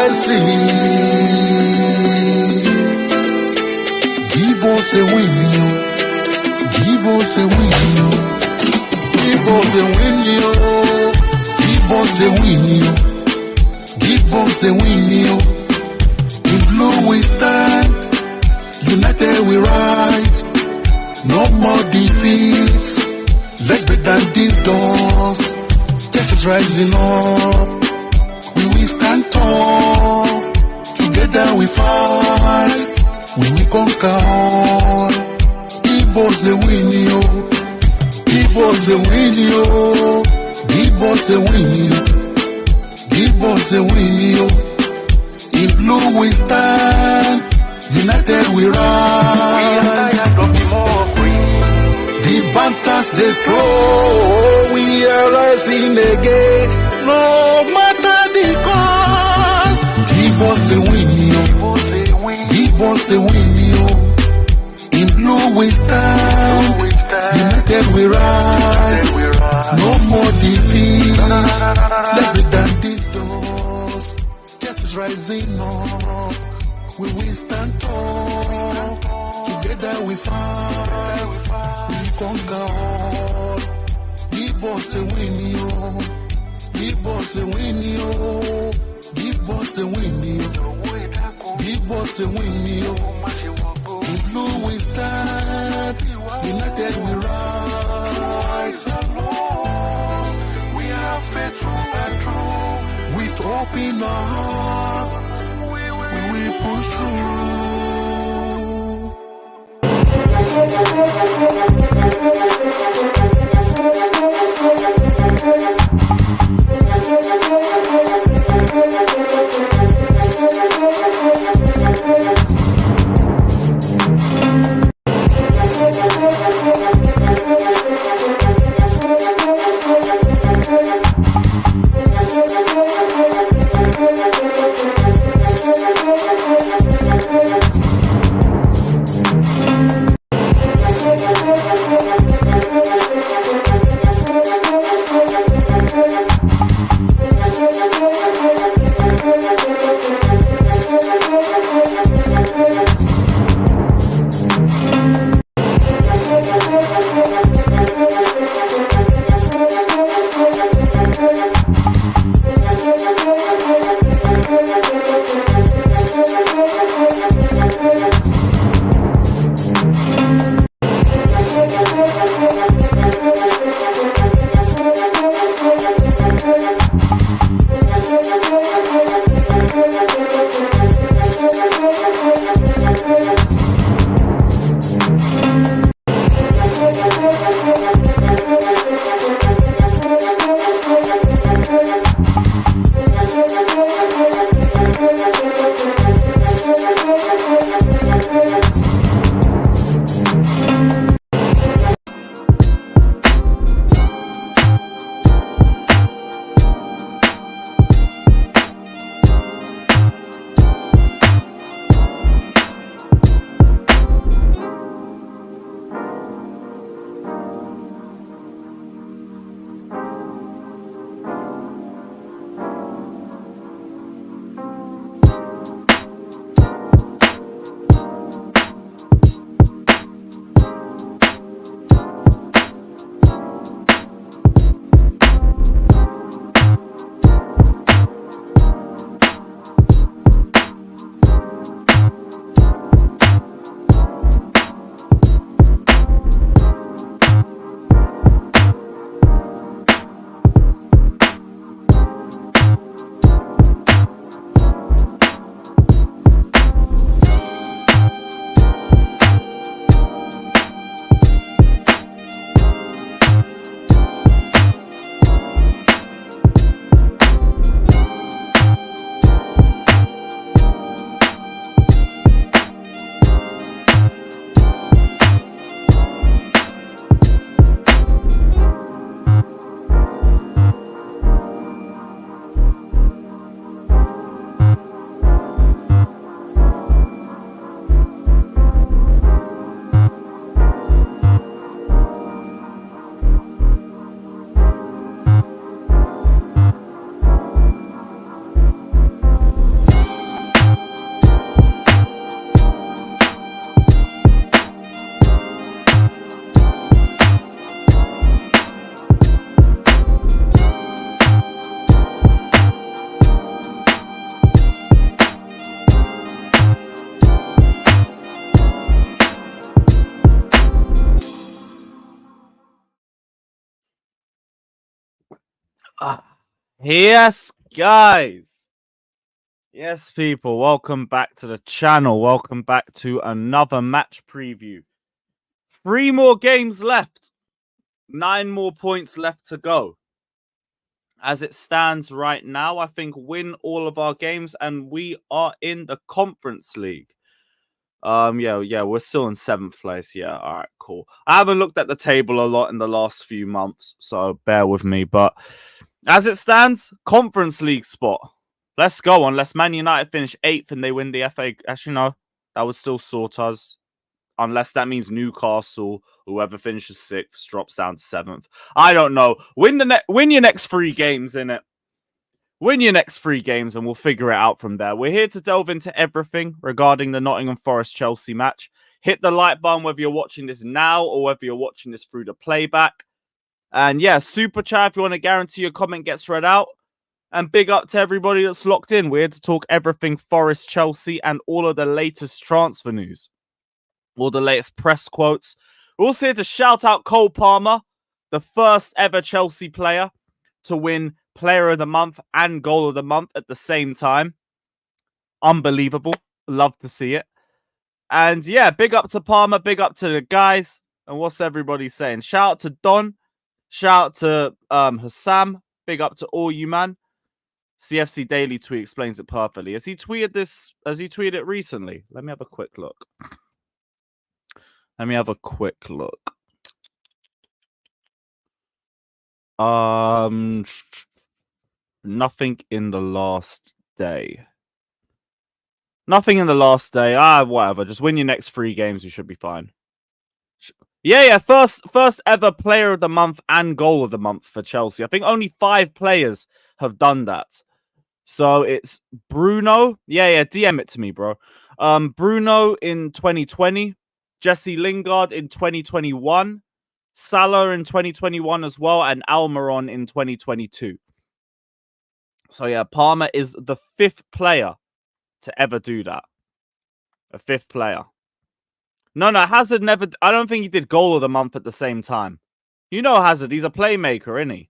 destiny. Give us a win, yo. Give us a win, yo. Give us a win, yo. Give us a win, yo. Give us a win, yo. In blue we stand, united we rise. No more defeats. Let's break down these doors. Texas rising up. We will stand tall. Together we fight. We will conquer all. Give us a win, yo. Give us a win, yo. Give us a win, yo. Give us a win, yo. In blue we stand. United we rise. The banters they throw, we are rising again. No matter the cost. Give us a win, yo. Give us a win, yo. In blue we stand. United we rise. No more defeats. Let's break down these doors. Justice rising up. We will stand tall. Together we fight. We conquer all. Give us a win, yo. Give us a win, yo. Give us a win, yo. Give us a win, yo. In blue we stand. United we rise. We are faithful and true. With hope in our hearts, we push through. Yes, guys. Yes, people. Welcome back to the channel. Welcome back to another match preview. 3 more games left. 9 more points left to go. As it stands right now, I think win all of our games and we are in the Conference League. Yeah, we're still in 7th place. Yeah, all right, cool. I haven't looked at the table a lot in the last few months, so bear with me. But as it stands, Conference League spot. Let's go. Unless Man United finish 8th and they win the FA. Actually, no, that would still sort us. Unless that means Newcastle, whoever finishes 6th, drops down to 7th. I don't know. Win your next 3 games, innit? Win your next 3 games and we'll figure it out from there. We're here to delve into everything regarding the Nottingham Forest Chelsea match. Hit the like button whether you're watching this now or whether you're watching this through the playback. And yeah, super chat if you want to guarantee your comment gets read out. And big up to everybody that's locked in. We're here to talk everything Forest, Chelsea, and all of the latest transfer news. All the latest press quotes. We're also here to shout out Cole Palmer, the first ever Chelsea player to win Player of the Month and Goal of the Month at the same time. Unbelievable. Love to see it. And yeah, big up to Palmer, big up to the guys. And what's everybody saying? Shout out to Don. Shout out to Hassam. Big up to all you, man. CFC Daily tweet explains it perfectly. Has he tweeted this? Has he tweeted it recently? Let me have a quick look. Nothing in the last day. Nothing in the last day. Whatever. Just win your next 3 games. You should be fine. Yeah. First ever Player of the Month and Goal of the Month for Chelsea. I think only 5 players have done that. So it's Bruno. Yeah. DM it to me, bro. Bruno in 2020. Jesse Lingard in 2021. Salah in 2021 as well. And Almiron in 2022. So yeah, Palmer is the 5th player to ever do that. A 5th player. No, Hazard never... I don't think he did Goal of the Month at the same time. You know Hazard, he's a playmaker, isn't he?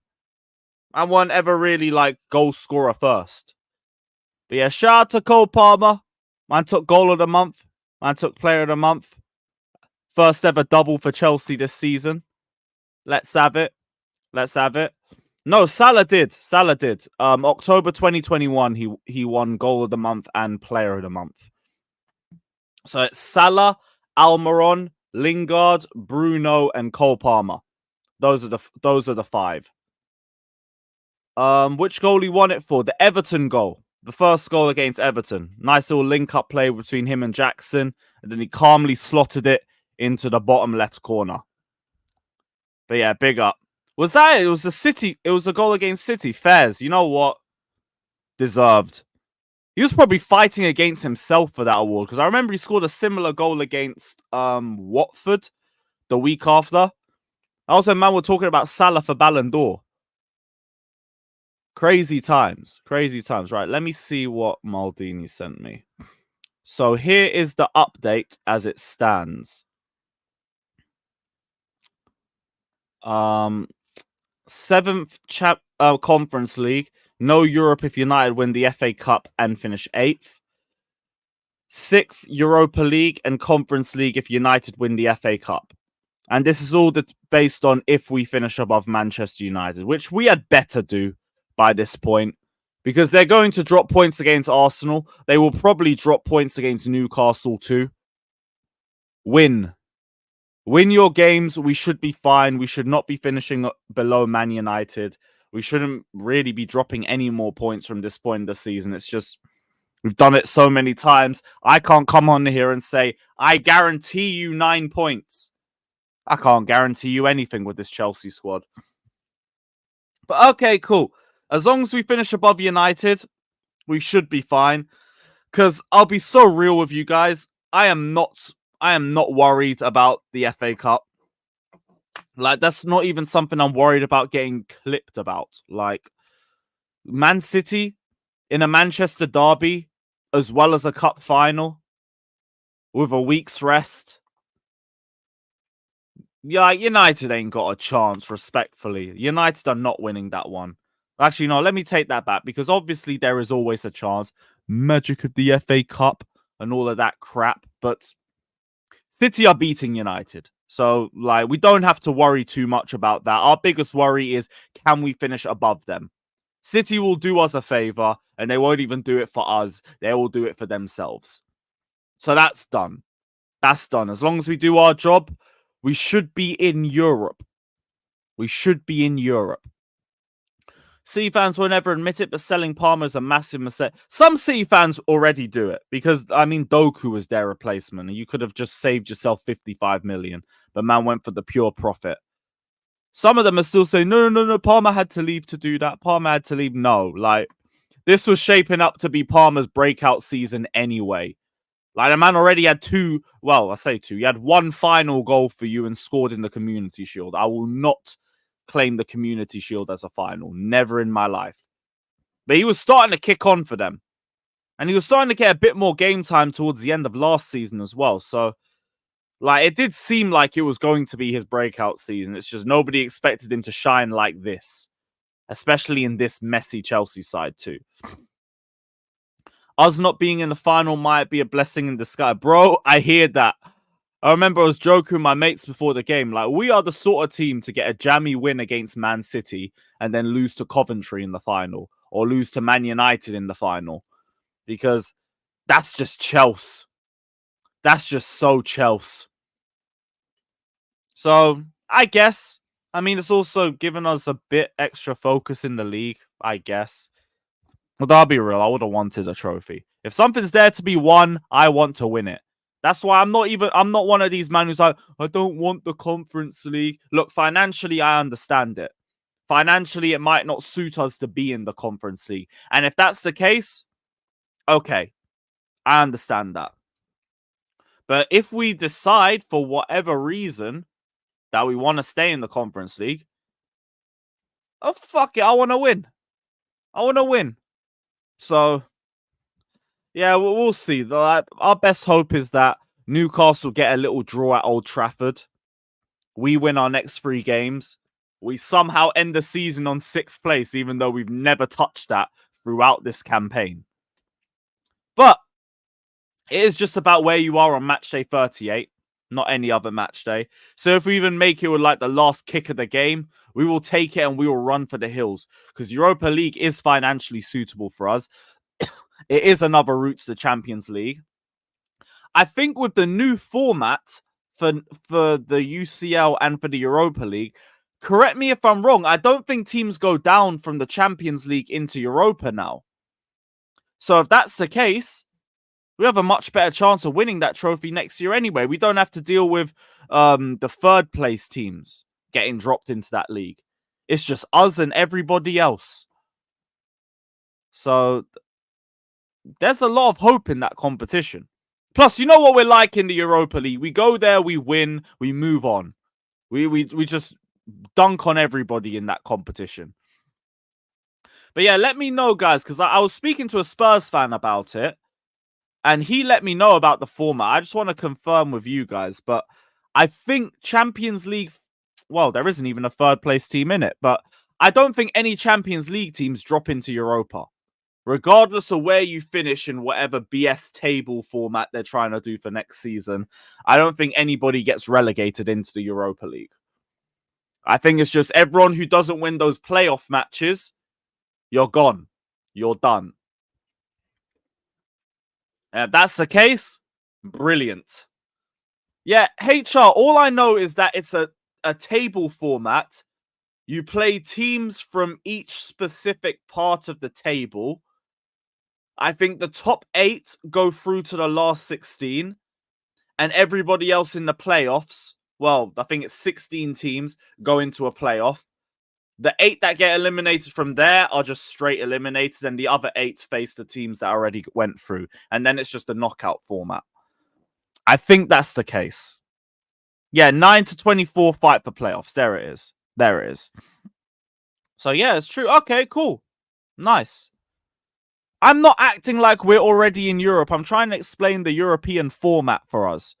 I won't ever really, goal scorer first. But yeah, shout out to Cole Palmer. Man took Goal of the Month. Man took Player of the Month. First ever double for Chelsea this season. Let's have it. No, Salah did. October 2021, he won Goal of the Month and Player of the Month. So it's Salah, Almiron, Lingard, Bruno, and Cole Palmer. Those are the 5. Which goal he won it for? The Everton goal. The first goal against Everton. Nice little link-up play between him and Jackson. And then he calmly slotted it into the bottom left corner. But yeah, big up. Was that it? It was the City. It was a goal against City. Fairs. You know what? Deserved. He was probably fighting against himself for that award. Because I remember he scored a similar goal against Watford the week after. Also, man, we're talking about Salah for Ballon d'Or. Crazy times. Right, let me see what Maldini sent me. So here is the update as it stands. 7th Conference League. No Europe if United win the FA Cup and finish 8th. 6th Europa League and Conference League if United win the FA Cup. And this is all based on if we finish above Manchester United, which we had better do by this point, because they're going to drop points against Arsenal. They will probably drop points against Newcastle too. Win your games. We should be fine. We should not be finishing below Man United. We shouldn't really be dropping any more points from this point in the season. It's just, we've done it so many times. I can't come on here and say, I guarantee you 9 points. I can't guarantee you anything with this Chelsea squad. But okay, cool. As long as we finish above United, we should be fine. Because I'll be so real with you guys. I am not worried about the FA Cup. That's not even something I'm worried about getting clipped about. Man City in a Manchester derby, as well as a cup final, with a week's rest. Yeah, United ain't got a chance, respectfully. United are not winning that one. Actually, no, let me take that back because obviously there is always a chance. Magic of the FA Cup and all of that crap. But City are beating United. So, like, we don't have to worry too much about that. Our biggest worry is, can we finish above them? City will do us a favor and they won't even do it for us. They will do it for themselves. So that's done. That's done. As long as we do our job, we should be in Europe. We should be in Europe. City fans will never admit it, but selling Palmer is a massive mistake. Some City fans already do it because, I mean, Doku was their replacement and you could have just saved yourself 55 million, but man went for the pure profit. Some of them are still saying, no, Palmer had to leave to do that. Palmer had to leave. No, like, this was shaping up to be Palmer's breakout season anyway. Like, the man already had two, well, I say two. He had one final goal for you and scored in the Community Shield. I will not claim the Community Shield as a final. Never in my life. But he was starting to kick on for them. And he was starting to get a bit more game time towards the end of last season as well. So, like, it did seem like it was going to be his breakout season. It's just nobody expected him to shine like this. Especially in this messy Chelsea side too. Us not being in the final might be a blessing in disguise. Bro, I hear that. I remember I was joking with my mates before the game. Like, we are the sort of team to get a jammy win against Man City and then lose to Coventry in the final. Or lose to Man United in the final. Because that's just Chelsea. That's just so Chelsea. So, I guess. I mean, it's also given us a bit extra focus in the league, I guess. Well, I'll be real. I would have wanted a trophy. If something's there to be won, I want to win it. That's why I'm not one of these men who's like, I don't want the Conference League. Look, financially, I understand it. Financially, it might not suit us to be in the Conference League. And if that's the case, okay, I understand that. But if we decide for whatever reason that we want to stay in the Conference League, oh, fuck it, I want to win. I want to win. So, yeah, we'll see. Our best hope is that Newcastle get a little draw at Old Trafford. We win our next 3 games. We somehow end the season on 6th place, even though we've never touched that throughout this campaign. But it is just about where you are on match day 38, not any other match day. So if we even make it with like the last kick of the game, we will take it and we will run for the hills. Because Europa League is financially suitable for us. It is another route to the Champions League. I think with the new format for the UCL and for the Europa League, correct me if I'm wrong, I don't think teams go down from the Champions League into Europa now. So if that's the case, we have a much better chance of winning that trophy next year anyway. We don't have to deal with the 3rd place teams getting dropped into that league. It's just us and everybody else. So there's a lot of hope in that competition. Plus, you know what we're like in the Europa League. We go there, we win, we move on. We just dunk on everybody in that competition. But yeah, let me know, guys, because I was speaking to a Spurs fan about it. And he let me know about the format. I just want to confirm with you guys. But I think Champions League... Well, there isn't even a 3rd place team in it. But I don't think any Champions League teams drop into Europa. Regardless of where you finish in whatever BS table format they're trying to do for next season, I don't think anybody gets relegated into the Europa League. I think it's just everyone who doesn't win those playoff matches, you're gone. You're done. And if that's the case, brilliant. Yeah, HR, all I know is that it's a table format. You play teams from each specific part of the table. I think the top 8 go through to the last 16. And everybody else in the playoffs, well, I think it's 16 teams go into a playoff. The 8 that get eliminated from there are just straight eliminated, and the other 8 face the teams that already went through. And then it's just a knockout format. I think that's the case. Yeah, 9 to 24 fight for playoffs. There it is. There it is. So yeah, it's true. Okay, cool. Nice. I'm not acting like we're already in Europe. I'm trying to explain the European format for us.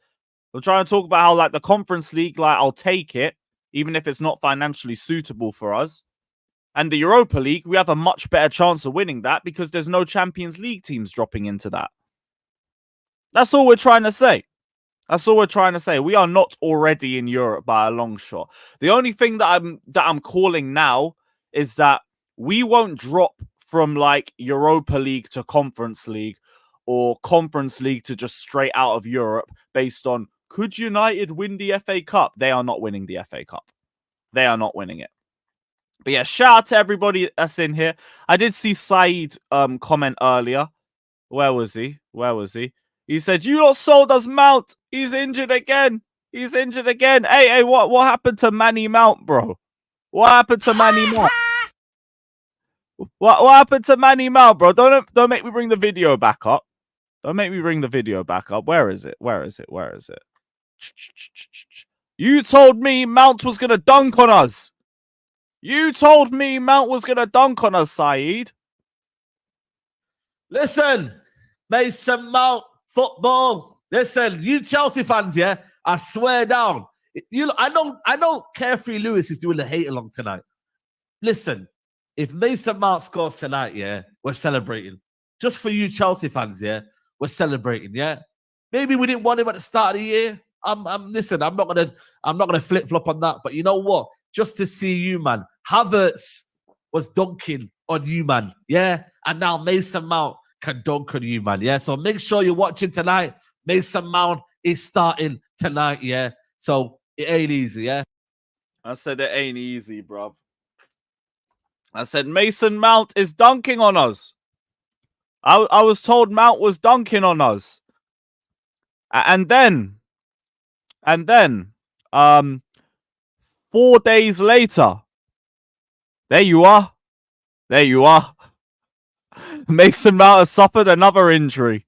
I'm trying to talk about how, like, the Conference League, like, I'll take it, even if it's not financially suitable for us. And the Europa League, we have a much better chance of winning that because there's no Champions League teams dropping into that. That's all we're trying to say. That's all we're trying to say. We are not already in Europe by a long shot. The only thing that I'm calling now is that we won't drop from like Europa League to Conference League or Conference League to just straight out of Europe based on could United win the FA Cup? They are not winning the FA Cup. They are not winning it. But yeah, shout out to everybody that's in here. I did see Said comment earlier. Where was he? He said, you lot sold us Mount. He's injured again. Hey, what happened to Manny Mount, bro? What happened to Manny Mount? What happened to Manny Mount, bro? Don't make me bring the video back up. Where is it? You told me Mount was going to dunk on us. Saeed. Listen, Mason Mount, football. Listen, you Chelsea fans, yeah, I swear down. I know Carefree Lewis is doing the hate along tonight. Listen, if Mason Mount scores tonight, yeah, we're celebrating. Just for you Chelsea fans, yeah, we're celebrating, yeah. Maybe we didn't want him at the start of the year. Listen, I'm not gonna flip flop on that. But you know what? Just to see you, man. Havertz was dunking on you, man. Yeah, and now Mason Mount can dunk on you, man. Yeah, so make sure you're watching tonight. Mason Mount is starting tonight. Yeah, so it ain't easy. Yeah, I said it ain't easy, bro. I said Mason Mount is dunking on us. I was told Mount was dunking on us. And then 4 days later, there you are. Mason Mount has suffered another injury.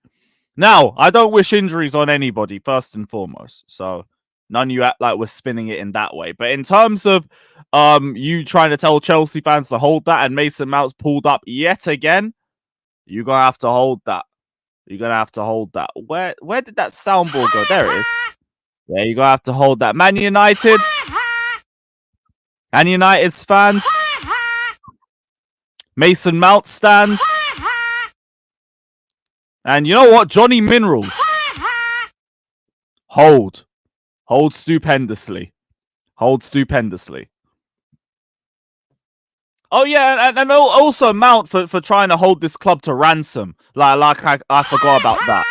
Now, I don't wish injuries on anybody, first and foremost. So none of you act like we're spinning it in that way. But in terms of you trying to tell Chelsea fans to hold that and Mason Mount's pulled up yet again, you're going to have to hold that. Where did that soundboard go? There it is. Yeah, you're going to have to hold that. Man United's fans. Mason Mount stands. And you know what? Johnny Minerals. Hold stupendously. Oh yeah, and also Mount for trying to hold this club to ransom. Like I forgot about that.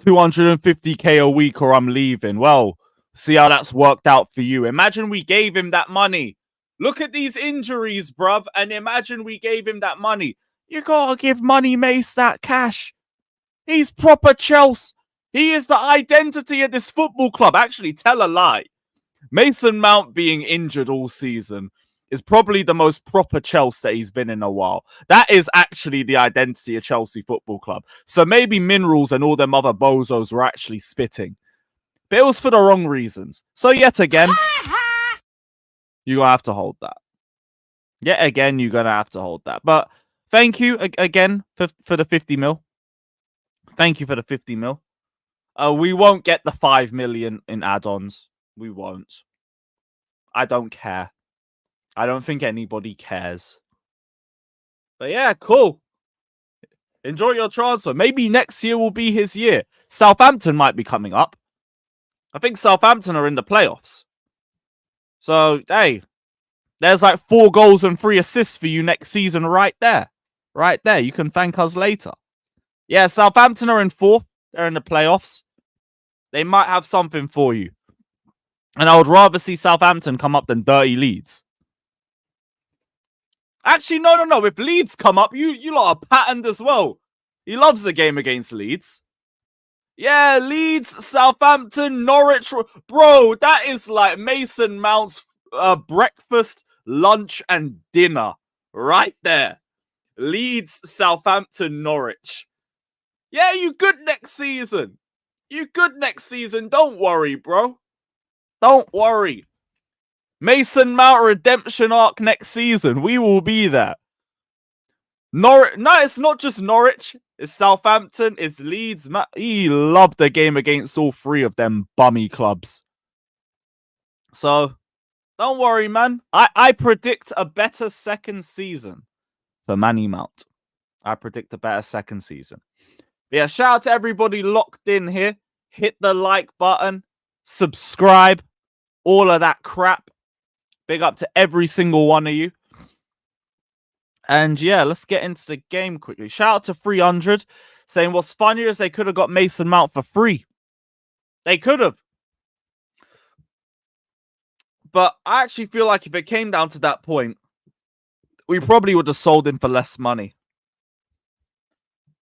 250k a week or I'm leaving. Well, see how that's worked out for you. Imagine we gave him that money. Look at these injuries, bruv, and imagine we gave him that money. You gotta give Money Mace that cash. He's proper Chelsea. He is the identity of this football club. Actually, tell a lie. Mason Mount being injured all season is probably the most proper Chelsea that he's been in a while. That is actually the identity of Chelsea Football Club. So maybe Minerals and all them other bozos were actually spitting. But it was for the wrong reasons. So yet again, you're going to have to hold that. But thank you again for the 50 mil. Thank you for the 50 mil. We won't get the 5 million in add-ons. We won't. I don't care. I don't think anybody cares. But yeah, cool. Enjoy your transfer. Maybe next year will be his year. Southampton might be coming up. I think Southampton are in the playoffs. So, hey, there's like 4 goals and 3 assists for you next season right there. Right there. You can thank us later. Yeah, Southampton are in 4th. They're in the playoffs. They might have something for you. And I would rather see Southampton come up than dirty Leeds. Actually, no. If Leeds come up, you lot are patterned as well. He loves the game against Leeds. Yeah, Leeds, Southampton, Norwich. Bro, that is like Mason Mount's breakfast, lunch, and dinner. Right there. Leeds, Southampton, Norwich. Yeah, you good next season. Don't worry, bro. Don't worry. Mason Mount redemption arc next season. We will be there. Norwich. No, it's not just Norwich. It's Southampton. It's Leeds. He loved the game against all 3 of them bummy clubs. So, Don't worry, man. I predict a better second season for Manny Mount. I predict a better second season. But yeah, shout out to everybody locked in here. Hit the like button, subscribe, all of that crap. Big up to every single one of you. And yeah, let's get into the game quickly. Shout out to 300 saying what's funnier is they could have got Mason Mount for free. They could have. But I actually feel like if it came down to that point, we probably would have sold him for less money.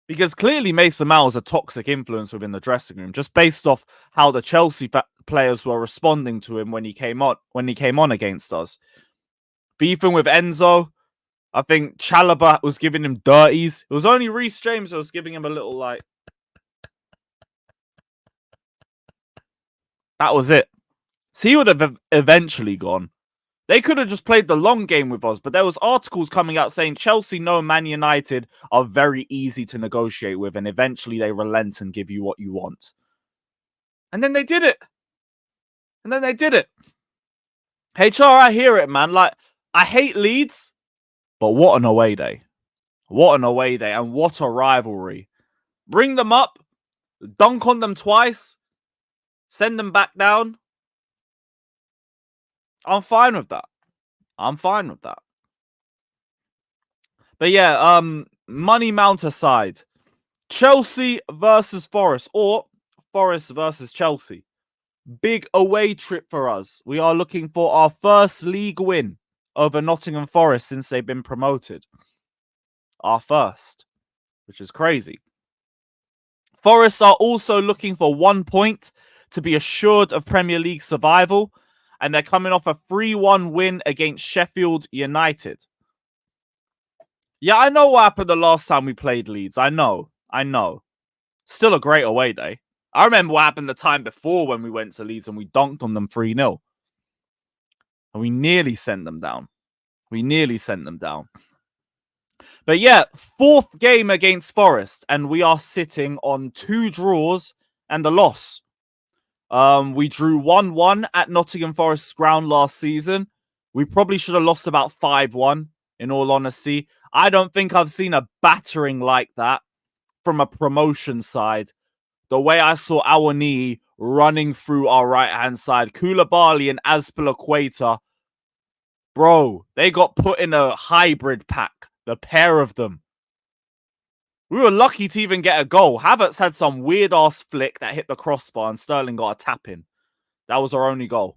Because clearly Mason Mount was a toxic influence within the dressing room, just based off how the Chelsea players were responding to him when he came on against us. Beefing with Enzo, I think Chalobah was giving him dirties. It was only Reece James that was giving him a little like. That was it. So he would have eventually gone. They could have just played the long game with us, but there was articles coming out saying Chelsea know Man United are very easy to negotiate with, and eventually they relent and give you what you want. And then they did it. HR, I hear it, man. Like, I hate Leeds, but what an away day. What an away day, and what a rivalry. Bring them up, dunk on them twice, send them back down. I'm fine with that. But yeah, money mount aside. Chelsea versus Forest, or Forest versus Chelsea. Big away trip for us. We are looking for our first league win over Nottingham Forest since they've been promoted. Our first, which is crazy. Forest are also looking for 1 point to be assured of Premier League survival, and they're coming off a 3-1 win against Sheffield United. Yeah, I know what happened the last time we played Leeds. I know. Still a great away day. I remember what happened the time before when we went to Leeds and we donked on them 3-0. And we nearly sent them down. But yeah, 4th game against Forest, and we are sitting on 2 draws and a loss. We drew 1-1 at Nottingham Forest's ground last season. We probably should have lost about 5-1, in all honesty. I don't think I've seen a battering like that from a promotion side. The way I saw Awoniyi running through our right-hand side. Koulibaly and Azpilicueta. Bro, they got put in a hybrid pack. The pair of them. We were lucky to even get a goal. Havertz had some weird-ass flick that hit the crossbar and Sterling got a tap-in. That was our only goal.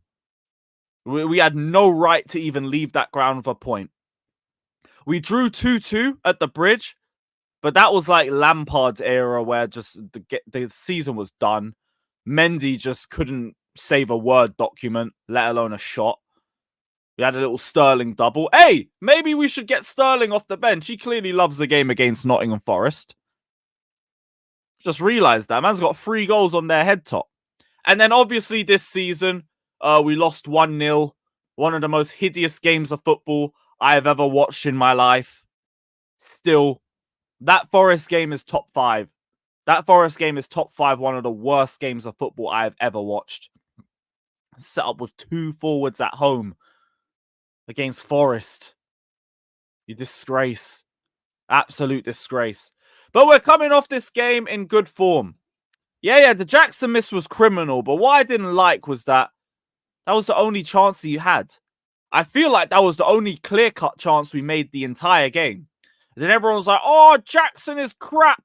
We had no right to even leave that ground with a point. We drew 2-2 at the Bridge, but that was like Lampard's era where just the season was done. Mendy just couldn't save a Word document, let alone a shot. We had a little Sterling double. Hey, maybe we should get Sterling off the bench. He clearly loves the game against Nottingham Forest. Just realised that. Man's got 3 goals on their head top. And then obviously this season, we lost 1-0. One of the most hideous games of football I have ever watched in my life. Still, that Forest game is top 5. That Forest game is top 5, one of the worst games of football I have ever watched. Set up with 2 forwards at home against Forest. You disgrace. Absolute disgrace. But we're coming off this game in good form. Yeah, the Jackson miss was criminal, but what I didn't like was that was the only chance that you had. I feel like that was the only clear-cut chance we made the entire game. And then everyone was like, oh, Jackson is crap.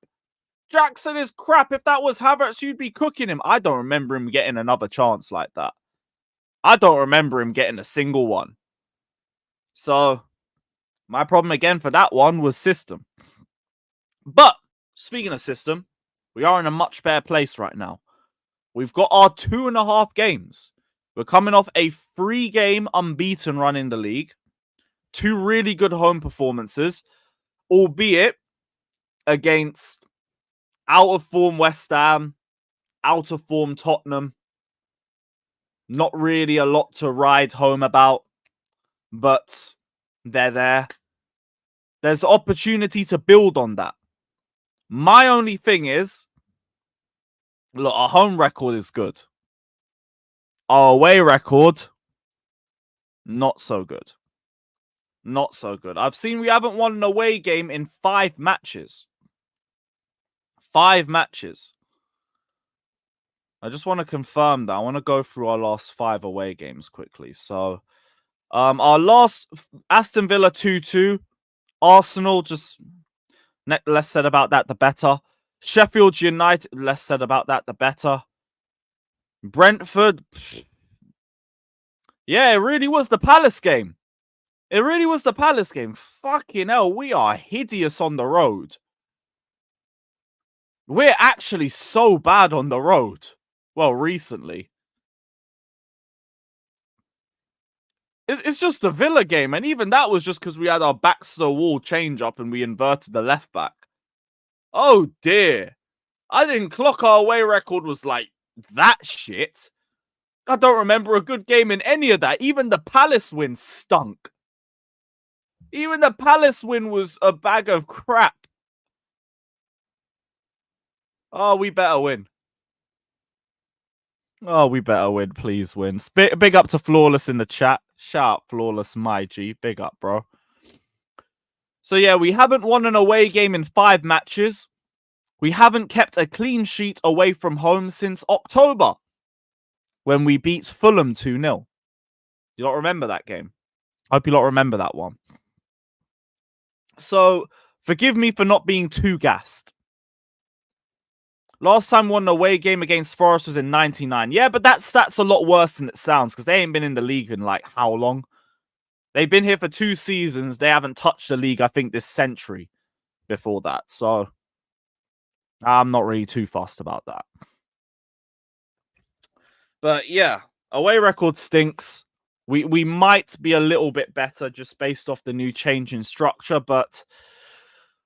Jackson is crap. If that was Havertz, you'd be cooking him. I don't remember him getting another chance like that. I don't remember him getting a single one. So, my problem again for that one was system. But, speaking of system, we are in a much better place right now. We've got our 2.5 games. We're coming off a 3-game unbeaten run in the league. 2 really good home performances, albeit against out-of-form West Ham, out-of-form Tottenham. Not really a lot to ride home about, but they're there. There's opportunity to build on that. My only thing is, look, our home record is good. Our away record, Not so good. Not so good. I've seen we haven't won an away game in 5 matches. 5 matches. I just want to confirm that. I want to go through our last 5 away games quickly. So, our last Aston Villa 2-2. Arsenal, just less said about that, the better. Sheffield United, less said about that, the better. Brentford. Yeah, it really was the Palace game. It really was the Palace game. Fucking hell, we are hideous on the road. We're actually so bad on the road. Well, recently. It's just the Villa game. And even that was just because we had our backs to the wall change up and we inverted the left back. Oh, dear. I didn't clock our away record was like that shit. I don't remember a good game in any of that. Even the Palace win stunk. Even the Palace win was a bag of crap. Oh, we better win. Oh, we better win. Please win. Big up to Flawless in the chat. Shout out Flawless, my G. Big up, bro. So, yeah, we haven't won an away game in 5 matches. We haven't kept a clean sheet away from home since October, when we beat Fulham 2-0. You don't remember that game? Hope you don't remember that one. So, forgive me for not being too gassed. Last time we won an away game against Forest was in 99. Yeah, but that's a lot worse than it sounds, because they ain't been in the league in, like, how long? They've been here for 2 seasons. They haven't touched the league, I think, this century before that. So, I'm not really too fussed about that. But, yeah, away record stinks. We might be a little bit better just based off the new change in structure, but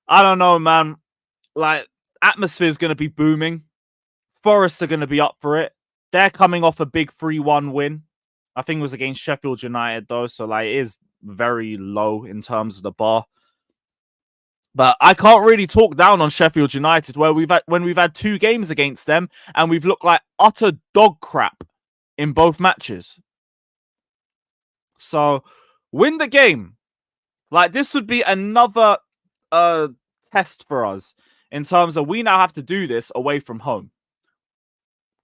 I don't know, man. Like, atmosphere is going to be booming. Forest are going to be up for it. They're coming off a big 3-1 win. I think it was against Sheffield United, though, so like it is very low in terms of the bar. But I can't really talk down on Sheffield United, when we've had 2 games against them and we've looked like utter dog crap in both matches. So, win the game. Like, this would be another test for us in terms of we now have to do this away from home.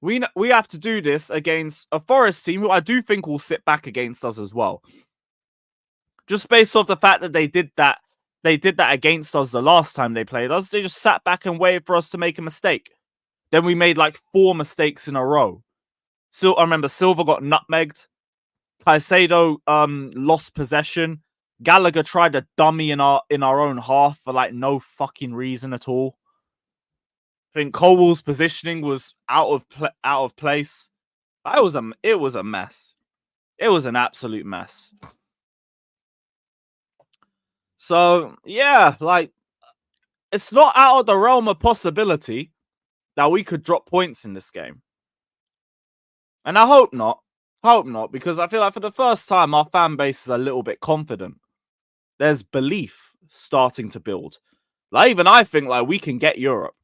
We have to do this against a Forest team who I do think will sit back against us as well. Just based off the fact that they did that against us the last time they played us. They just sat back and waited for us to make a mistake. Then we made like 4 mistakes in a row. So I remember Silva got nutmegged. Caicedo lost possession. Gallagher tried to dummy in our own half for like no fucking reason at all. I think Colwell's positioning was out of place. It was a mess. It was an absolute mess. So yeah, like it's not out of the realm of possibility that we could drop points in this game. And I hope not. Because I feel like for the first time, our fan base is a little bit confident. There's belief starting to build. Like, even I think like we can get Europe.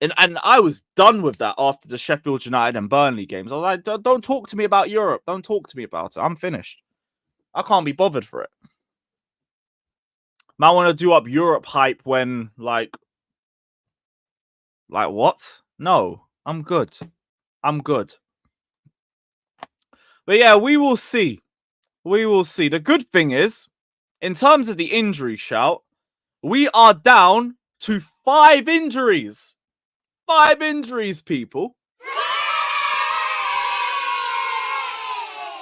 And I was done with that after the Sheffield United and Burnley games. I was like, don't talk to me about Europe. Don't talk to me about it. I'm finished. I can't be bothered for it. I want to do up Europe hype when, like what? No, I'm good. But yeah, we will see. The good thing is, in terms of the injury shout, we are down to 5 injuries. 5 injuries, people.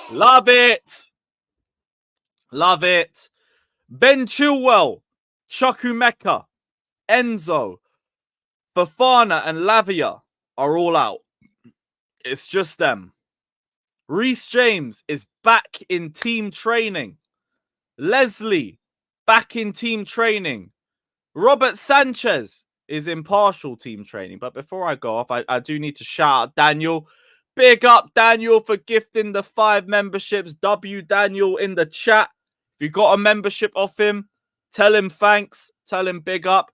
Love it. Ben Chilwell, Chukwuemeka, Enzo, Fofana and Lavia are all out. It's just them. Reece James is back in team training. Leslie, back in team training. Robert Sanchez is in partial team training. But before I go off, I do need to shout out Daniel. Big up Daniel for gifting the 5 memberships. W Daniel in the chat. If you got a membership off him, tell him thanks. Tell him big up.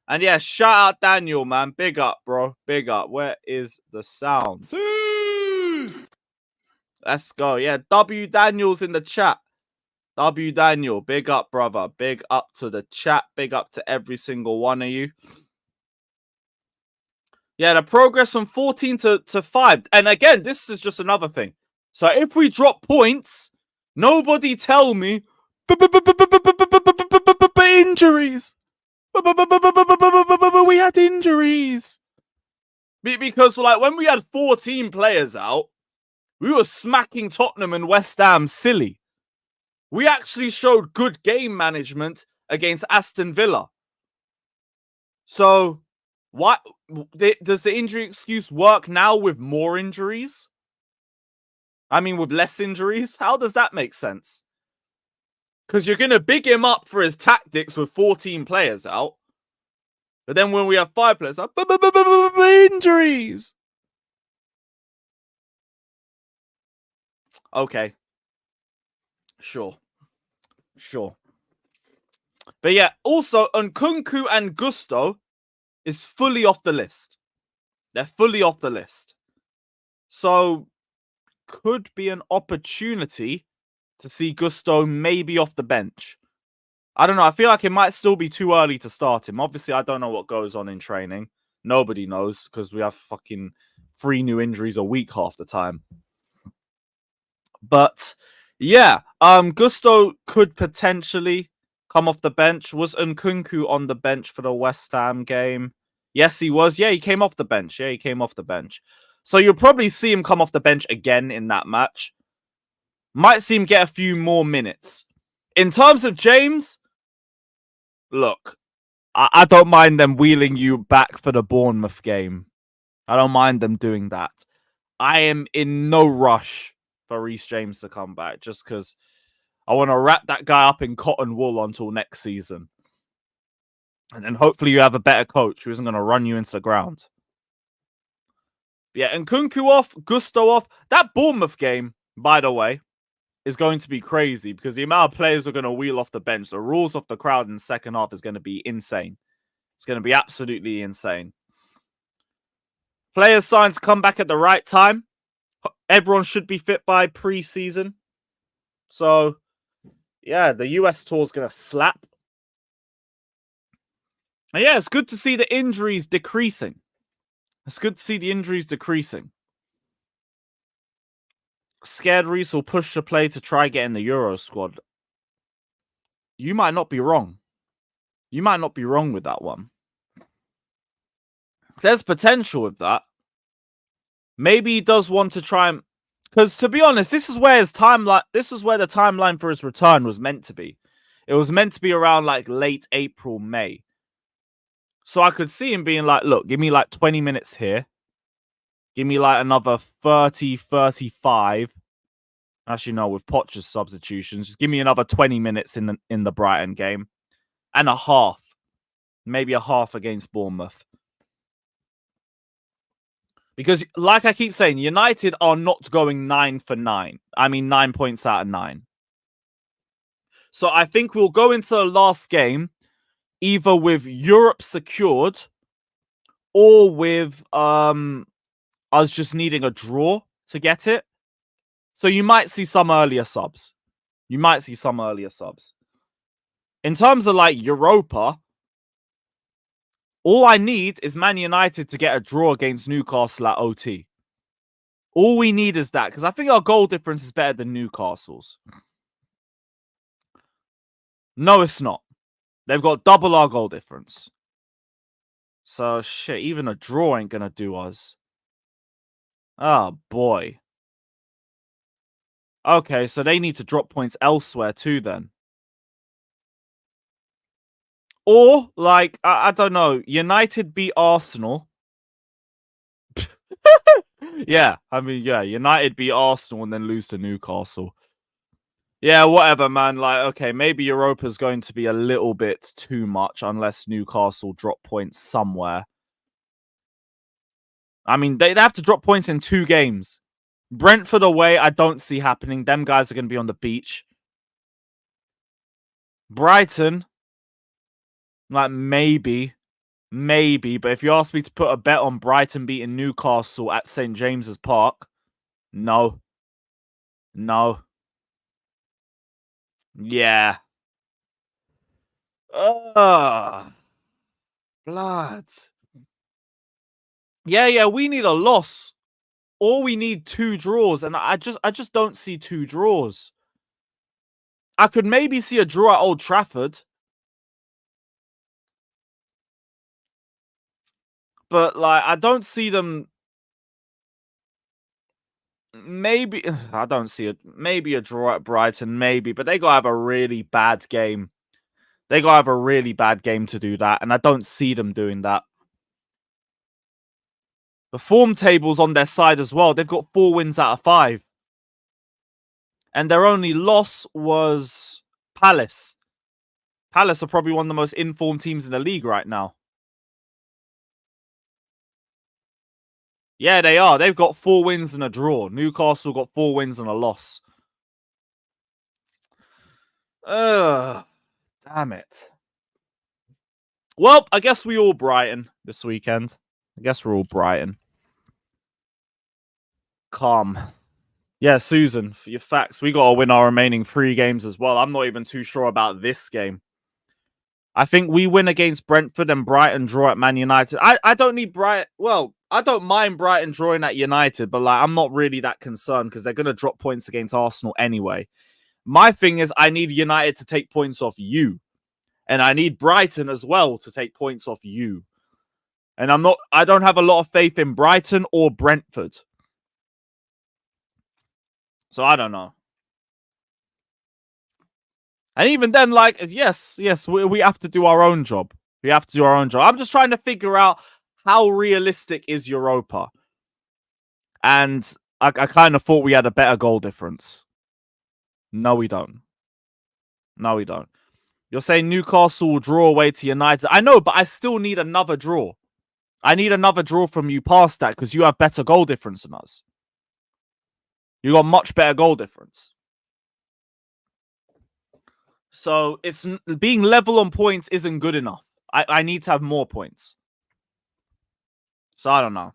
And yeah, shout out Daniel, man. Big up, bro. Big up. Where is the sound? Let's go. Yeah, W Daniel's in the chat. W Daniel, big up, brother. Big up to the chat. Big up to every single one of you. Yeah, the progress from 14 to 5. And again, this is just another thing. So if we drop points, nobody tell me injuries. We had injuries. Because like when we had 14 players out, we were smacking Tottenham and West Ham silly. We actually showed good game management against Aston Villa. So, why does the injury excuse work now with more injuries? I mean, with less injuries? How does that make sense? Because you're going to big him up for his tactics with 14 players out. But then when we have 5 players out, injuries. Okay. Sure. But yeah, also, Nkunku and Gusto is fully off the list. They're fully off the list. So, could be an opportunity to see Gusto maybe off the bench. I don't know. I feel like it might still be too early to start him. Obviously, I don't know what goes on in training. Nobody knows because we have fucking 3 new injuries a week half the time. But yeah, Gusto could potentially come off the bench. Was Nkunku on the bench for the West Ham game? Yes, he was. Yeah, he came off the bench. So you'll probably see him come off the bench again in that match. Might see him get a few more minutes. In terms of James, look, I don't mind them wheeling you back for the Bournemouth game. I don't mind them doing that. I am in no rush for Reece James to come back just because I want to wrap that guy up in cotton wool until next season. And then hopefully you have a better coach who isn't going to run you into the ground. Yeah, and Nkunku off, Gusto off. That Bournemouth game, by the way, is going to be crazy because the amount of players are going to wheel off the bench. The rules off the crowd in the second half is going to be insane. It's going to be absolutely insane. Players signed to come back at the right time. Everyone should be fit by pre-season. So, yeah, the US tour is going to slap. And yeah, it's good to see the injuries decreasing. Scared Reece will push the play to try get in the Euro squad. You might not be wrong. With that one. There's potential with that. Maybe he does want to try and... Because to be honest, this is where the timeline for his return was meant to be. It was meant to be around like late April, May. So I could see him being like, look, give me like 20 minutes here. Give me like another 30, 35. Actually, no, with Poch's substitutions. Just give me another 20 minutes in the Brighton game. And a half. Maybe a half against Bournemouth. Because, like I keep saying, United are not going 9 for 9. I mean, 9 points out of 9. So I think we'll go into the last game either with Europe secured or with us just needing a draw to get it. So you might see some earlier subs. In terms of like Europa, all I need is Man United to get a draw against Newcastle at OT. All we need is that, because I think our goal difference is better than Newcastle's. No, it's not. They've got double our goal difference. So, shit, even a draw ain't going to do us. Oh, boy. Okay, so they need to drop points elsewhere too then. Or, like, I don't know, United beat Arsenal. Yeah, I mean, yeah, United beat Arsenal and then lose to Newcastle. Yeah, whatever, man. Like, okay, maybe Europa's going to be a little bit too much unless Newcastle drop points somewhere. I mean, they'd have to drop points in 2 games. Brentford away, I don't see happening. Them guys are going to be on the beach. Brighton, like, maybe. But if you ask me to put a bet on Brighton beating Newcastle at St. James's Park, no. Yeah. Blood. Yeah, we need a loss. Or we need 2 draws, and I just don't see 2 draws. I could maybe see a draw at Old Trafford. But like I don't see them. Maybe I don't see it. Maybe a draw at Brighton, maybe, but they gotta have a really bad game. They gotta have a really bad game to do that, and I don't see them doing that. The form table's on their side as well. They've got 4 wins out of 5. And their only loss was Palace. Palace are probably one of the most informed teams in the league right now. Yeah, they are. They've got 4 wins and a draw. Newcastle got 4 wins and a loss. Damn it. Well, I guess we all Brighton this weekend. I guess we're all Brighton. Calm. Yeah, Susan, for your facts, we got to win our remaining 3 games as well. I'm not even too sure about this game. I think we win against Brentford and Brighton draw at Man United. I don't need Brighton. Well, I don't mind Brighton drawing at United, but like I'm not really that concerned because they're going to drop points against Arsenal anyway. My thing is I need United to take points off you. And I need Brighton as well to take points off you. And I don't have a lot of faith in Brighton or Brentford. So I don't know. And even then, like, yes, we have to do our own job. We have to do our own job. I'm just trying to figure out how realistic is Europa. And I kind of thought we had a better goal difference. No, we don't. No, we don't. You're saying Newcastle will draw away to United. I know, but I still need another draw. I need another draw from you past that because you have better goal difference than us. You got much better goal difference. So it's being level on points isn't good enough. I need to have more points. So I don't know.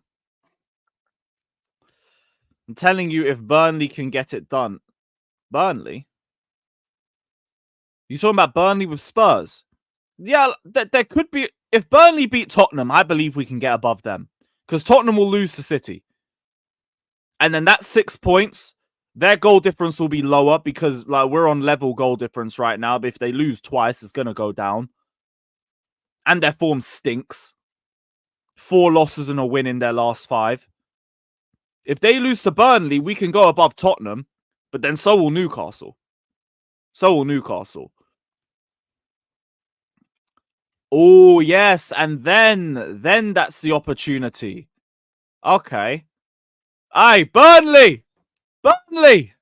I'm telling you, if Burnley can get it done. Burnley? You talking about Burnley with Spurs? Yeah, there could be. If Burnley beat Tottenham, I believe we can get above them. Because Tottenham will lose to City. And then that's 6 points. Their goal difference will be lower because like we're on level goal difference right now. But if they lose twice, it's going to go down. And their form stinks. 4 losses and a win in their last 5. If they lose to Burnley, we can go above Tottenham. But then so will Newcastle. So will Newcastle. Oh, yes. And then that's the opportunity. Okay. Aye, Burnley! Burnley!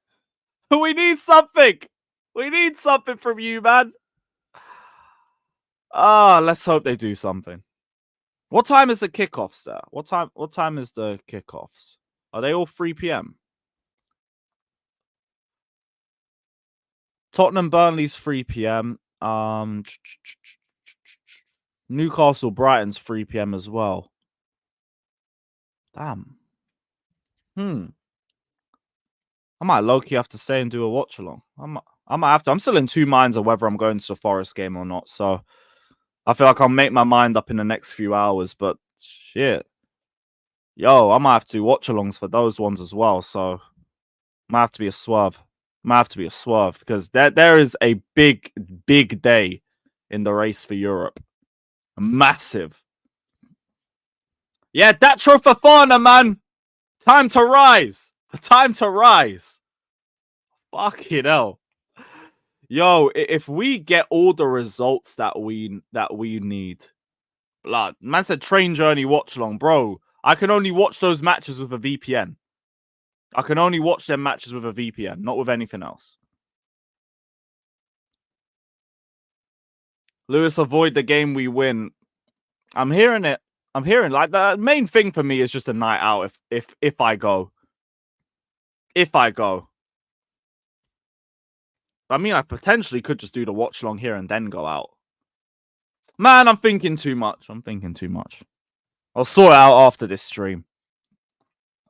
We need something! We need something from you, man. Let's hope they do something. What time is the kickoffs there? What time is the kickoffs? Are they all 3 p.m.? Tottenham Burnley's 3 p.m. Newcastle Brighton's 3 p.m. as well. Damn. I might low-key have to stay and do a watch-along. I might have to. I'm still in 2 minds of whether I'm going to the Forest game or not. So I feel like I'll make my mind up in the next few hours. But shit. Yo, I might have to do watch-alongs for those ones as well. So might have to be a swerve. Might have to be a swerve. Because there is a big, big day in the race for Europe. Massive. Yeah, Datro Fofana, man. Time to rise. Time to rise. Fucking hell. Yo, if we get all the results that we need. Blood. Man said train journey watch along. Bro, I can only watch those matches with a VPN. I can only watch them matches with a VPN, not with anything else. Lewis, avoid the game we win. I'm hearing it. I'm hearing like the main thing for me is just a night out if I go. If I go. I mean, I potentially could just do the watch along here and then go out. Man, I'm thinking too much. I'll sort it out after this stream.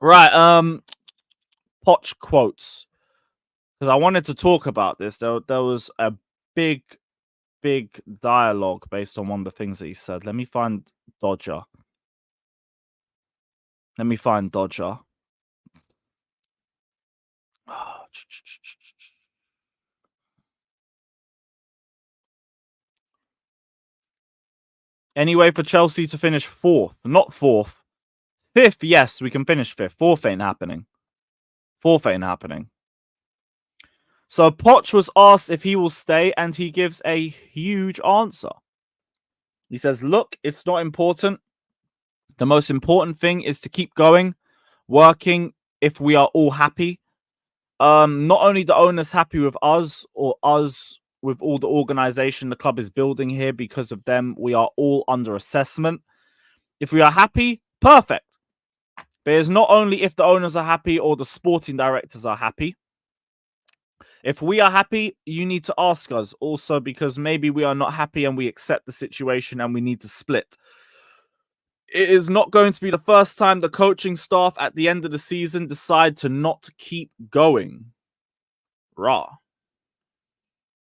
Right, Poch quotes. because I wanted to talk about this. There was a big dialogue based on one of the things that he said. Let me find Dodger. Anyway, for Chelsea to finish fourth, not fourth. Fifth, yes, we can finish fifth. Fourth ain't happening. So Poch was asked if he will stay, and he gives a huge answer. He says, look, it's not important. The most important thing is to keep going, working if we are all happy. Not only the owners happy with us, or us with all the organization the club is building here. Because of them, we are all under assessment. If we are happy, perfect. But it's not only if the owners are happy or the sporting directors are happy. If we are happy, you need to ask us also, because maybe we are not happy and we accept the situation and we need to split. It is not going to be the first time the coaching staff at the end of the season decide to not keep going. Rah.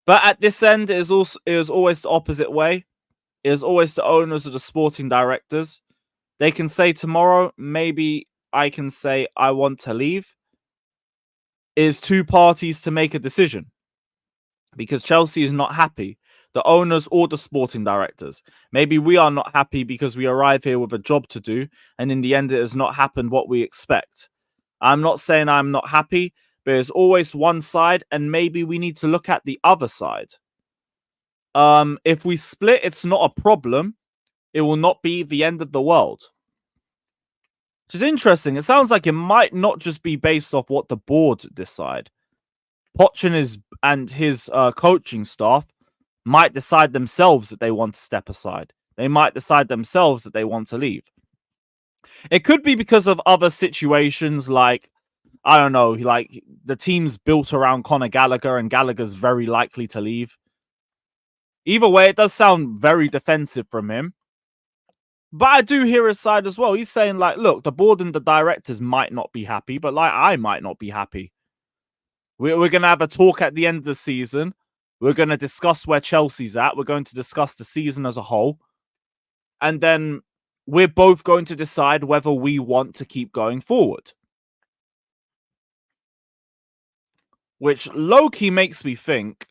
But at this end, it is always the opposite way. It is always the owners or the sporting directors. They can say tomorrow, maybe I can say I want to leave. It is two parties to make a decision. Because Chelsea is not happy. The owners or the sporting directors. Maybe we are not happy because we arrive here with a job to do, and in the end it has not happened what we expect. I'm not saying I'm not happy, but there's always one side, and maybe we need to look at the other side. If we split, it's not a problem. It will not be the end of the world. Which is interesting. It sounds like it might not just be based off what the board decide. Poch and his coaching staff might decide themselves that they want to step aside. They might decide themselves that they want to leave. It could be because of other situations, like, I don't know, like the team's built around Conor Gallagher and Gallagher's very likely to leave. Either way, it does sound very defensive from him. But I do hear his side as well. He's saying, like, look, the board and the directors might not be happy, but like I might not be happy. We're going to have a talk at the end of the season. We're going to discuss where Chelsea's at. We're going to discuss the season as a whole. And then we're both going to decide whether we want to keep going forward. Which low-key makes me think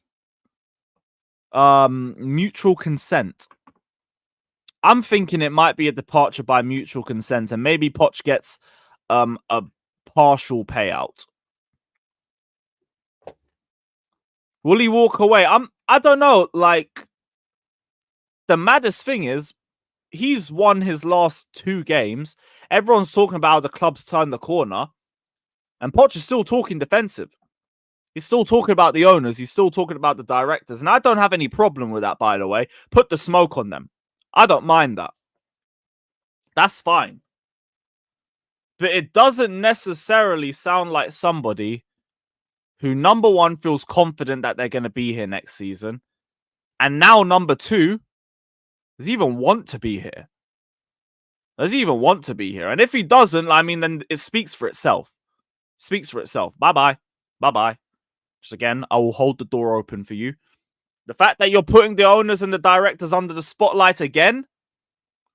mutual consent. I'm thinking it might be a departure by mutual consent, and maybe Poch gets a partial payout. Will he walk away? I don't know. Like, the maddest thing is, he's won his last 2 games. Everyone's talking about how the club's turned the corner. And Poch is still talking defensive. He's still talking about the owners. He's still talking about the directors. And I don't have any problem with that, by the way. Put the smoke on them. I don't mind that. That's fine. But it doesn't necessarily sound like somebody who, number one, feels confident that they're going to be here next season. And now, number two, does he even want to be here? Does he even want to be here? And if he doesn't, I mean, then it speaks for itself. Speaks for itself. Bye-bye. Bye-bye. Just again, I will hold the door open for you. The fact that you're putting the owners and the directors under the spotlight again,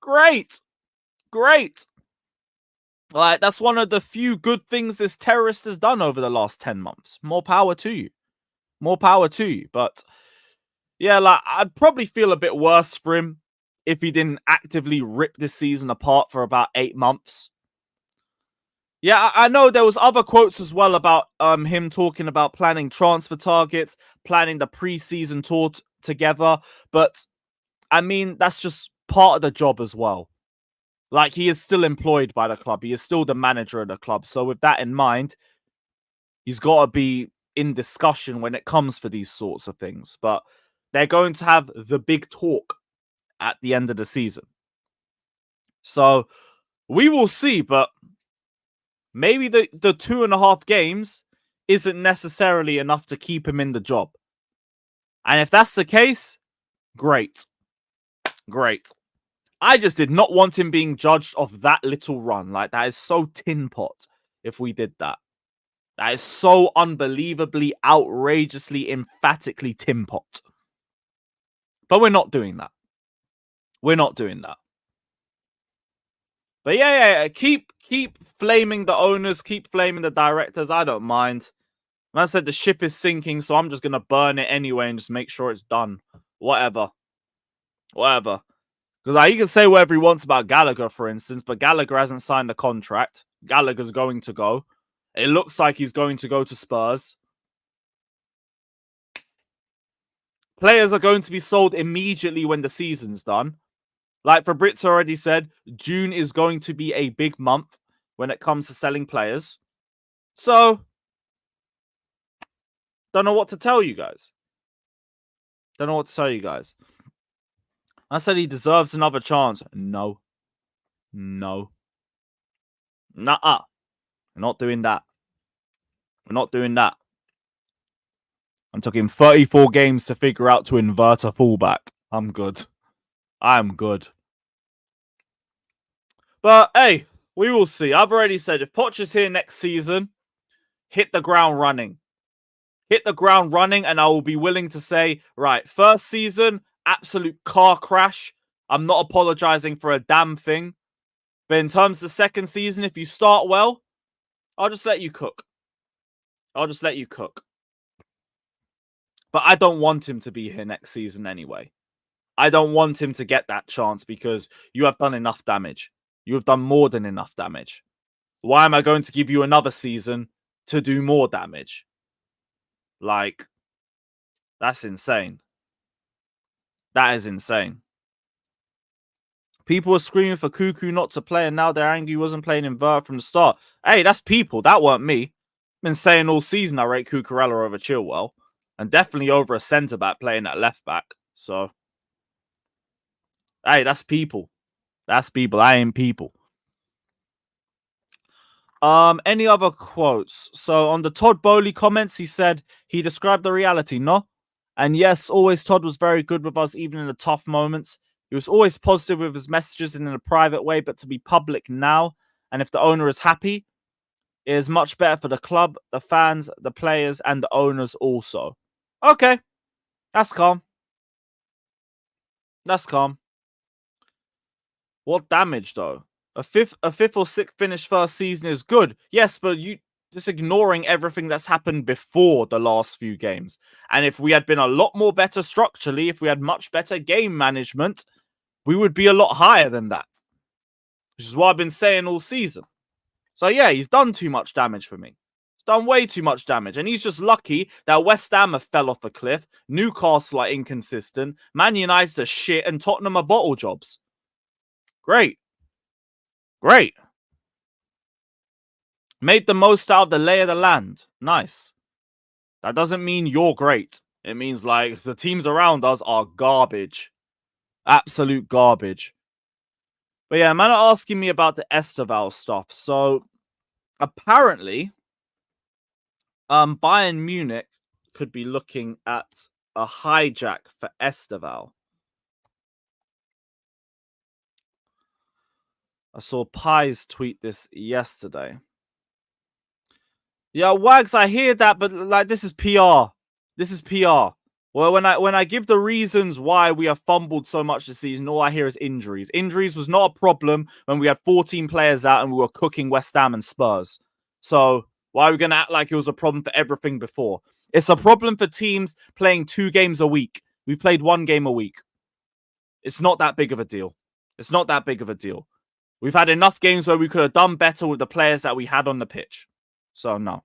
great. Great. Like, that's one of the few good things this terrorist has done over the last 10 months. More power to you. More power to you. But, yeah, like, I'd probably feel a bit worse for him if he didn't actively rip this season apart for about 8 months. Yeah, I know there was other quotes as well about him talking about planning transfer targets, planning the pre-season tour together. But, I mean, that's just part of the job as well. Like, he is still employed by the club. He is still the manager of the club. So with that in mind, he's got to be in discussion when it comes for these sorts of things. But they're going to have the big talk at the end of the season. So we will see. But maybe the 2.5 games isn't necessarily enough to keep him in the job. And if that's the case, great. Great. I just did not want him being judged off that little run. Like, that is so tin pot if we did that. That is so unbelievably, outrageously, emphatically Tim Pot. But we're not doing that. We're not doing that. But yeah. Keep flaming the owners. Keep flaming the directors. I don't mind. Man said the ship is sinking, so I'm just going to burn it anyway and just make sure it's done. Whatever. Because he can say whatever he wants about Gallagher, for instance, but Gallagher hasn't signed a contract. Gallagher's going to go. It looks like he's going to go to Spurs. Players are going to be sold immediately when the season's done. Like Fabrizio already said, June is going to be a big month when it comes to selling players. So, don't know what to tell you guys. I said he deserves another chance. No. Nuh-uh. We're not doing that. I'm talking 34 games to figure out to invert a fullback. I'm good. But, hey, we will see. I've already said, if Poch is here next season, hit the ground running. And I will be willing to say, right, first season, absolute car crash. I'm not apologizing for a damn thing. But in terms of the second season, if you start well, I'll just let you cook. But I don't want him to be here next season anyway. I don't want him to get that chance because you have done enough damage. You have done more than enough damage. Why am I going to give you another season to do more damage? Like, that's insane. That is insane. People were screaming for Cuckoo not to play, and now they're angry he wasn't playing invert from the start. Hey, that's people. That weren't me. I've been saying all season I rate Cucurella over Chilwell. And definitely over a centre-back playing at left-back. So, hey, that's people. I ain't people. Any other quotes? So, on the Todd Bowley comments, he said he described the reality, no? And yes, always Todd was very good with us, even in the tough moments. He was always positive with his messages and in a private way, but to be public now, and if the owner is happy, it is much better for the club, the fans, the players, and the owners also. Okay. That's calm. What damage, though? A fifth or sixth finish first season is good. Yes, but you just ignoring everything that's happened before the last few games. And if we had been a lot more better structurally, if we had much better game management, we would be a lot higher than that. Which is what I've been saying all season. So yeah, he's done too much damage for me. He's done way too much damage. And he's just lucky that West Ham have fell off a cliff, Newcastle are inconsistent, Man United are shit, and Tottenham are bottle jobs. Great. Made the most out of the lay of the land. Nice. That doesn't mean you're great. It means, like, the teams around us are garbage. Absolute garbage. But yeah, man are asking me about the Estevao stuff. So, apparently, Bayern Munich could be looking at a hijack for Estevao. I saw Pies tweet this yesterday. Yeah, Wags, I hear that, but like this is PR. Well, when I give the reasons why we have fumbled so much this season, all I hear is injuries. Injuries was not a problem when we had 14 players out and we were cooking West Ham and Spurs. So why are we going to act like it was a problem for everything before? It's a problem for teams playing 2 games a week. We played 1 game a week. It's not that big of a deal. We've had enough games where we could have done better with the players that we had on the pitch. So, no.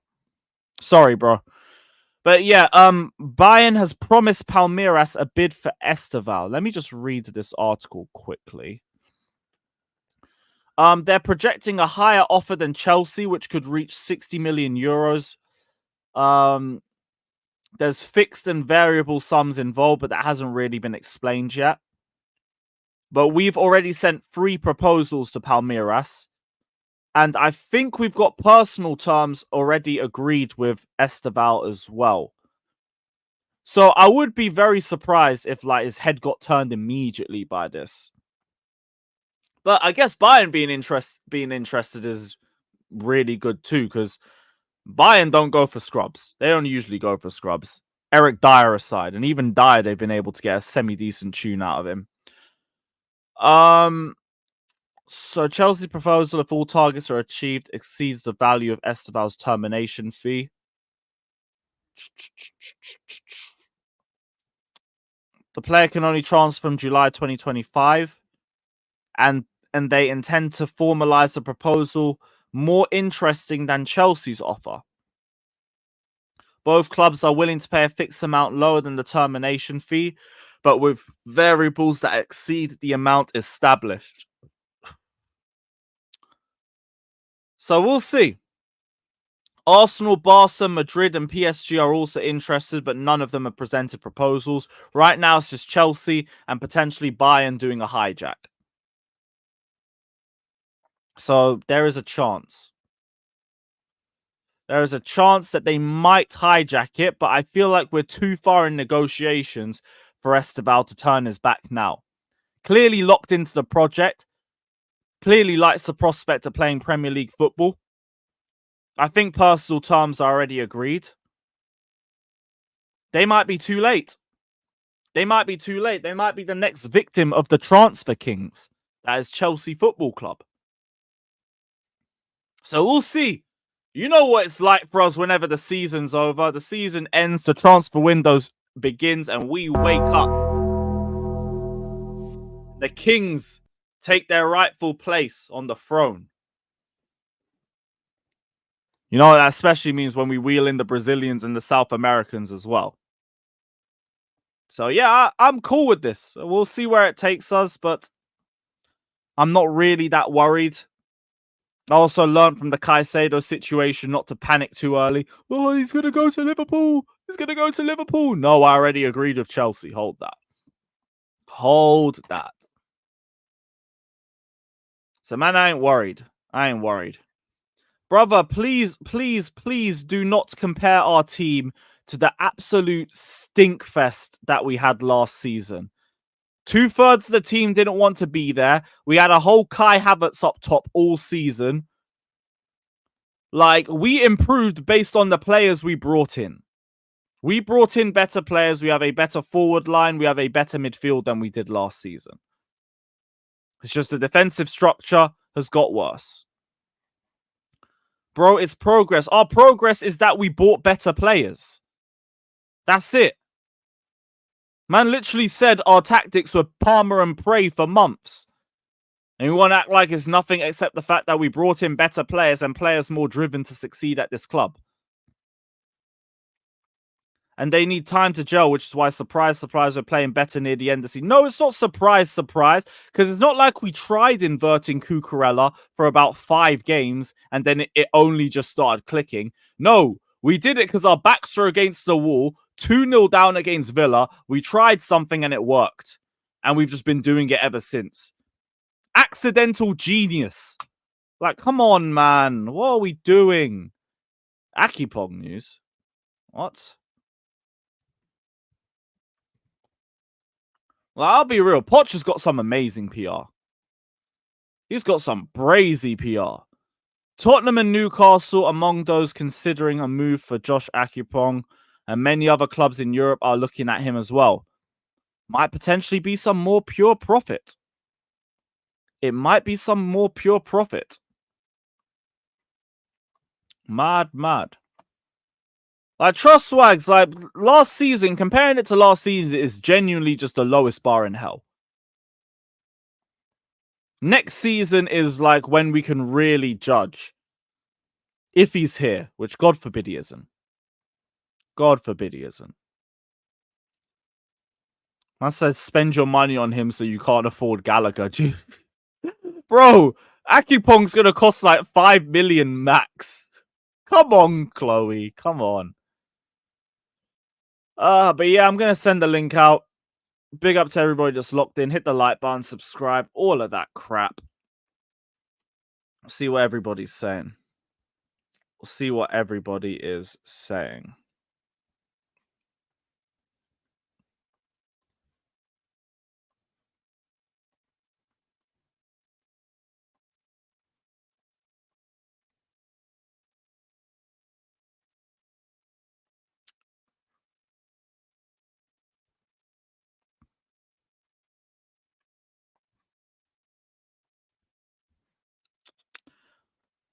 Sorry, bro. But yeah, Bayern has promised Palmeiras a bid for Estevao. Let me just read this article quickly. They're projecting a higher offer than Chelsea, which could reach 60 million euros. There's fixed and variable sums involved, but that hasn't really been explained yet. But we've already sent 3 proposals to Palmeiras. And I think we've got personal terms already agreed with Estevao as well. So I would be very surprised if like his head got turned immediately by this. But I guess Bayern being interested is really good too, because Bayern don't go for scrubs. They don't usually go for scrubs. Eric Dyer aside, and even Dyer, they've been able to get a semi-decent tune out of him. So Chelsea's proposal, if all targets are achieved, exceeds the value of Estevao's termination fee. The player can only transfer from July 2025, and they intend to formalize a proposal more interesting than Chelsea's offer. Both clubs are willing to pay a fixed amount lower than the termination fee, but with variables that exceed the amount established. So we'll see. Arsenal, Barca, Madrid, and PSG are also interested, but none of them have presented proposals. Right now, it's just Chelsea and potentially Bayern doing a hijack. So there is a chance. There is a chance that they might hijack it, but I feel like we're too far in negotiations for Estevao to turn his back now. Clearly locked into the project. Clearly likes the prospect of playing Premier League football. I think personal terms are already agreed. They might be too late. They might be too late. They might be the next victim of the transfer kings. That is Chelsea Football Club. So we'll see. You know what it's like for us whenever the season's over. The season ends, the transfer window begins, and we wake up. The kings take their rightful place on the throne. You know, that especially means when we wheel in the Brazilians and the South Americans as well. So, yeah, I'm cool with this. We'll see where it takes us, but I'm not really that worried. I also learned from the Caicedo situation not to panic too early. Oh, he's going to go to Liverpool. He's going to go to Liverpool. No, I already agreed with Chelsea. Hold that. Hold that. So, man, I ain't worried. I ain't worried. Brother, please, please, please do not compare our team to the absolute stink fest that we had last season. 2/3 of the team didn't want to be there. We had a whole Kai Havertz up top all season. Like, we improved based on the players we brought in. We brought in better players. We have a better forward line. We have a better midfield than we did last season. It's just the defensive structure has got worse. Bro, it's progress. Our progress is that we bought better players. That's it. Man literally said our tactics were Palmer and Prey for months. And we want to act like it's nothing except the fact that we brought in better players and players more driven to succeed at this club. And they need time to gel, which is why, surprise, surprise, we're playing better near the end of the season. No, it's not surprise, surprise, because it's not like we tried inverting Cucurella for about 5 games and then it only just started clicking. No, we did it because our backs were against the wall, 2-0 down against Villa. We tried something and it worked. And we've just been doing it ever since. Accidental genius. Like, come on, man. What are we doing? Akipong news. What? Well, I'll be real. Poch has got some amazing PR. He's got some brazy PR. Tottenham and Newcastle among those considering a move for Josh Akipong, and many other clubs in Europe are looking at him as well. Might potentially be some more pure profit. It might be some more pure profit. Mad, mad. Like, trust Swags, like, last season, comparing it to last season is genuinely just the lowest bar in hell. Next season is like when we can really judge if he's here, which God forbid he isn't. God forbid he isn't. I said spend your money on him so you can't afford Gallagher. Bro, Akipong's going to cost like 5 million max. Come on, Chloe. Come on. But yeah, I'm going to send the link out. Big up to everybody just locked in. Hit the like button, subscribe, all of that crap. See what everybody's saying. We'll see what everybody is saying.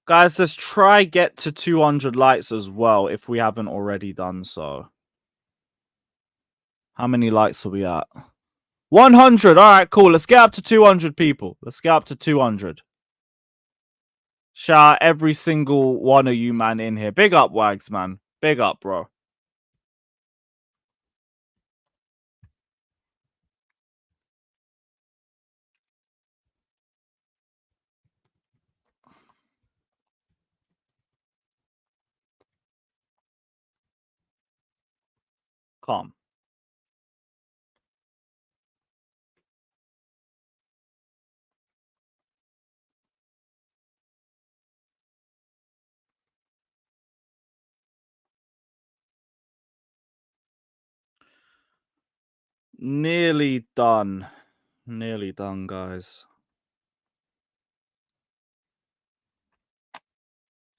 Guys, let's try get to 200 likes as well if we haven't already done so. How many likes are we at? 100. All right, cool. Let's get up to 200 people. Let's get up to 200. Shout out every single one of you, man, in here. Big up, Wags, man. Big up, bro. Calm. Nearly done. Nearly done, guys.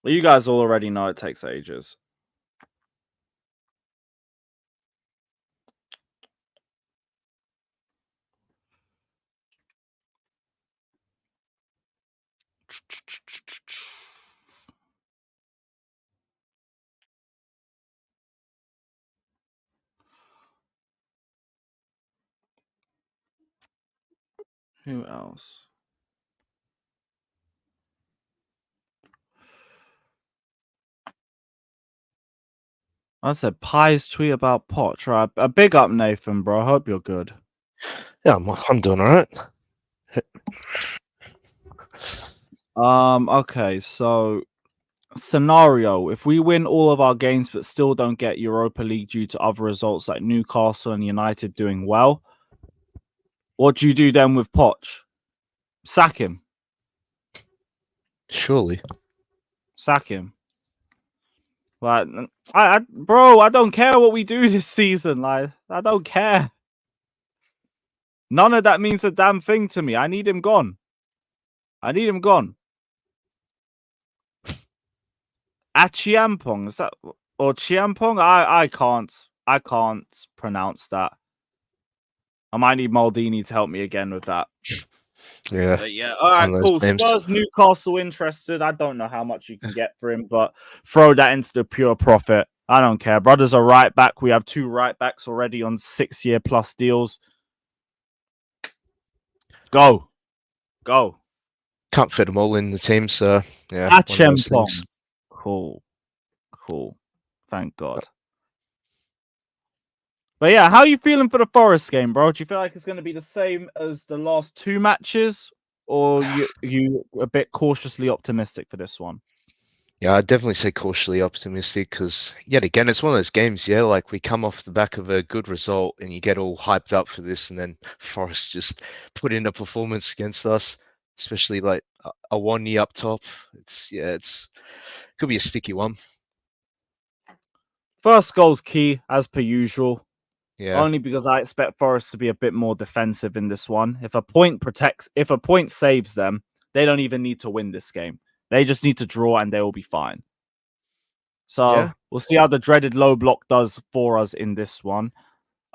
Well, you guys all already know it takes ages. Who else? I said Pies tweet about Poch. Right, a big up, Nathan, bro. I hope you're good. Yeah, I'm doing all right. Okay, so scenario: if we win all of our games but still don't get Europa League due to other results like Newcastle and United doing well, what do you do then with Poch? Sack him. Surely. Sack him. Like, bro, I don't care what we do this season. Like, I don't care. None of that means a damn thing to me. I need him gone. I need him gone. Achiampong, is that or Chiampong? I can't pronounce that. I might need Maldini to help me again with that. Yeah. But yeah. All right, cool. names. Spurs, Newcastle interested. I don't know how much you can get for him, but throw that into the pure profit. I don't care. Brothers are right back. We have 2 right backs already on 6-year plus deals. Go. Can't fit them all in the team, so yeah. Achiampong. Cool. Thank God. But yeah, how are you feeling for the Forest game, bro? Do you feel like it's going to be the same as the last 2 matches, or you a bit cautiously optimistic for this one? Yeah, I'd definitely say cautiously optimistic because, yet again, it's one of those games, yeah, like we come off the back of a good result and you get all hyped up for this, and then Forest just put in a performance against us, especially like a 1-year up top. It's could be a sticky one. First goal's key, as per usual. Yeah. Only because I expect Forest to be a bit more defensive in this one. If a point saves them, they don't even need to win this game. They just need to draw and they will be fine. So Yeah. we'll see how the dreaded low block does for us in this one.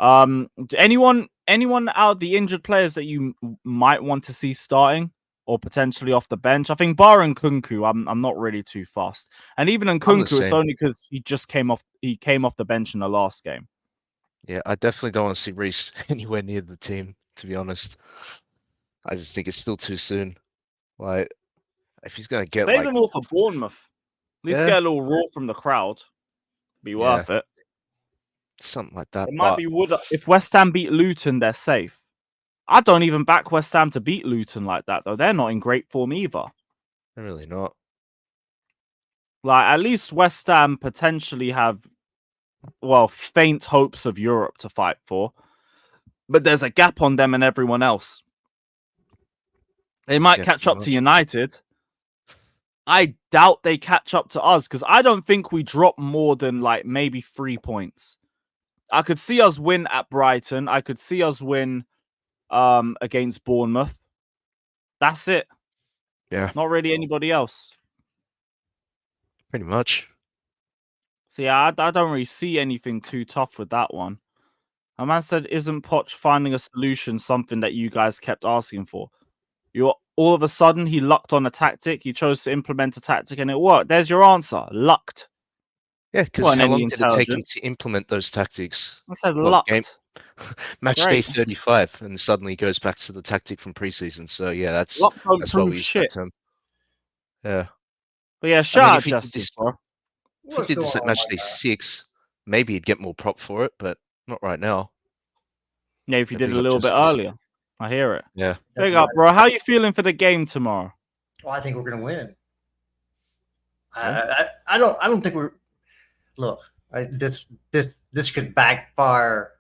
Anyone out of the injured players that you might want to see starting or potentially off the bench? I think bar Nkunku, I'm not really too fast. And even Nkunku, it's only because he just came off the bench in the last game. Yeah, I definitely don't want to see Reece anywhere near the team, to be honest. I just think it's still too soon. Like, if he's going to get Save them all for Bournemouth. At least get a little roar from the crowd. Be worth it. Something like that. It might be wood. If West Ham beat Luton, they're safe. I don't even back West Ham to beat Luton like that, though. They're not in great form either. They're really not. Like, at least West Ham potentially have, well, faint hopes of Europe to fight for. But there's a gap on them and everyone else. They might catch up to United. I doubt they catch up to us because I don't think we drop more than like maybe 3 points. I could see us win at Brighton. I could see us win against Bournemouth. That's it. Yeah. Not really anybody else. Pretty much. So yeah, I don't really see anything too tough with that one. A man said, isn't Poch finding a solution something that you guys kept asking for? You're all of a sudden he lucked on a tactic. He chose to implement a tactic and it worked. There's your answer. Lucked. Yeah, because Wasn't how any long did it take him intelligence. to implement those tactics? I said What, game? lucked. Match day Great. 35, and suddenly he goes back to the tactic from preseason. So yeah, that's Luck don't what prove we shit. expect him. Yeah. But yeah, I shout mean, out if he did Justin, this, bro. if he What's did going this at on, match my day guy? 6, maybe he'd get more prop for it, but not right now. Yeah, if you Yeah, did big a up little bit Justice. earlier. I hear it. Yeah. Big up, bro. How you feeling for the game tomorrow? Well, I think we're gonna win. Yeah. I don't think we're. Look, this could backfire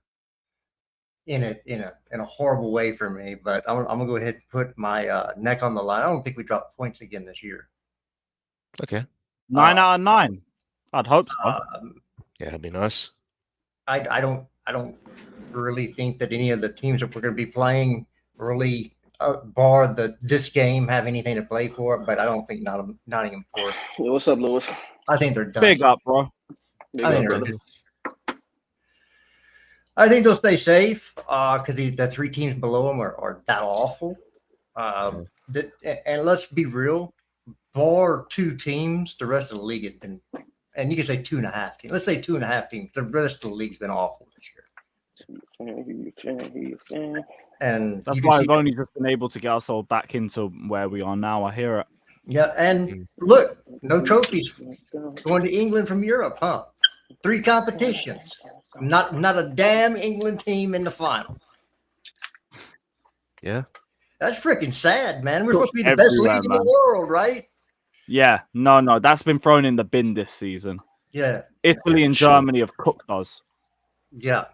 in a horrible way for me. But I'm gonna go ahead and put my neck on the line. I don't think we drop points again this year. Okay. 9 out of 9. I'd hope so. Yeah, that'd be nice. I don't really think that any of the teams that we're going to be playing really, bar this game, have anything to play for. But I don't think Nottingham Forest. Yo, what's up, Lewis? I think they're done. Big up, bro. Big I up, think they're brother. I think they'll stay safe because the 3 teams below them are that awful. And let's be real, bar 2 teams, the rest of the league has been, and you can say 2.5 teams. Let's say 2.5 teams. The rest of the league's been awful this year. And That's you why can we've see, only just been able to get ourselves back into where we are now. I hear it. yeah, and look, no trophies going to England from Europe, huh? 3 competitions. Not a damn England team in the final. Yeah. That's freaking sad, man. We're supposed to be the best Everywhere, league in man. the world, right? Yeah, no, that's been thrown in the bin this season. Yeah, Italy and Sure. Germany have cooked us. yeah.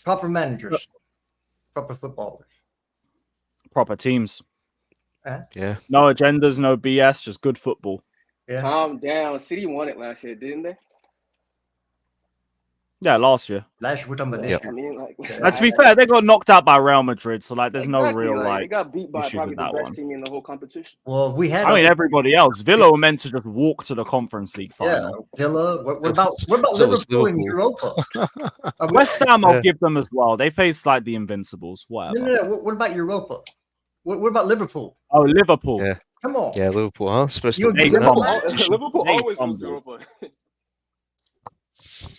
Proper managers, proper footballers. Proper teams. Yeah. No agendas, no BS, just good football. Yeah. Calm down. City won it last year, didn't they? Yeah, last year. Last year we're talking about this Yep. I year. mean, like, And to be fair, they got knocked out by Real Madrid, so like, there's no exactly, real they like. got beat by issues probably with the that best one. team in the whole competition. Well, we had. I mean, everybody else. Villa were meant to just walk to the Conference League yeah, final. Villa. What about So was Liverpool in Liverpool. Europa? West Ham, I'll Yeah. give them as well. They face like the Invincibles, whatever. No. What about Europa? What about Liverpool? Oh, Liverpool. Yeah. Come on. Yeah, Liverpool, huh? Supposed You to give be them that a- competition. Liverpool They always goes fumble. to Europa.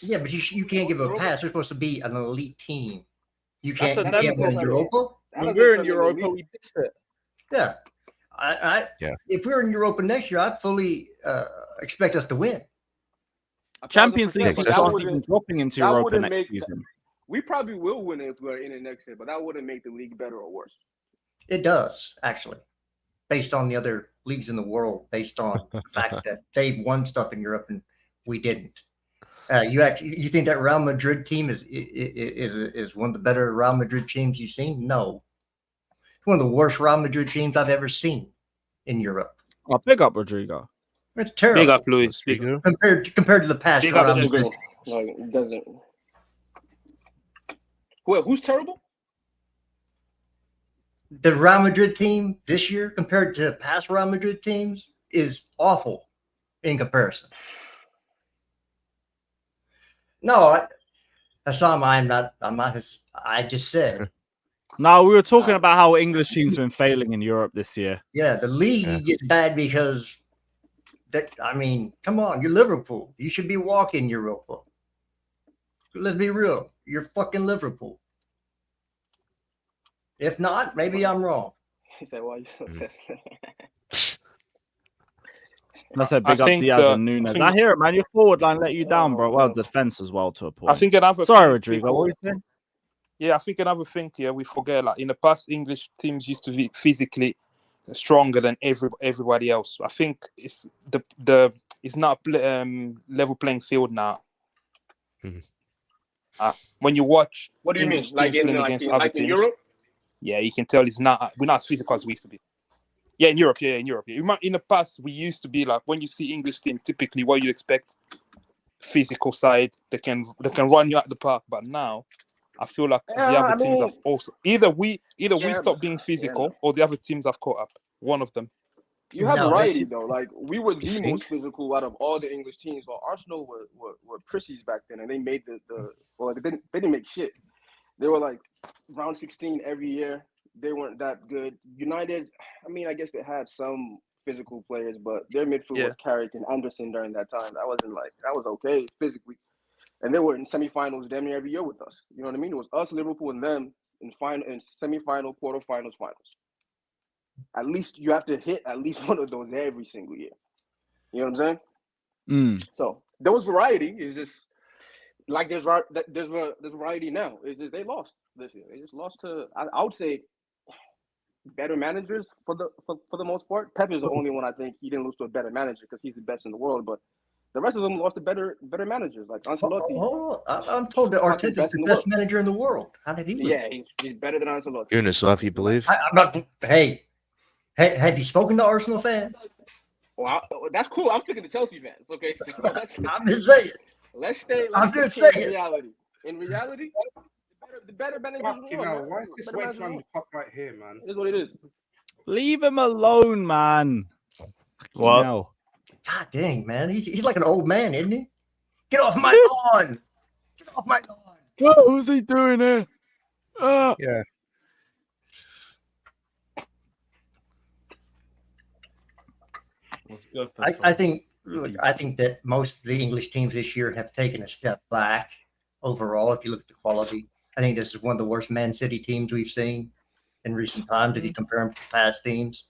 Yeah, but you can't give a pass. They're supposed to be an elite team. You That's can't. a You them can't win problem. Europa. That When doesn't we're in turn into Europa, league. we missed it. Yeah. Yeah. If we're in Europa next year, I fully expect us to win. 1,000%, Champions League but teams that aren't wouldn't- even dropping into that Europa wouldn't next make- season. We probably will win it if we're in it next year, but that wouldn't make the league better or worse. It does, actually, based on the other leagues in the world, based on the fact that they won stuff in Europe and we didn't. You think that Real Madrid team is one of the better Real Madrid teams you've seen? No, it's one of the worst Real Madrid teams I've ever seen in Europe. Oh, big up, Rodrigo. It's terrible. Big up, Luis. Big up. compared to the past Big Real up, Madrid. Desmond. Like, it doesn't. Wait, who's terrible? The Real Madrid team this year compared to past Real Madrid teams is awful in comparison. No, that's not mine. I'm not. I just said, No, we were talking about how English teams been failing in Europe this year. yeah, the league is bad because that. I mean, come on, you're Liverpool. You should be walking Europa. Let's be real. You're fucking Liverpool. If not, maybe I'm wrong. He said, "Why are you so sensitive?" I said I big up think, Diaz I and Nunes. think- I hear it, man. Your forward line let you down, bro. Well, defense as well to a point. I think another Sorry, thing Rodrigo. people- What were you saying? Yeah, I think another thing here we forget, like in the past, English teams used to be physically stronger than everybody else. I think it's it's not a level playing field now. Mhm. When you watch, What do you English mean? Like teams in playing like against in, other like in teams, Europe? yeah, you can tell we're not as physical as we used to be. Yeah, in Europe, yeah, in Europe. Yeah. In the past, we used to be like when you see English team, typically what you expect, physical side, they can run you out the park. But now, I feel like the Yeah, other I teams mean- have also either we Yeah, stop but- being physical no. or the other teams have caught up. One of them. You have No, variety that's- though. Like we were the You most think? physical out of all the English teams. Well, Arsenal were prissies back then, and they made they didn't make shit. They were like round 16 every year. they weren't that good. United, I mean, I guess they had some physical players, but their midfield was Carrick and Anderson during that time. That was okay physically. And they were in semifinals damn near every year with us. You know what I mean? It was us, Liverpool, and them in semifinal, quarterfinals, finals. At least you have to hit at least one of those every single year. You know what I'm saying? So there was variety. It's just like there's variety now. It's just they lost this year. They just lost to I would say better managers for the most part. Pep is the only one I think he didn't lose to a better manager because he's the best in the world, but the rest of them lost to better managers like Ancelotti. I'm told that Arteta's the best manager in the world. How did he lose? Yeah, he's better than Ancelotti. Yunus, you believe? I'm not. Hey, have you spoken to Arsenal fans? Well, that's cool. I'm speaking to Chelsea fans. Okay, so I'm just saying. Let's stay. I'm just saying. In reality, the better managers. You know, why is this waste man the top right here, man? It is what it is. Leave him alone, man. What? No. God dang, man. He's like an old man, isn't he? Get off my lawn. Get off my lawn. What was he doing here? Yeah. Let's go. I think that most of the English teams this year have taken a step back overall. If you look at the quality, I think this is one of the worst Man City teams we've seen in recent times. If you compare them to past teams,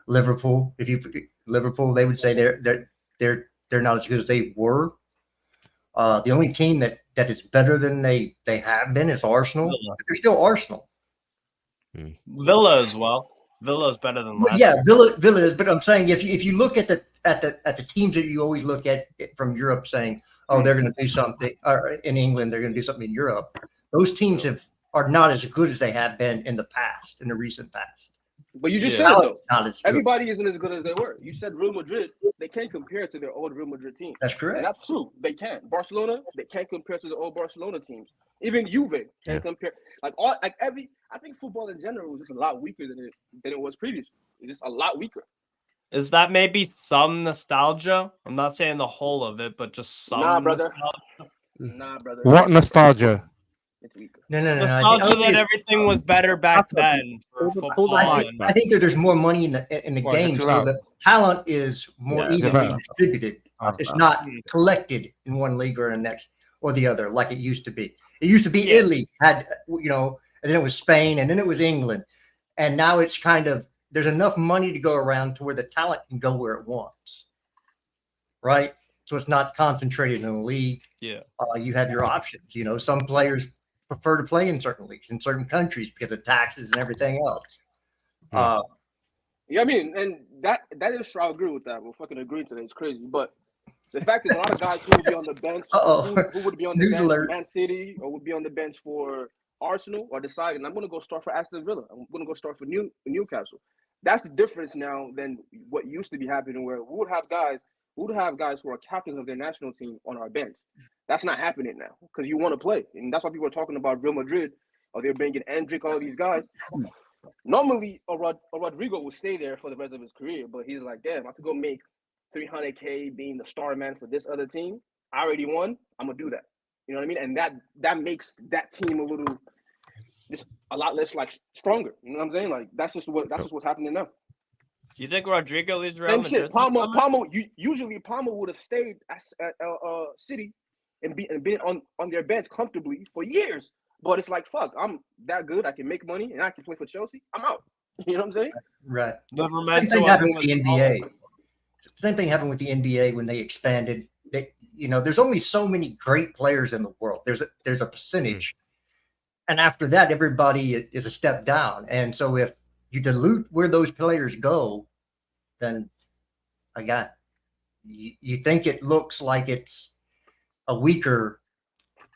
Liverpool, they would say they're not as good as they were. The only team that is better than they have been is Arsenal. But they're still Arsenal. Villa as well. Villa is better than last. Yeah, Villa is. But I'm saying if you look at the teams that you always look at from Europe, saying, oh, they're going to do something, or in England they're going to do something in Europe. Those teams are not as good as they have been in the past, in the recent past. But you just said though, everybody isn't as good as they were. You said Real Madrid, they can't compare to their old Real Madrid team. That's correct. And that's true. They can't. Barcelona, they can't compare to the old Barcelona teams. Even Juve can't compare. I think football in general was just a lot weaker than it was previously. It's just a lot weaker. Is that maybe some nostalgia? I'm not saying the whole of it, but just some. Nah, brother. What nostalgia? It's weaker. No. Nostalgia that everything was better back then. I think that there's more money in the game, so the talent is more evenly distributed. It's not collected in one league or the next or the other like it used to be. It used to be Italy had, and then it was Spain, and then it was England, and now it's kind of there's enough money to go around to where the talent can go where it wants, right? So it's not concentrated in a league. Yeah, you have your options. Some players prefer to play in certain leagues in certain countries because of taxes and everything else. Yeah, I mean, and that is true. I agree with that. We're fucking agreeing today. It's crazy, but the fact is, a lot of guys who would be on the bench, who would be on the bench for Man City or would be on the bench for Arsenal, are deciding I'm going to go start for Aston Villa. I'm going to go start for Newcastle. That's the difference now than what used to be happening, where we would have guys who are captains of their national team on our bench. That's not happening now because you want to play, and that's why people are talking about Real Madrid, or they're bringing Endrick, all these guys. Normally, a Rodrigo will stay there for the rest of his career, but he's like, damn, I could go make $300K being the star man for this other team. I already won. I'm gonna do that. You know what I mean? And that makes that team a lot less stronger. You know what I'm saying? Like that's just what's happening now. Do you think Rodrigo is Real Madrid? Shit. Palmer. Usually Palmer would have stayed at City and been on their bench comfortably for years. But it's like, fuck, I'm that good. I can make money and I can play for Chelsea. I'm out. You know what I'm saying? Right. Same thing happened with the NBA. Same thing happened with the NBA when they expanded. There's only so many great players in the world. There's a percentage. And after that, everybody is a step down. And so if you dilute where those players go, then again, you think it looks like it's a weaker,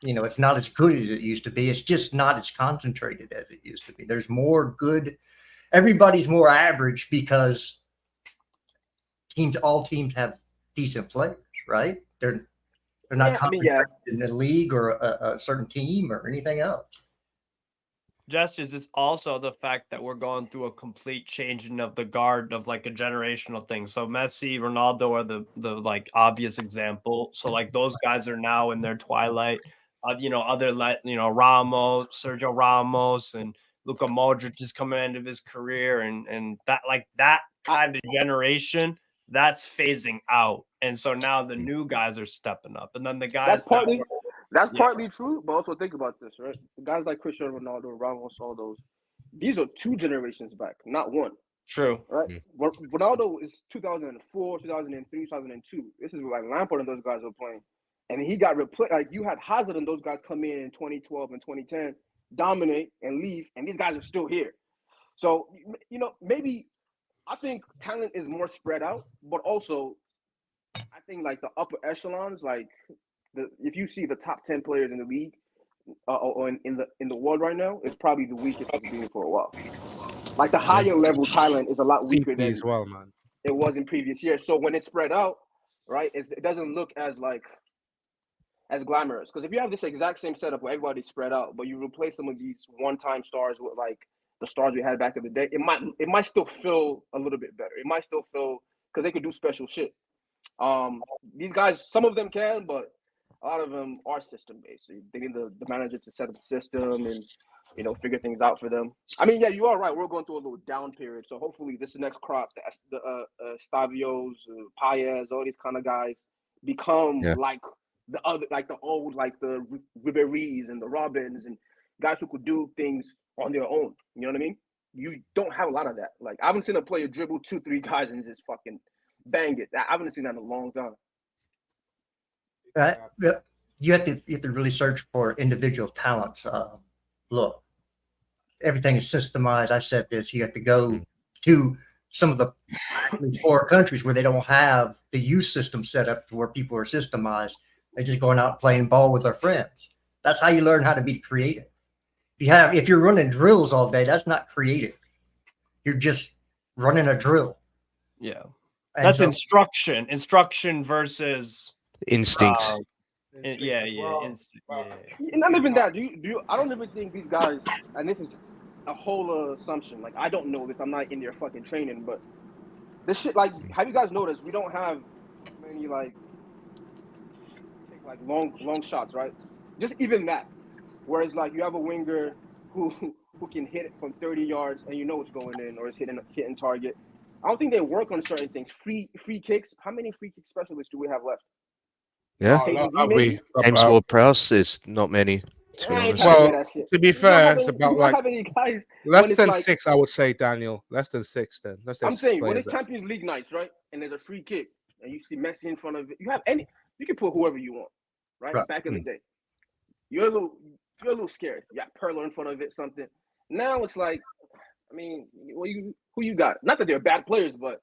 it's not as good as it used to be. It's just not as concentrated as it used to be. There's more good. Everybody's more average because all teams have decent players, right? They're not concentrated in the league or a certain team or anything else. Justice is also the fact that we're going through a complete changing of the guard of like a generational thing. So Messi, Ronaldo are the obvious example. So those guys are now in their twilight. Ramos, Sergio Ramos, and Luka Modric is coming into his career, and that kind of generation that's phasing out, and so now the new guys are stepping up, and then the guys that's partly true, but also think about this, right? The guys like Cristiano Ronaldo, Ramos, all those. These are 2 generations back, not one. True. Right? Ronaldo is 2004, 2003, 2002. This is like Lampard and those guys were playing. And he got replaced. Like you had Hazard and those guys come in 2012 and 2010, dominate and leave, and these guys are still here. So, maybe I think talent is more spread out, but also I think like the upper echelons, like if you see the top 10 players in the league or in the world right now, it's probably the weakest it's been for a while. Like the higher level talent is a lot weaker than as well, man. It was in previous years. So when it's spread out, right, it doesn't look as glamorous. Because if you have this exact same setup where everybody's spread out, but you replace some of these one-time stars with like the stars we had back in the day, it might still feel a little bit better. It might still feel because they could do special shit. These guys, some of them can, but a lot of them are system based. So they need the manager to set up the system and figure things out for them. I mean, yeah, you are right. We're going through a little down period. So hopefully this next crop, the Estavios, Paez, all these kind of guys become like the other, like the old, like the Ribery's and the Robins and guys who could do things on their own. You know what I mean? You don't have a lot of that. Like I haven't seen a player dribble 2-3 guys and just fucking bang it. I haven't seen that in a long time. You have to really search for individual talents. Look, everything is systemized. I said this. You have to go to some of the poor countries where they don't have the youth system set up to where people are systemized. They're just going out playing ball with their friends. That's how you learn how to be creative. If you're running drills all day, that's not creative. You're just running a drill. Yeah, that's instruction. Instruction versus instinct. Instinct. Not even that. I don't even think these guys, and this is a whole assumption. Like I don't know this. I'm not in their fucking training, but this shit. Like, have you guys noticed we don't have many like long shots, right? Just even that. Whereas like you have a winger who can hit it from 30 yards and it's going in or is hitting target. I don't think they work on certain things. Free kicks. How many free kick specialists do we have left? Yeah, James Ward-Prowse is not many. To be honest. Well, to be fair, it's about like less than 6. I would say, Daniel, less than 6. Then I'm saying when it's Champions League nights, right, and there's a free kick and you see Messi in front of it, you can put whoever you want, right? Back in the day, you're a little scared. You got Perlo in front of it, something. Now it's like, I mean, who you got? Not that they're bad players, but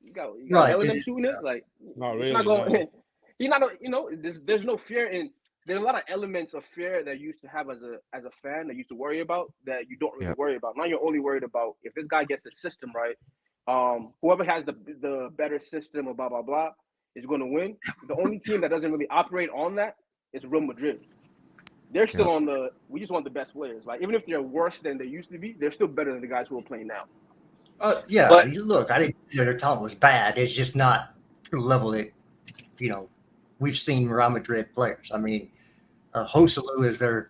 you got Lewin shooting it. Like, not really. He's not there's no fear in. There's a lot of elements of fear that you used to have as a fan that you used to worry about that you don't really worry about. Now you're only worried about if this guy gets the system right. Whoever has the better system or blah blah blah is going to win. The only team that doesn't really operate on that is Real Madrid. They're still on we just want the best players. Like even if they're worse than they used to be, they're still better than the guys who are playing now. But look, I didn't say their talent was bad. It's just not to the level that we've seen Real Madrid players. I mean, Joselu is the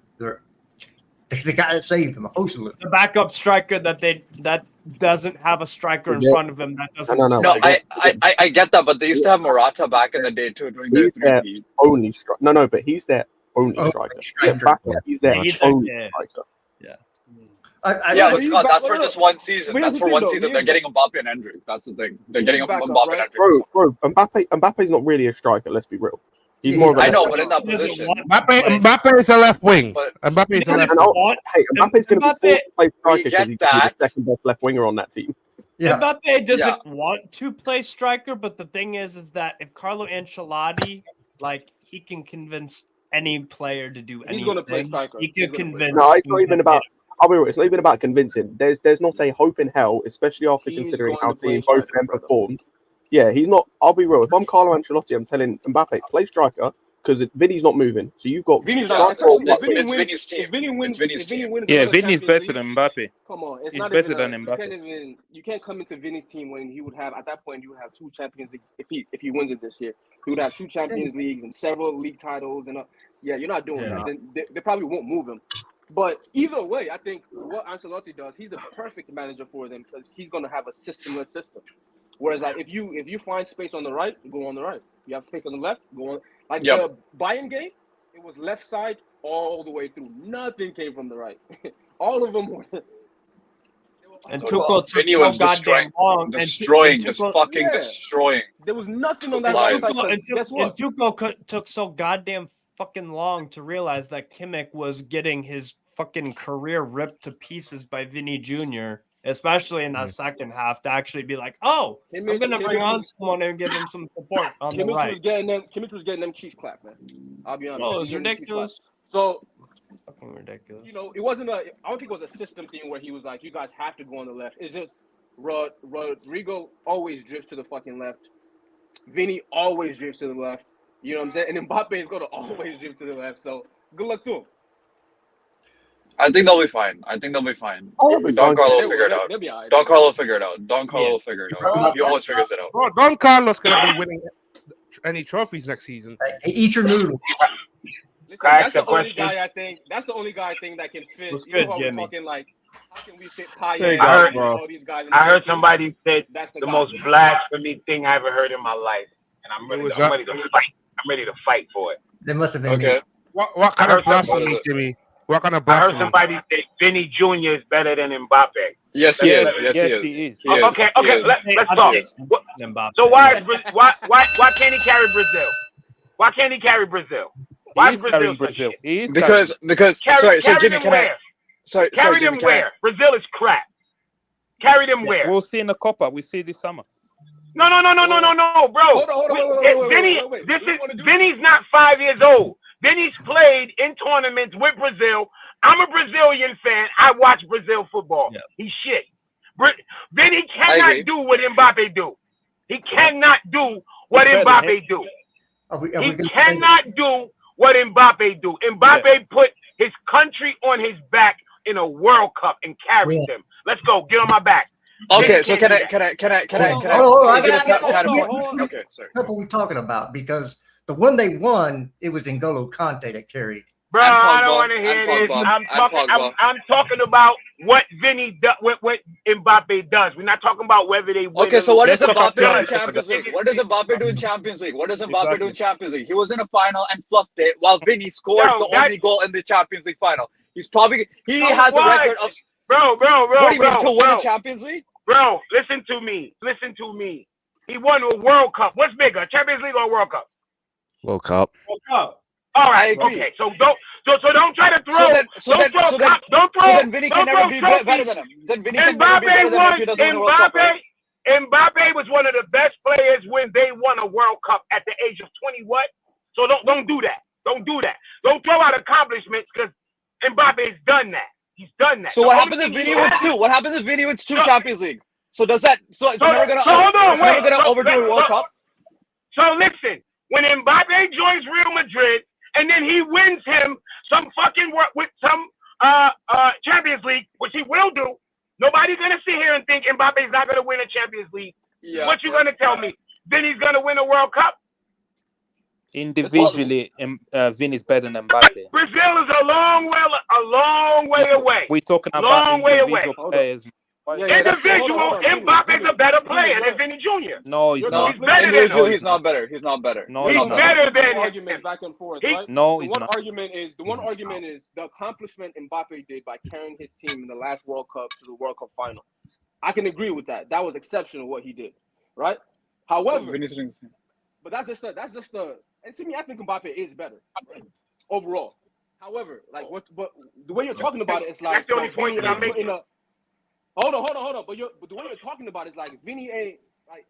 guy that saved him. Joselu, the backup striker that doesn't have a striker in front of him. That doesn't. No, I get that, but they used to have Morata back in the day too, doing their 3-3. Only striker. No, but he's their only striker. He's their only striker. But Scott, that's for just one season. That's for one season. They're getting Mbappe and Hendrick. That's the thing. They're getting Mbappe and Hendrick. Bro, Mbappe's not really a striker. Let's be real. He's more of a but in that position, Mbappe is a left wing. Mbappe is a left wing. Hey, Mbappe's going to be forced to play striker because he's the second best left winger on that team. Mbappe doesn't want to play striker, but the thing is that if Carlo Ancelotti, he can convince any player to do anything. He's going to play striker. He could convince. No, it's not even about. I'll be real. It's not even about convincing. There's not a hope in hell, especially after considering how team both of them performed. Yeah, he's not. I'll be real. If I'm Carlo Ancelotti, I'm telling Mbappe, play striker because Vinny's not moving. So you've got. Vinny's not. It's Vinny's team. It's Vinny's team. Yeah, Vinny's better than Mbappe. Come on, he's better than Mbappe. You can't come into Vinny's team when he would have at that point. You would have 2 Champions League if he wins it this year. He would have 2 Champions Leagues and several league titles and you're not doing that. Then they probably won't move him. But either way, I think what Ancelotti does, he's the perfect manager for them because he's going to have a systemless system. Whereas, like, if you find space on the right, go on the right. You have space on the left, go on. Like the Bayern game, it was left side all the way through. Nothing came from the right. All of them were. And Tuchel took Vinnie so was goddamn long. destroying. There was nothing on that right side. Guess what? And Tuchel took so goddamn fucking long to realize that Kimmich was getting his fucking career ripped to pieces by Vinnie Jr., especially in that second half, to actually be like, oh, I'm going to bring on someone and give him some support on the right. Kimmich was getting them cheese clap, man. I'll be honest. Oh, it was ridiculous. So, fucking ridiculous. You know, it wasn't I don't think it was a system thing where he was like, you guys have to go on the left. It's just Rodrigo always drifts to the fucking left. Vinny always drifts to the left. You know what I'm saying? And Mbappe is going to always drift to the left. So, good luck to him. I think they'll be fine. Don Carlo will figure it out. Don Carlo will figure it out. He always figures it out. Bro, Don Carlo's gonna be winning any trophies next season. Hey, eat your noodle. Listen, that's the only guy I think that can fit. What's You know good, how we're Jimmy? talking like, how can we fit There you Payet go, and all these guys? I heard somebody say That's the guy. most blasphemy thing I ever heard in my life, and I'm ready to fight. I'm ready to fight for it. They must have been Okay. What kind of blasphemy, Jimmy? What kind of I heard blasphemy? somebody say Vinny Jr. is better than Mbappe. Yes, he is. Yes, he is. Okay, let's talk. So why can't he carry Brazil? Why can't he carry Brazil? Why is Brazil? Because sorry, Jimmy, can I? Sorry, carry Jimmy, them where? Brazil is crap. Carry them where? We'll see in the Copa. We see this summer. No, bro. Vinny's not 5 years old. Vinny's played in tournaments with Brazil. I'm a Brazilian fan. I watch Brazil football. Yeah. He's shit. Vinny cannot do what Mbappe do. He cannot do what Mbappe do. He cannot do what Mbappe do. Mbappe put his country on his back in a World Cup and carried them. Let's go. Get on my back. Okay, so can I? Okay, sorry. What are we talking about? Because the one they won, it was N'Golo Kante that carried. Bro, I don't want to hear this. I'm talking about what Vinny does, what Mbappe does. We're not talking about whether they win. Okay, so what does Mbappe do in Champions League? What does Mbappe do in Champions League? He was in a final and fluffed it, while Vinny scored the only goal in the Champions League final. He has a record of. Bro. What do you mean to win the Champions League? Bro, listen to me. He won a World Cup. What's bigger, Champions League or World Cup? World Cup. All right. Okay. So don't try to throw. So then Vinny can never be better than him. Then Vinny can never be better than him if he doesn't win a World Cup. Right? Mbappe was one of the best players when they won a World Cup at the age of 20. What? So don't do that. Don't do that. Don't throw out accomplishments because Mbappe's done that. He's done that. So what happens if Vinny wins two? What happens if Vinny wins two Champions League? So does that? So it's never gonna overdo a World Cup. So listen, when Mbappe joins Real Madrid and then he wins him some fucking work with some Champions League, which he will do. Nobody's gonna sit here and think Mbappe's not gonna win a Champions League. Yeah, what you gonna tell me? Vinny's gonna win a World Cup? Individually, Vinny's better than Mbappe. Brazil is a long way away. We're talking about individual players. Individual, Mbappe's a better player than Vinny Jr. No, he's not. Individual, he's not better. No, he's better than arguments back and forth, right? No, he's not. The one argument is the accomplishment Mbappe did by carrying his team in the last World Cup to the World Cup final. I can agree with that. That was exceptional what he did, right? However, but that's just the. And to me, I think Mbappe is better overall. However, like but the way you're talking about it, it's like that's the only point that I'm making. Hold on. But the way you're talking about it is like Vinny ain't like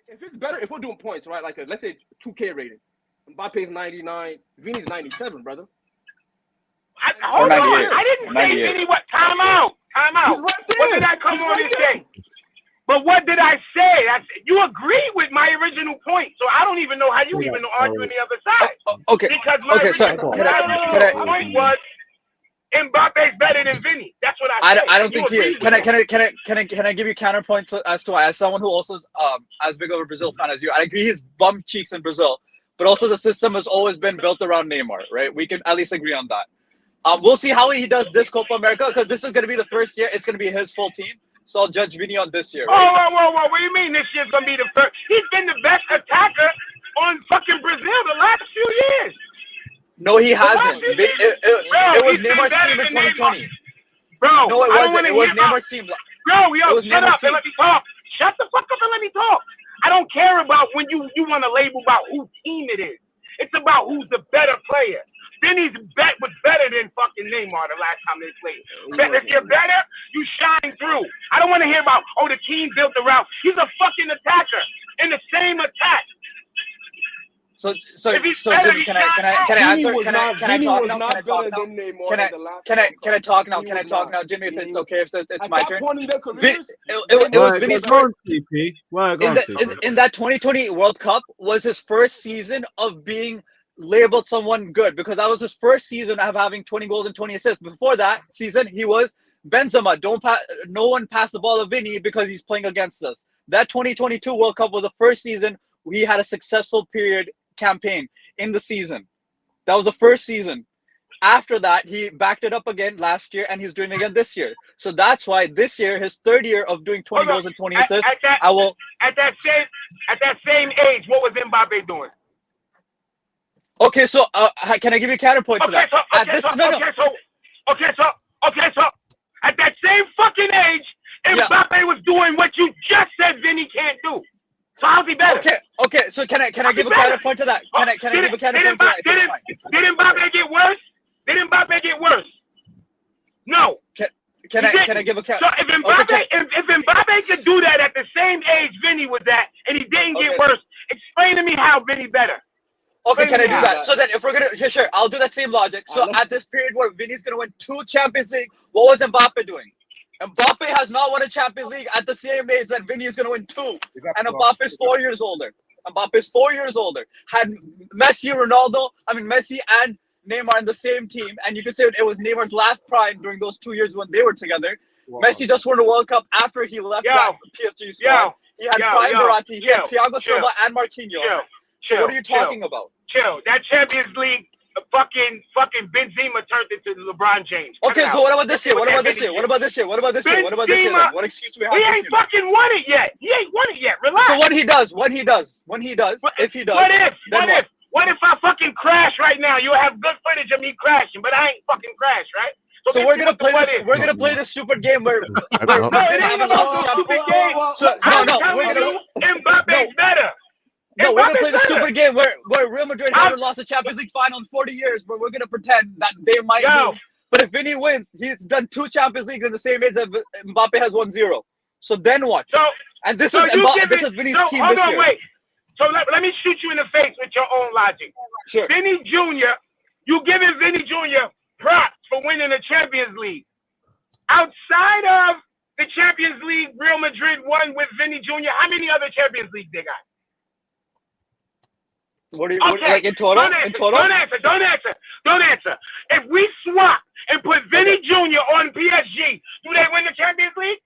if it's better if we're doing points, right? Like let's say 2K rating. Mbappe's 99, Vinny's 97, brother. Hold on, I didn't say Vinny. What? Time out. He's right there. What did I come on and say? But what did I say? You agree with my original point, so I don't even know how you even argue on the other side. Okay. Because my original point was Mbappe's better than Vinny. That's what I said. I don't think he is. Can I give you counterpoints as to why? As someone who also as big of a Brazil fan as you, I agree he's bum cheeks in Brazil, but also the system has always been built around Neymar, right? We can at least agree on that. We'll see how he does this Copa America because this is going to be the first year. It's going to be his full team. So I'll judge Vinnie on this year. Right? Whoa. What do you mean this year's going to be the first? He's been the best attacker on fucking Brazil the last few years. No, he hasn't. It was Neymar's team in 2020. Bro, no, it wasn't. It was Neymar's team. Bro, shut up and let me talk. Shut the fuck up and let me talk. I don't care about when you want to label about whose team it is. It's about who's the better player. Vinny's bet was better than fucking Neymar the last time they played. If you're better, you shine through. I don't want to hear about, the team built the route. He's a fucking attacker in the same attack. So Jimmy, can I answer? Can I talk now? Can I talk now? Can I talk now, Jimmy? If it's okay, if it's my turn. It was Vinny's first. In that 2020 World Cup was his first season of being labeled someone good because that was his first season of having 20 goals and 20 assists. Before that season, he was Benzema. No one passed the ball to Vinny because he's playing against us. That 2022 World Cup was the first season he had a successful campaign in the season. That was the first season. After that, he backed it up again last year, and he's doing it again this year. So that's why this year, his third year of doing 20 goals and 20 assists, at that same age, what was Mbappe doing? Okay, so can I give you a counterpoint to that? So at that same fucking age, Mbappe was doing what you just said Vinny can't do. So how's he better? Okay. So can I give a counterpoint to that? Can I give a counterpoint to that? Did Mbappe get worse? Did Mbappe get worse? No. Can I give a counterpoint? So if Mbappe could do that at the same age Vinny was at, and he didn't get worse, explain to me how Vinny better. Okay, can I do that? So then if we're gonna sure, I'll do that same logic. So at this period where Vinny's gonna win 2 Champions League, what was Mbappe doing? Mbappe has not won a Champions League at the same age that Vinny is going to win 2. And Mbappe is 4 years older. Had Messi and Neymar in the same team. And you could say it was Neymar's last prime during those 2 years when they were together. Wow. Messi just won a World Cup after he left that PSG squad. He had Prime Verratti, he had Thiago Silva and Marquinhos. So what are you talking about? That Champions League, fucking Benzema turned into LeBron James. Okay, so what about this year? What about this year? What excuse do we have? He ain't fucking won it yet. Relax. So when he does, if he does. What if I fucking crash right now? You'll have good footage of me crashing, but I ain't fucking crash, right? So we're gonna play this. We're gonna play this stupid game where Madrid haven't lost the Champions League. Mbappe's better. No, we're gonna play the stupid game where Real Madrid haven't lost the Champions League final in 40 years, but we're gonna pretend that they might lose. But if Vinny wins, he's done 2 Champions Leagues in the same age that Mbappe has won 0. So then what? This is Vinny's team hold this on, year. Wait. So let me shoot you in the face with your own logic. Sure. Vinny Jr., you giving Vinny Jr. props for winning the Champions League. Outside of the Champions League Real Madrid won with Vinny Jr., how many other Champions Leagues they got? What do you like in total? Don't answer. If we swap and put Vinny Jr. on PSG, do they win the Champions League?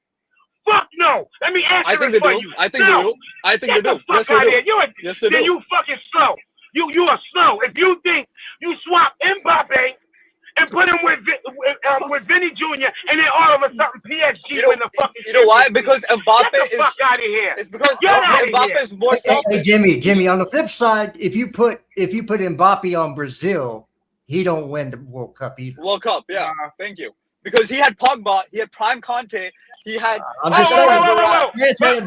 Fuck no. Let me answer it for you. I think they do. Yes, they do. Yes, they do. You fucking slow. You are slow. If you think you swap Mbappe and put him with Vinny Jr. and then all of a sudden PSG win the fucking You know why? Because Mbappe Get the fuck out of here. It's because Mbappe is more selfish. Hey, Jimmy. On the flip side, if you put Mbappe on Brazil, he don't win the World Cup either. World Cup, yeah. Thank you. Because he had Pogba, he had Prime Conte, he had. I'm just saying.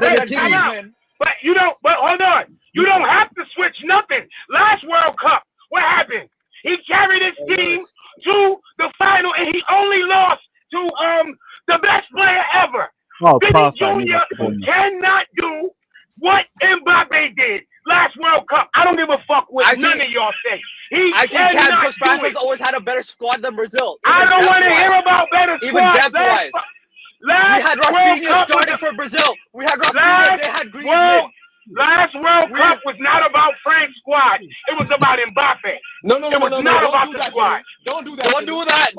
But you don't. But hold on. You don't have to switch nothing. Last World Cup, what happened? He carried his team to the final, and he only lost to the best player ever. Vinny Jr. cannot do what Mbappe did last World Cup. I don't give a fuck what none of y'all say. He can because France has always had a better squad than Brazil. I don't want to hear about better squad. Even depth-wise. We had Rafinha starting for Brazil. We had Rafinha. They had Griezmann. Last World Cup was not about Frank's squad. It was about Mbappe. No. It was not about the squad. Don't do that. Don't do that.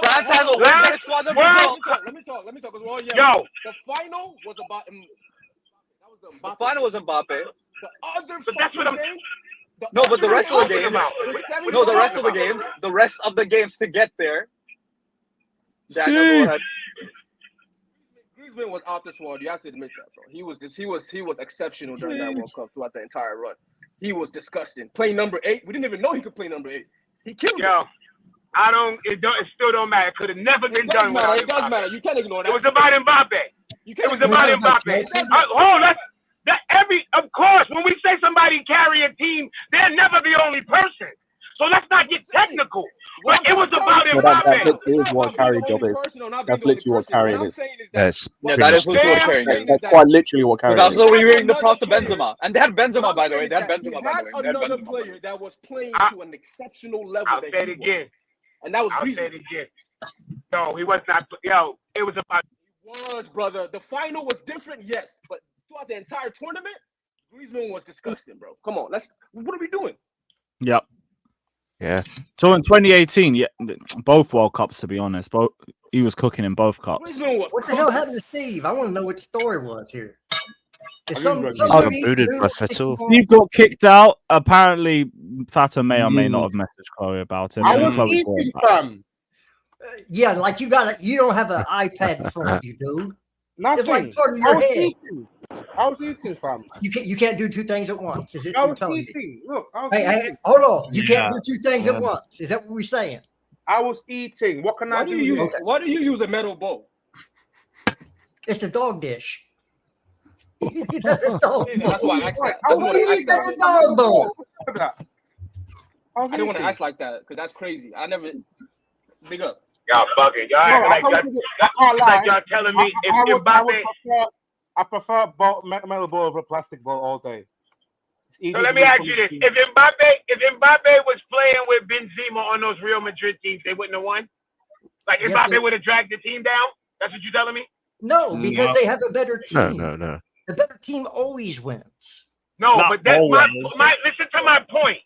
France has a way better squad than Brazil. Let me talk. Yo, the final was about Mbappe. The final was Mbappe. The other but that's what I'm. games, No, but the rest of the games. No, the rest of the games. The rest of the games to get there. Daniel, go ahead. Griezmann was out this world. You have to admit that, bro. He was exceptional during that World Cup throughout the entire run. He was disgusting. Playing number 8, we didn't even know he could play number 8. He killed him. It still don't matter. It could have never been done without It does matter. You can't ignore that. It was about Mbappe. It was about Mbappe. Of course, when we say somebody carry a team, they're never the only person. So let's not get technical. But it was about Mbappe. That literally is what carry job is. That's literally what carrying is. Yes. Yeah, that is what carrying is. That's quite literally what carrying is. That's what we were reading the prop to Benzema. And they had Benzema, by the way. They had another player that was playing to an exceptional level. I'll say it again. And that was I'll say it again. No, he was not. Yo, it was about. It was, brother. The final was different, yes. But throughout the entire tournament, Griezmann was disgusting, bro. Come on. What are we doing? Yep. Yeah. So in 2018, both World Cups, to be honest, he was cooking in both cups. What the hell happened to Steve? I want to know what the story was here. Booted by Fettel. Steve got kicked out. Apparently, Fata may or may not have messaged Chloe about it. I was eating, fam. Yeah, like you don't have an iPad in front of you, dude. Nothing. It's like part of your head. I was eating, fam. You can't do 2 things at once. Is it? I was eating. Look, I was eating. Hey, hold on. You can't do 2 things at once. Is that what we're saying? I was eating. What can I do? Why do you use a metal bowl? It's the dog dish. That's why I asked that. I didn't want to act like that because that's crazy. I never. Big up. Y'all bugging. Y'all telling me if Mbappe. I prefer metal ball over plastic ball all day. So let me ask you this: if Mbappe was playing with Benzema on those Real Madrid teams, they wouldn't have won. Like Mbappe would have dragged the team down. That's what you're telling me? No, because they have a better team. No. The better team always wins. No, but that's my. Listen to my point.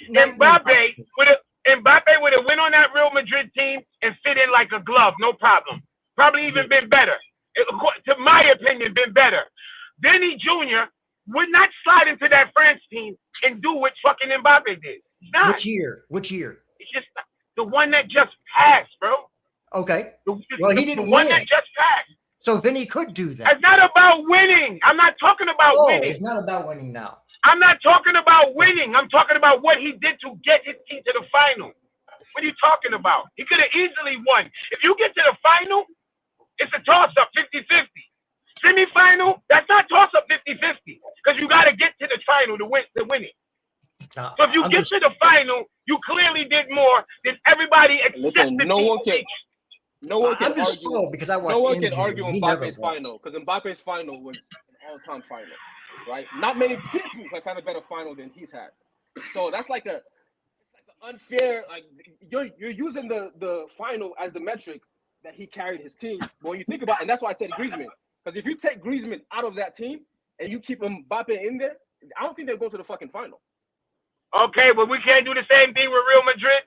Mbappe would have went on that Real Madrid team and fit in like a glove, no problem. Probably even been better. To my opinion, been better. Vinnie Jr. would not slide into that France team and do what fucking Mbappe did. Which year? It's just the one that just passed, bro. Okay. Well, he didn't win. The one that just passed. So Vinnie could do that. It's not about winning. I'm not talking about winning. It's not about winning now. I'm not talking about winning. I'm talking about what he did to get his team to the final. What are you talking about? He could have easily won. If you get to the final, it's a toss-up, 50-50. Semi-final, that's not toss-up 50-50 because you got to get to the final to win it. So if you get to the final, you clearly did more than everybody except the no one can argue because I watched. No one can argue Mbappe's final because Mbappe's final was an all-time final, right? Not many people have had a better final than he's had. So that's like an unfair. Like you're using the final as the metric that he carried his team. But when you think about, and that's why I said Griezmann, because if you take Griezmann out of that team and you keep Mbappe in there, I don't think they'll go to the fucking final. Okay, but we can't do the same thing with Real Madrid.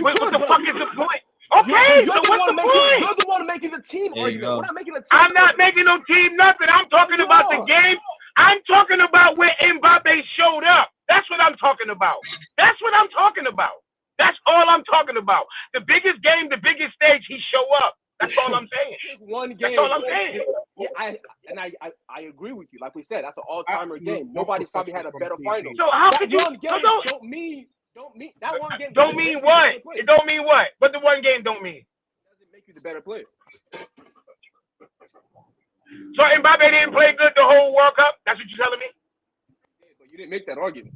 What the fuck is the point? Okay, so what's the point? You're the one making the team argument. We're not making a team. I'm not making no team nothing. I'm talking about the game. I'm talking about where Mbappe showed up. That's what I'm talking about. That's what I'm talking about. That's all I'm talking about. The biggest game, the biggest stage, he show up. That's all I'm saying. One game. That's all I'm saying. Yeah, I agree with you. Like we said, that's an all-timer game. Nobody's probably had a better final. So how could you? Don't mean that one game. Don't mean what? It don't mean what? What the one game don't mean? It doesn't make you the better player. So Mbappe didn't play good the whole World Cup? That's what you're telling me? Yeah, but you didn't make that argument.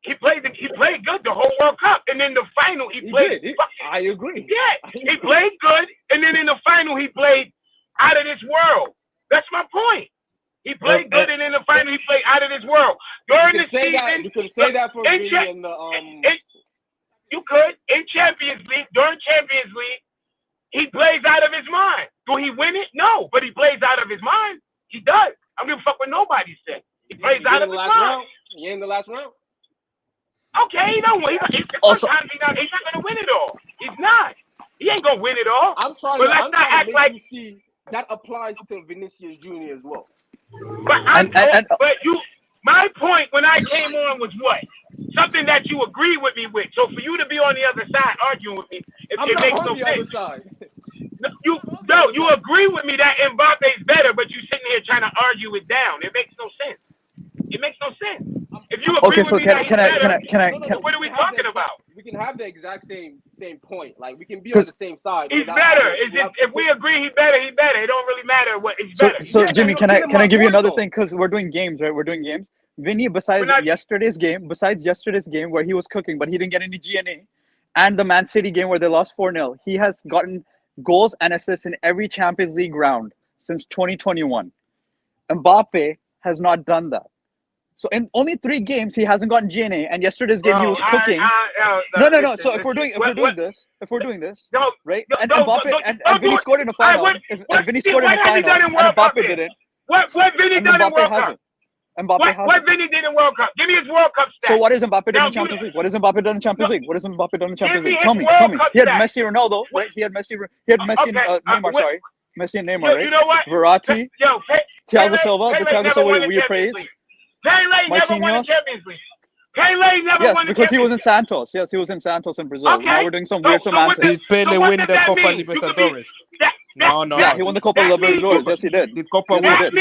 He played good the whole World Cup, and then the final he played. I agree. Yeah, he played good, and then in the final he played out of this world. That's my point. He played good, and in the final he played out of this world. During the season, you could say that for Vinnie and the You could in Champions League. During Champions League, he plays out of his mind. Do he win it? No, but he plays out of his mind. He does. I don't give a fuck what nobody said. He plays out of his mind. He in the last round. Okay, he don't win. He's not gonna win it all. He's not. He ain't gonna win it all. I'm trying to make you see that applies to Vinicius Jr. as well. But My point when I came on was what? Something that you agree with me with. So for you to be on the other side arguing with me, it makes no sense. You agree with me that Mbappe's better, but you sitting here trying to argue it down. It makes no sense. It makes no sense. If you agree with me that he's better, what are we talking about? We can have the exact same point. Like we can be on the same side. He's better. If we agree he's better, he's better. It don't really matter what he's better. So Jimmy, can I give you another thing? Because we're doing games, right? We're doing games. Vinnie, besides yesterday's game where he was cooking, but he didn't get any GNA, and the Man City game where they lost 4-0, he has gotten goals and assists in every Champions League round since 2021. Mbappe has not done that. So in only 3 games, he hasn't gotten GNA, and yesterday's game he was cooking. No. So if we're doing this, right? And Mbappe and Vinnie scored in the final. If Vinnie scored in the final, and Mbappe didn't. What Vinnie done in World Cup? What Vinnie did in World Cup? Give me his World Cup stats. So what is Mbappe done in Champions League? What has Mbappe done in Champions League? Tell me. He had Messi, Ronaldo, right? He had Messi, Neymar. Sorry, Messi and Neymar, right? You know what? Verratti, Thiago Silva, the Thiago Silva we praise. Pele never won the Champions League. Pele never won the because he was in Santos. Yes, he was in Santos in Brazil. Okay. Now we're doing some weird semantics. Did Pele win the Copa Libertadores? No. Yeah, he won the Copa Libertadores. Yes, he did. That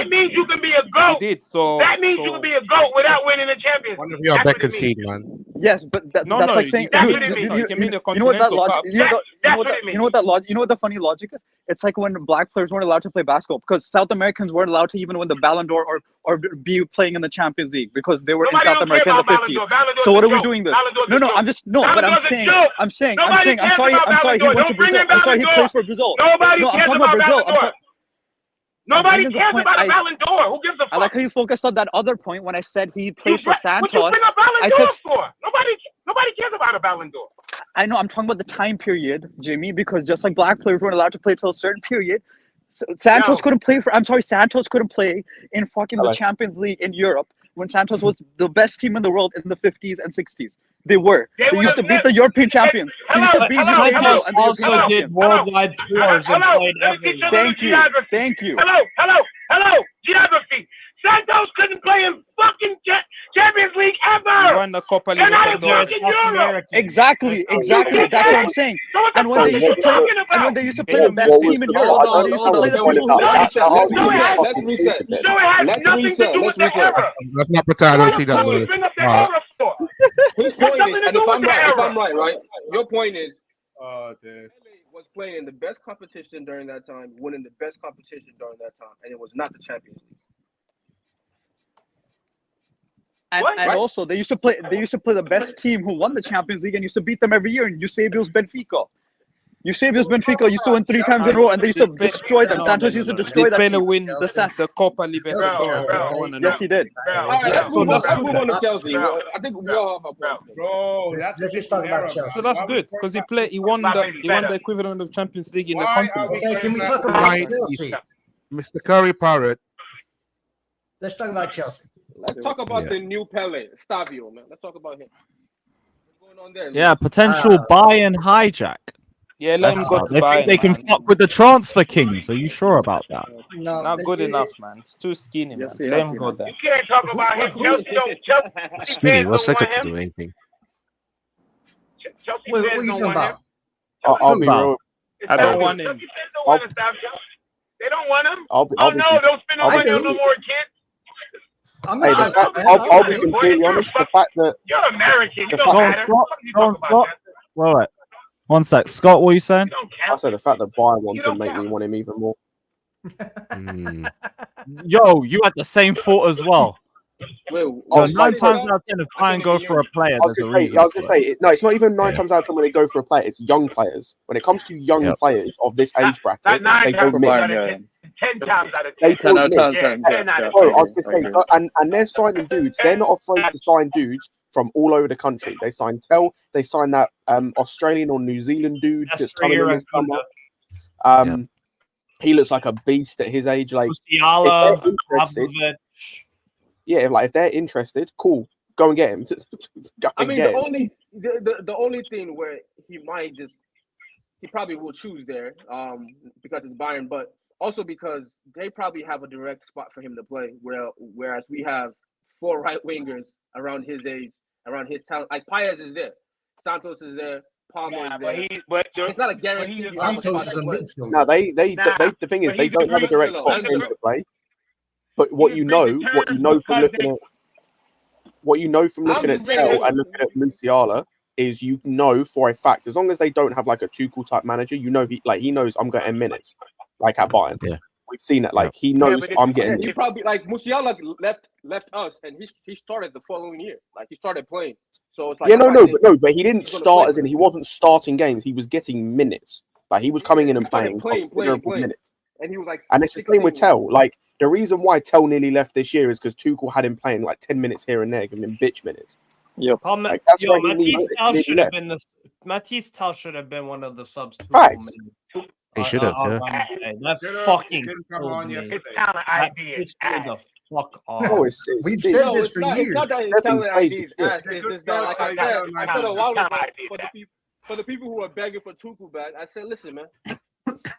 means you can be a GOAT. He did. So that means you can be a GOAT without winning a Champions League. One of you are back concede, man. Yes, but that's like saying That's dude, what it means. you know what that logic. You know what that logic. You know what the funny logic is? It's like when black players weren't allowed to play basketball because South Americans weren't allowed to even win the Ballon d'Or or be playing in the Champions League because they were in South America in the 50s. So what are we doing this? No. I'm saying. I'm sorry. He went to Brazil. I'm sorry. He plays for Brazil. No, I'm talking about Brazil. Nobody cares about a Ballon d'Or. Who gives a fuck? I like how you focused on that other point when I said he plays for Santos. What you win a Ballon d'Or for? Nobody cares about a Ballon d'Or. I know. I'm talking about the time period, Jimmy, because just like black players weren't allowed to play till a certain period, Santos couldn't play in fucking the Champions League in Europe when Santos was the best team in the world in the 50s and 60s. They used to beat the European champions. They used to beat Santos also did worldwide tours and played everywhere. Thank you. Hello. Geography. Santos couldn't play in fucking Champions League ever. He won the Copa Libertadores. Exactly. That's what I'm saying. And when they used to play the best team in Europe, they used to play the people who Let's reset. Let's not pretend I don't see that, Louis. His point is, and if I'm right, your point is, was playing in the best competition during that time, winning the best competition during that time, and it was not the Champions League. And also, they used to play the best team who won the Champions League and used to beat them every year. And Eusebio's Benfica. Used to win 3 times in a row, and they used to destroy them. Santos used to destroy them. Did win the Copa Libertadores? Yes, he did. Let's move on to Chelsea. I think we all have a point. Bro, let's just talk about Chelsea. So that's good because he won the equivalent of Champions League in the continent. Hey, can we talk about Chelsea? Mr. Curry Parrot. Let's talk about Chelsea. Let's talk about the new Pele, Estevao, man. Let's talk about him. What's going on there? Yeah, potential Bayern hijack. Yeah, let him go to Bayern. They can fuck with the transfer kings. Are you sure about that? No, not good enough, man. It's too skinny, man. Let him go there. You can't talk about him. Chelsea skinny? What's that got to do anything? Chelsea what are you talking about? I'll be real. I don't want him. They don't want him. Don't spend no money on no more kids. I'll be completely honest. The fact that you're American, you don't matter. Wait. 1 sec. Scott, what are you saying? I said the fact that Bayern wants him make me want him even more. Yo, you had the same thought as well. 9 times out of 10, if Bayern go for a player, I was going to say, no, it's not even 9 times out of 10 when they go for a player. It's young players. When it comes to young players of this age bracket, they go mid. 10 times out of 10. They go mid. I was going to say, and they're signing dudes. They're not afraid to sign dudes from all over the country. They signed they signed that Australian or New Zealand dude that's coming in this summer. He looks like a beast at his age. Like, if they're interested, cool, go and get him. The only thing where he probably will choose there, because it's Bayern, but Also because they probably have a direct spot for him to play, whereas we have 4 right wingers around his age, around his talent. Like Paez is there, Santos is there, Palmer is there. But it's not a guarantee. Santos is a midfielder. No, the thing is, they don't have a direct spot for him to play. But what you know from looking at Tel and looking at Musiala is you know for a fact, as long as they don't have like a Tuchel type manager, you know he knows I'm getting minutes, like at Bayern. Yeah. We've seen it. Like he knows I'm getting. He probably like Musiala left us, and he started the following year. Like he started playing. So it's like but he didn't start as in he wasn't starting games. He was getting minutes. Like he was coming in and playing minutes. And he was like, and it's the same with Tel. Like the reason why Tel nearly left this year is because Tuchel had him playing like 10 minutes here and there, giving him bitch minutes. Yep. Like, that's why Matisse Tel should have been one of the subs. Facts. He should have. That fucking killed me. It's talent ideas. The fuck off. No, We've said this for years. It's not that it's talent ideas. It's just that, like I said a while ago, for the people who are begging for Tuchel back, I said, listen, man. Tuchel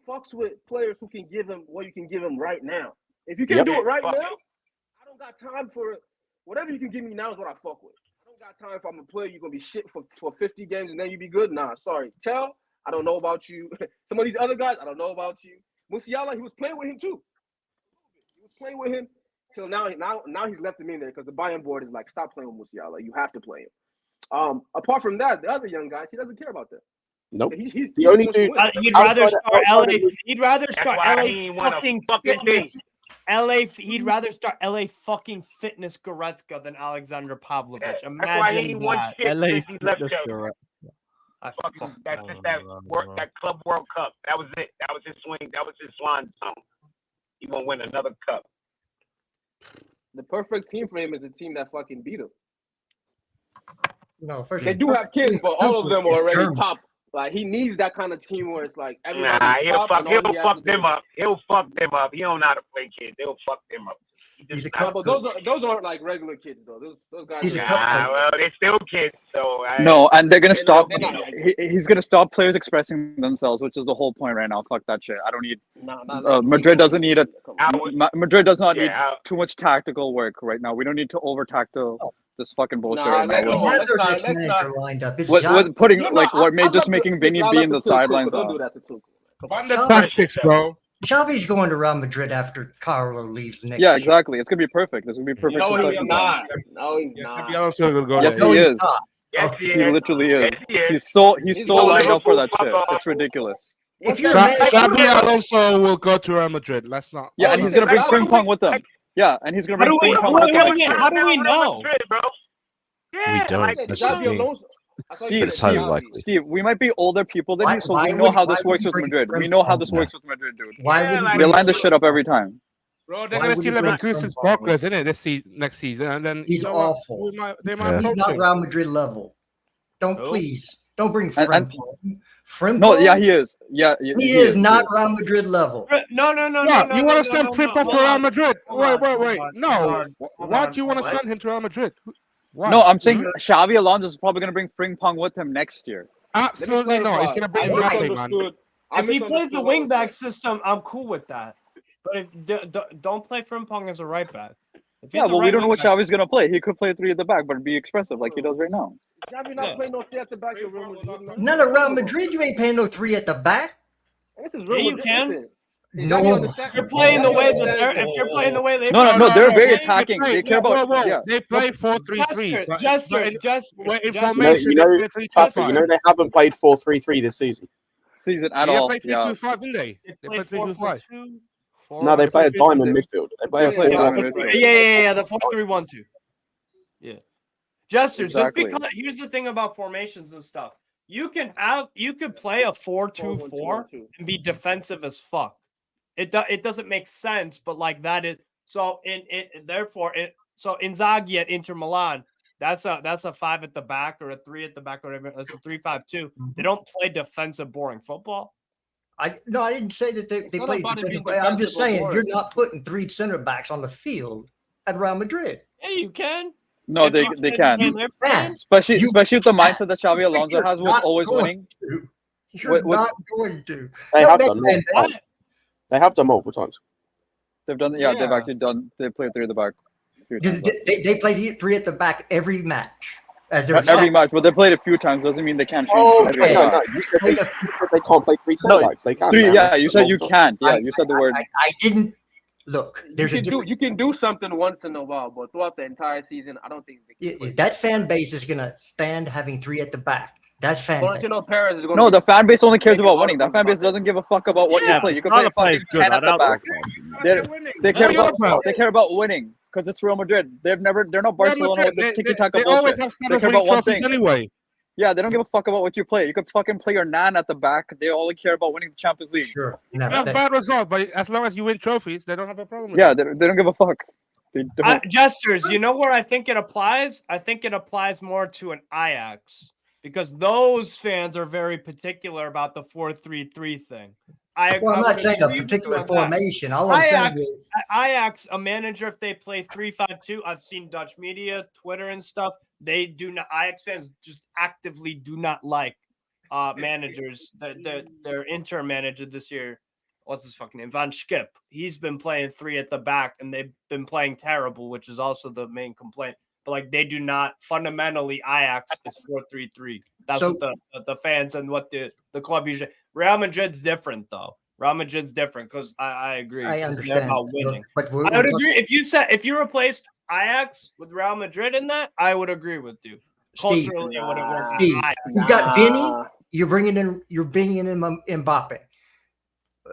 fucks with players who can give him what you can give him right now. If you can do it right now, I don't got time for it. Whatever you can give me now is what I fuck with. I don't got time if I'm a player, you're going to be shit for 50 games and then you be good. Nah, sorry. Tel, I don't know about you. Some of these other guys, I don't know about you. Musiala, he was playing with him too. He was playing with him till now. Now he's left him in there because the Bayern board is like, stop playing with Musiala. You have to play him. Apart from that, the other young guys, he doesn't care about that. Nope. The only dude. He'd rather start LA. He'd rather start LA fucking fitness. He'd rather start LA fucking fitness Goretzka than Alexander Pavlovich. Imagine that. LA fitness Goretzka. That's just that Club World Cup. That was it. That was his swing. That was his swan song. He won't win another cup. The perfect team for him is a team that fucking beat him. No, for sure. They do have kids, but all of them are already top. Like he needs that kind of team where it's like everybody. Nah, he'll fuck them up. He'll fuck them up. He don't know how to play kids. He'll fuck them up. But those aren't like regular kids though. Those guys. Well, they're still kids. So no, and they're gonna stop. He's gonna stop players expressing themselves, which is the whole point right now. Fuck that shit. I don't need. Madrid doesn't need it. Madrid does not need too much tactical work right now. We don't need to over tackle this fucking bullshit right now. Just making Vinnie be in the sidelines. The tactics, bro. Xavi's going to Real Madrid after Carlo leaves next year. Exactly. It's gonna be perfect. It's gonna be perfect. No, he's not. No, he's not. Yes, he is. Yes, he literally is. He's so lined up for that shit. It's ridiculous. Xabi Alonso will go to Real Madrid. Let's not. Yeah, and he's gonna bring Frimpong with him. Yeah, and he's gonna bring Frimpong with him. How do we know? We don't. Steve, we might be older people than you, so we know how this works with Madrid. We know how this works with Madrid, dude. They line this shit up every time. Bro, they're gonna see Leverkusen's progress, isn't it? Next season, and then he's awful. He's not Real Madrid level. Don't bring Frimpong. No, yeah, he is. Yeah, he is not Real Madrid level. No. You want to send Frimpong to Real Madrid? Wait. No. Why do you want to send him to Real Madrid? Why? No, I'm saying Xabi Alonso is probably going to bring Frimpong with him next year. Absolutely not. He's going to bring Mbappe, man. If he plays the wingback system, I'm cool with that. But if don't play Frimpong as a right back. Yeah, well, we don't know what Xavi's going to play. He could play 3 at the back, but be expressive like he does right now. Xavi not playing no 3 at the back. None of Real Madrid, you ain't paying no 3 at the back. You can. No, if you're playing the way they no, they're very attacking. They care about. They play 4-3-3. Just information. You know they haven't played 4-3-3 this season. At all. They played 3-2-5, didn't they? They played 3-2-5. No, they play a diamond midfield. They play a 4-1-2. Yeah, the 4-3-1-2. Yeah. Jesters. Exactly. Because here's the thing about formations and stuff. You could play a 4-2-4 and be defensive as fuck. It doesn't make sense, but like that is so. So Inzaghi at Inter Milan, that's a 5 at the back or a 3 at the back or whatever. That's a 3-5-2. They don't play defensive, boring football. I didn't say that they play defensive. I'm just saying you're not putting 3 center backs on the field at Real Madrid. Yeah, you can. No, they can. Especially with the mindset that Xabi Alonso has with always winning. You're not going to. They have done. They have done multiple times. They've done. Yeah, they've actually done. They played 3 at the back. They played 3 at the back every match. Every match, but they played a few times. Doesn't mean they can't change. Okay. No. You said they can't play 3 centre backs. They can. 3. Yeah, you said you can't. Yeah, you said the word. I didn't. Look, you can do something once in a while, but throughout the entire season, I don't think that fan base is gonna stand having 3 at the back. That fan base. No, the fan base only cares about winning. That fan base doesn't give a fuck about what you play. You can play fucking 10 at the back. They care about winning because it's Real Madrid. They're not Barcelona with this tiki-taka bullshit. They care about one thing anyway. Yeah, they don't give a fuck about what you play. You could fucking play your nan at the back. They only care about winning the Champions League. Sure. That's bad result, but as long as you win trophies, they don't have a problem with it. They don't give a fuck. Gestures, you know where I think it applies? I think it applies more to an Ajax because those fans are very particular about the 4-3-3 thing. I'm not saying a particular formation. All I'm saying is Ajax, a manager, if they play 3-5-2, I've seen Dutch media, Twitter and stuff. They do not. Ajax fans just actively do not like managers. Their interim manager this year, what's his fucking name? Van Schip. He's been playing 3 at the back, and they've been playing terrible, which is also the main complaint. But like they do not fundamentally. Ajax is 4-3-3. That's what the fans and what the club usually. Real Madrid's different though. Real Madrid's different because I agree. I understand about winning. But I would agree if you replaced Ajax with Real Madrid in that, I would agree with you. Steve, Culturally, it would have worked. Steve, you got Vinnie. You're bringing in Mbappe.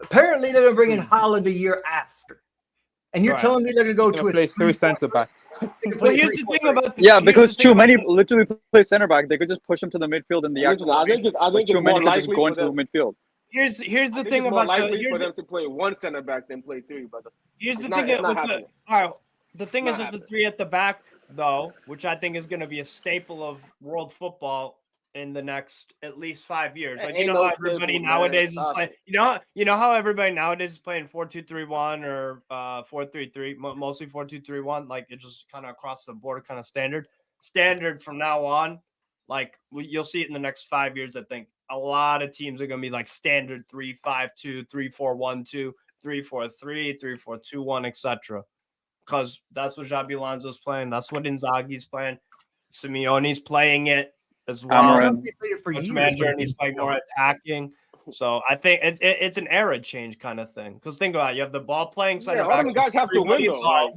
Apparently, they're going to bring in Haaland a year after. And you're telling me they're going to go to play 3 centre backs. Well, here's the thing about because too many literally play centre back. They could just push them to the midfield and the actual. I think too many could just go into the midfield. Here's the thing about for them to play 1 center back than play 3, brother. Here's the thing the thing is with the 3 at the back though, which I think is going to be a staple of world football in the next at least 5 years. Like how everybody nowadays is playing. You know how everybody nowadays is playing 4-2-3-1 or 4-3-3, mostly 4-2-3-1. Like it's just kind of across the board, kind of standard. Standard from now on, like you'll see it in the next 5 years. I think a lot of teams are going to be like standard 3-5-2, 3-4-1-2, 3-4-3, 3-4-2-1, etc. Because that's what Xabi Alonso's playing. That's what Inzaghi's playing. Simeone's playing it as well. And he's playing more attacking. So I think it's an era change kind of thing. Because think about it, you have the ball playing center backs. All the guys have to win though.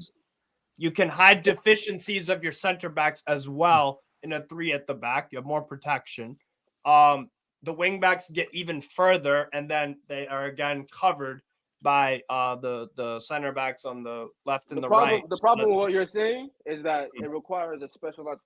You can hide deficiencies of your center backs as well in a 3 at the back. You have more protection. The wing backs get even further, and then they are again covered by the center backs on the left and the right. The problem with what you're saying is that it requires a specialized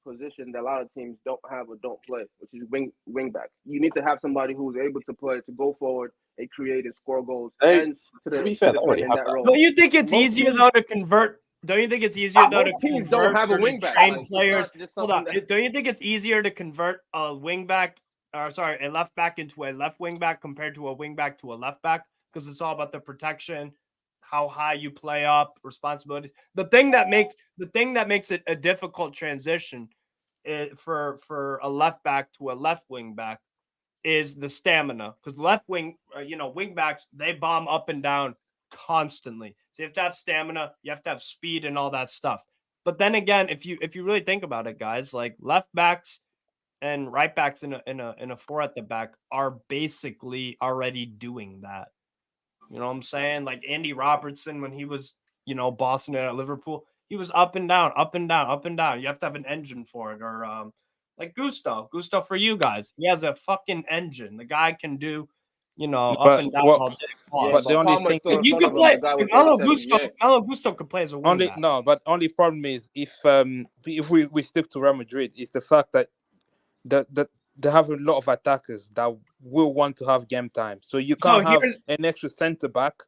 position that a lot of teams don't have or don't play, which is wing back. You need to have somebody who's able to play, to go forward and create and score goals. And to be fair, don't you think it's easier though to convert? Don't you think it's easier though to teams don't have a wing back? Players. Hold on. Don't you think it's easier to convert a wing back, a left back into a left wing back compared to a wing back to a left back? Because it's all about the protection, how high you play up, responsibilities. The thing that makes it a difficult transition for a left back to a left wing back is the stamina. Because left wing, wing backs, they bomb up and down constantly. So you have to have stamina, you have to have speed and all that stuff. But then again, if you really think about it, guys, like left backs and right backs in a 4 at the back are basically already doing that. You know what I'm saying? Like Andy Robertson, when he was, bossing it at Liverpool, he was up and down, up and down, up and down. You have to have an engine for it. Or like Gusto for you guys. He has a fucking engine. The guy can do, up and down all day. But the only thing you could play. Malo Gusto could play as a wing back. No, but only problem is if we stick to Real Madrid, is the fact that they have a lot of attackers that will want to have game time. So you can't have an extra centre back.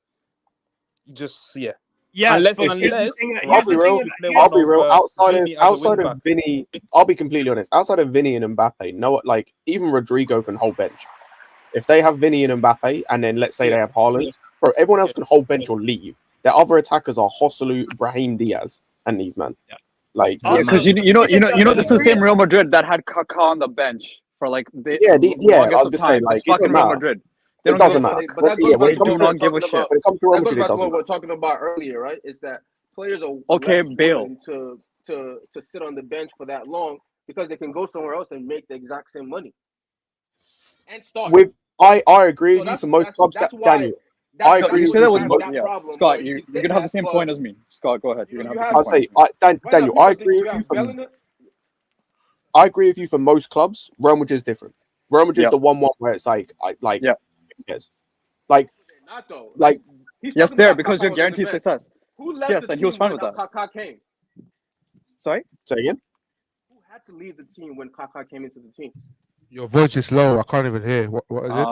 Yes, I'll be real. Outside of Vinnie, I'll be completely honest. Outside of Vinnie and Mbappe, even Rodrigo can hold bench. If they have Vinnie and Mbappe, and then let's say they have Haaland, bro, everyone else can hold bench or leave. Their other attackers are Joselu, Brahim Diaz, and these men. Yeah. Because this is the same Real Madrid that had Kaká on the bench for I was gonna say, fucking Real Madrid. It doesn't matter. But when it comes to give a shit. When it comes to Real Madrid, it what doesn't we were matter. talking about earlier, right? Is that players are Okay, less Bale. willing to sit on the bench for that long because they can go somewhere else and make the exact same money and start. I agree with you for most clubs. Daniel, I agree with you for most. Scott, you're gonna have the same point as me. Scott, go ahead. You're gonna have I'll say, Daniel, I agree with you for. I agree with you for most clubs. Real Madrid is different. Real Madrid is the 1-1 where it's like, yes, yes, there because you're guaranteed success. Who left yes, the and he was team fine when with that. Kaká came? Sorry? Say again? Who had to leave the team when Kaká came into the team? Your voice is low. I can't even hear. What is it?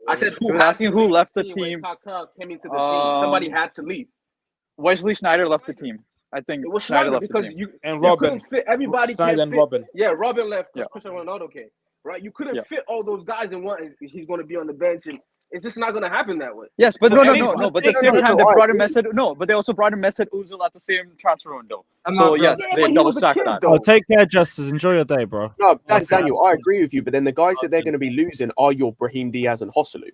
I said who asking who left the team. When Kaká came into the team. Somebody had to leave. Wesley Sneijder left the team. I think it was Sneijder left because the team. And you Robin. couldn't fit everybody. Sneijder and Robin. Yeah, Robin left because Cristiano Ronaldo came. Right? You couldn't fit all those guys in one. He's going to be on the bench, and it's just not going to happen that way. Yes, but no. But at the same time, they brought in Mesut. No, but they also brought in Mesut Ozil at the same transfer window. So yes, they double stacked that. Oh, take care, Justice. Enjoy your day, bro. No, Daniel, I agree with you. But then the guys that they're going to be losing are your Brahim Diaz and Joselu.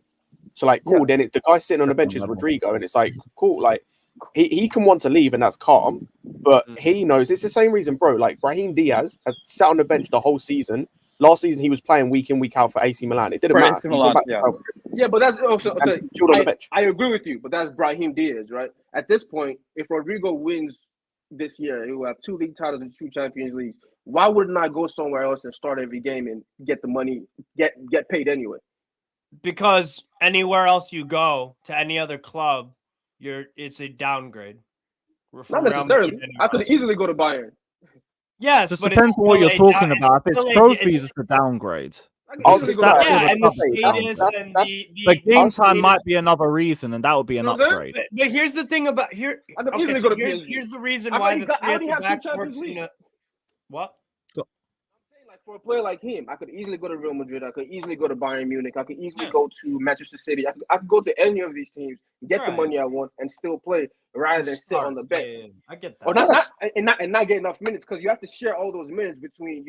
So like, cool. Then the guy sitting on the bench is Rodrigo, and it's like, cool. Like, he can want to leave, and that's calm. But he knows it's the same reason, bro. Like Brahim Diaz has sat on the bench the whole season. Last season, he was playing week in, week out for AC Milan. It didn't matter. Yeah, but that's also. I agree with you, but that's Brahim Diaz, right? At this point, if Rodrigo wins this year, he will have 2 league titles and 2 Champions Leagues. Why wouldn't I go somewhere else and start every game and get the money, get paid anyway? Because anywhere else you go to any other club, it's a downgrade. Not necessarily. I could easily go to Bayern. Yes, just depends on what you're talking about. If it's trophies, it's a downgrade. The game time might be another reason, and that would be an upgrade. But here's the thing about here. Okay, so here's the reason why the three at the back works. What? Like for a player like him, I could easily go to Real Madrid. I could easily go to Bayern Munich. I could easily go to Manchester City. I could go to any of these teams, get the money I want, and still play rather than sit on the bench. Yeah, I get that. Or not get enough minutes because you have to share all those minutes between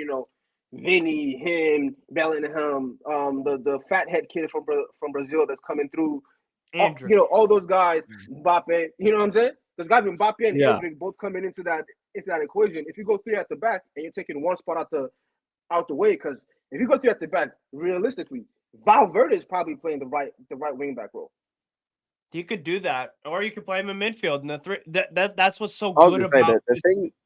Vinnie, him, Bellingham, the fathead kid from Brazil that's coming through. All those guys, Mbappe. You know what I'm saying? There's got to be Mbappe and Hijack both coming into that equation. If you go 3 at the back and you're taking one spot out the way, because if you go 3 at the back, realistically, Valverde is probably playing the right wing back role. You could do that, or you could play him in midfield. And the three that's what's so good about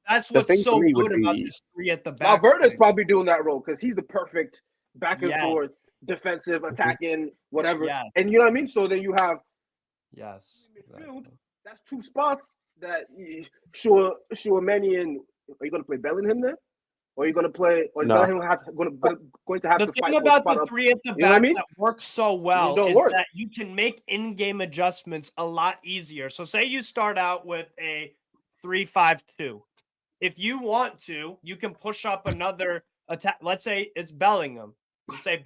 that's what's so good about this 3 at the back. Valverde is probably doing that role because he's the perfect back and forth, defensive, attacking, whatever. Yes. And you know what I mean. So then you have midfield. That's 2 spots that Tchouaméni and are you going to play Bellingham there? Or are you going to play? Or Bellingham going to have to fight? The thing about the 3 at the back that works so well is that you can make in-game adjustments a lot easier. So say you start out with a 3-5-2. If you want to, you can push up another attack. Let's say it's Bellingham. You say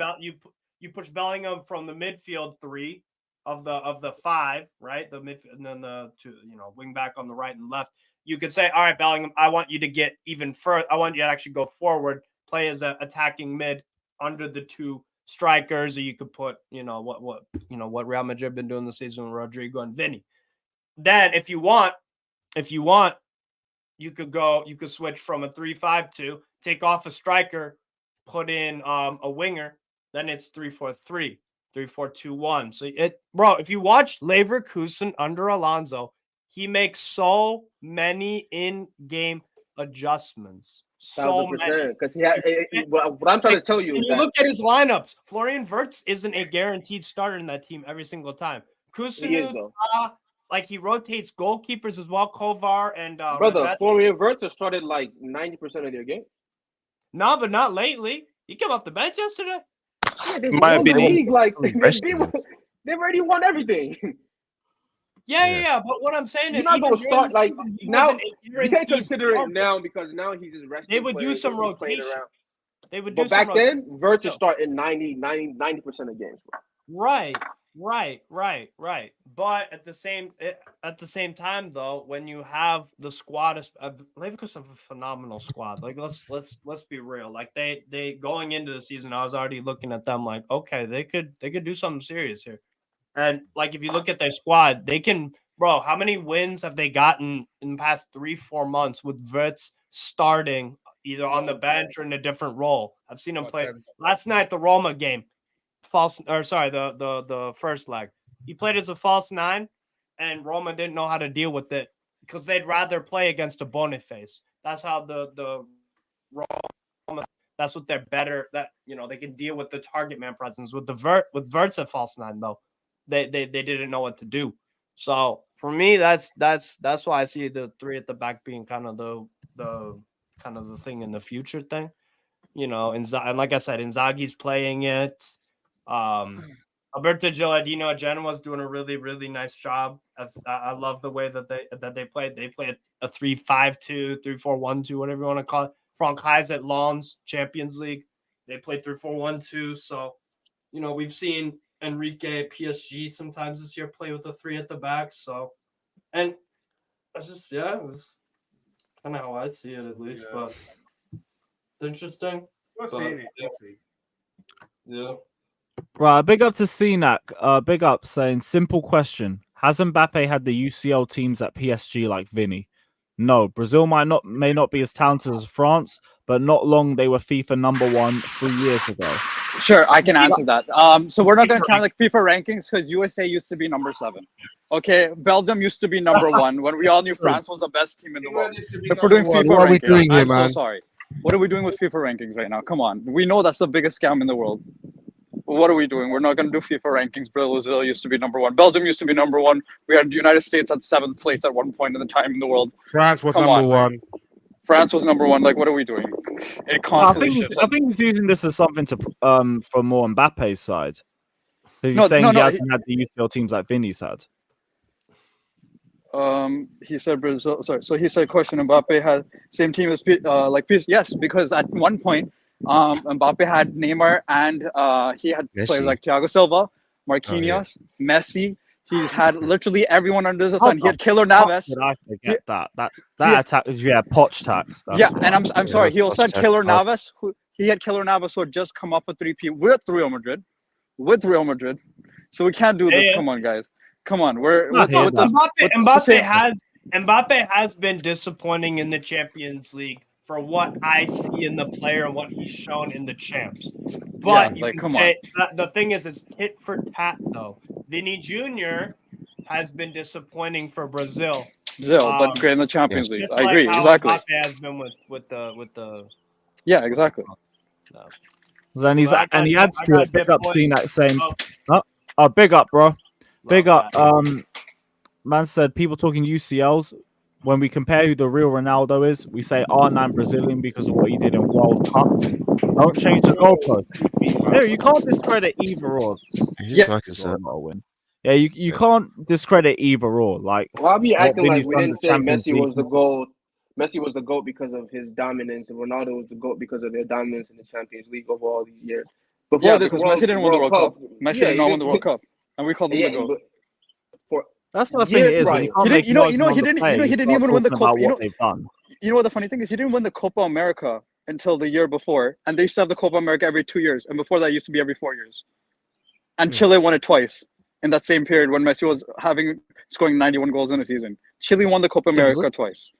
you push Bellingham from the midfield 3 of the 5, right? The midfield, and then the 2, wing back on the right and left. You could say, all right, Bellingham, I want you to get even further. I want you to actually go forward, play as an attacking mid under the 2 strikers. Or you could put, what Real Madrid been doing this season with Rodrigo and Vinnie. Then if you want, you could switch from a 3-5-2, take off a striker, put in a winger. Then it's 3-4-3, 3-4-2-1. So if you watch Leverkusen under Alonso, he makes so many in-game adjustments. So many. Because what I'm trying to tell you is that look at his lineups. Florian Wirtz isn't a guaranteed starter in that team every single time. Kusunu, he rotates goalkeepers as well. Kovar and Florian Wirtz has started like 90% of their games. No, but not lately. He came off the bench yesterday. Yeah, they've already won everything. Yeah, but what I'm saying is you're not going to start now. You can't consider it now because now he's just resting. They would do some rotation. They would do. But back then, Wirtz would start in 90% of games. Right. Right. But at the same time, though, when you have the squad, Leverkusen have a phenomenal squad. Like let's be real. Like they going into the season, I was already looking at them like, okay, they could do something serious here. And like if you look at their squad, they can. Bro, how many wins have they gotten in the past 3-4 months with Wirtz starting either on the bench or in a different role? I've seen him play last night, the Roma game. The first leg. He played as a false 9, and Roma didn't know how to deal with it because they'd rather play against a Boniface. That's how the Roma. That's what they're better. That they can deal with the target man presence. With Wirtz at false 9 though, they didn't know what to do. So for me, that's why I see the 3 at the back being kind of the thing in the future thing. And like I said, Inzaghi's playing it. Alberto Gilardino at Genoa's doing a really, really nice job. I love the way that they played. They play a 3-5-2, 3-4-1-2, whatever you want to call it. Frank Heis at Lens, Champions League. They played 3-4-1-2. So, we've seen Enrique at PSG sometimes this year play with a 3 at the back. So, and it's just, it was kind of how I see it at least. Yeah. But it's interesting. Yeah. Right, big up to CNAC. Big up saying, simple question. Has Mbappe had the UCL teams at PSG like Vinnie? No. Brazil may not be as talented as France, but not long they were FIFA number 1 3 years ago. Sure, I can answer that. So we're not going to count like FIFA rankings because USA used to be number 7. Okay, Belgium used to be number 1 when we all knew France was the best team in the world. If we're doing FIFA rankings, I'm so sorry. What are we doing with FIFA rankings right now? Come on. We know that's the biggest scam in the world. What are we doing? We're not going to do FIFA rankings. Brazil used to be number 1. Belgium used to be number 1. We had the United States at 7th place at one point in the time in the world. France was number 1. France was number 1. Like, what are we doing? It constantly I think he's using this as something to for more Mbappe's side. He's saying he hasn't had the UCL teams like Vinny's had. He said Brazil. Sorry. So he said, question: Mbappe has same team as like PSG. Yes, because at one point, Mbappe had Neymar and he had players like Thiago Silva, Marquinhos, Messi. He's had literally everyone under the sun. He had Killer Navas. Did I forget that attack? Yeah, Poch tax. Yeah, and I'm sorry. He also had Killer Navas. He had Killer Navas who had just come up with 3P with Real Madrid. So we can't do this. Come on, guys. Come on. Mbappe has been disappointing in the Champions League for what I see in the player and what he's shown in the champs. But the thing is, it's tit for tat though. Vinny Jr. has been disappointing for Brazil. But great in the Champions League. I agree. Like exactly. Mbappe has been with the. Yeah, exactly. Then he adds to it. Big up, CNAC saying, "Oh, big up, bro. Big up." Man said, people talking UCLs. When we compare who the real Ronaldo is, we say R9 Brazilian because of what he did in World Cups. Don't change the goalpost. Here, you can't discredit either or. Yeah, you can't discredit either or. Like, why be acting like we didn't say Messi was the GOAT? Messi was the GOAT because of his dominance, and Ronaldo was the GOAT because of their dominance in the Champions League over all these years. Before because Messi didn't win the World Cup. Messi did not win the World Cup, and we called him the GOAT. That's the thing. It is. Right. He didn't even win the Copa. You know what the funny thing is? He didn't win the Copa America until the year before, and they used to have the Copa America every 2 years, and before that, it used to be every 4 years. And Chile won it twice in that same period when Messi was scoring 91 goals in a season. Chile won the Copa America twice.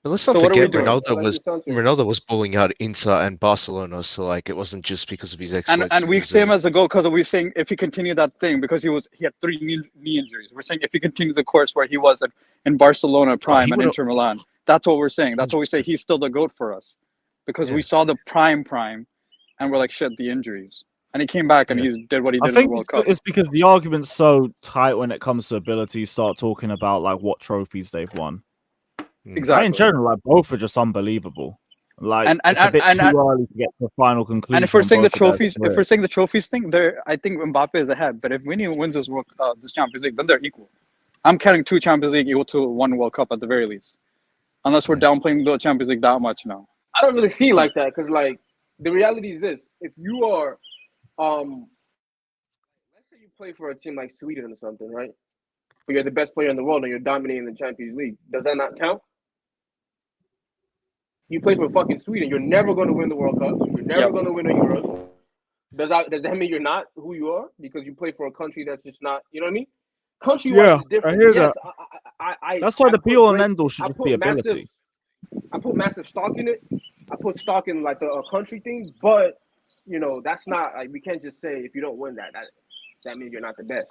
But let's not forget Ronaldo was balling out Inter and Barcelona, so like it wasn't just because of his exploits. And we say him as a goal because we're saying if he continued that thing because he had 3 knee injuries. We're saying if he continued the course where he was in Barcelona prime and Inter Milan, that's what we're saying. That's what we say. He's still the GOAT for us because we saw the prime, and we're like shit the injuries. And he came back and he did what he did in the World Cup. It's because the argument's so tight when it comes to ability. You start talking about like what trophies they've won. Exactly. In general, like both are just unbelievable. Like it's a bit too early to get to the final conclusion. And if we're saying the trophies, thing, I think Mbappe is ahead. But if Vinny wins this Champions League, then they're equal. I'm counting 2 Champions League equal to 1 World Cup at the very least. Unless we're downplaying the Champions League that much now. I don't really see it like that because like the reality is this: if you are, let's say you play for a team like Sweden or something, right? But you're the best player in the world and you're dominating the Champions League. Does that not count? You play for fucking Sweden. You're never going to win the World Cup. You're never going to win a Euros. Does that mean you're not who you are because you play for a country that's just not? You know what I mean? Country-wise is different. I hear yes, that. That's why the be-all and end-all should just be ability. I put massive stock in it. I put stock in like a country thing, but you know that's not like we can't just say if you don't win that means you're not the best.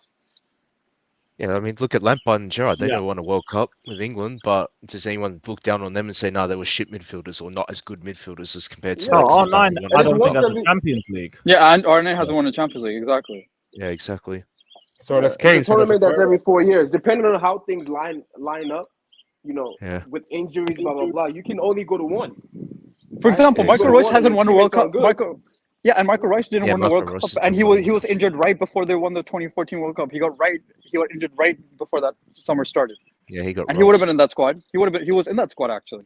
Yeah, I mean, look at Lampard and Gerrard. They never won a World Cup with England, but does anyone look down on them and say, no, they were shit midfielders or not as good midfielders as compared to R9, I don't think that's a Champions League. Yeah, and R9 hasn't won a Champions League, exactly. Yeah, exactly. So that's Kane. It's a tournament that's every 4 years. Depending on how things line up, you know, with injuries, blah, blah, blah, you can only go to one. For example, Michael Royce hasn't won a World Cup. Michael Royce didn't win the World Cup, and he was injured right before they won the 2014 World Cup. He got injured right before that summer started. Yeah, he got. And he would have been in that squad. He was in that squad actually.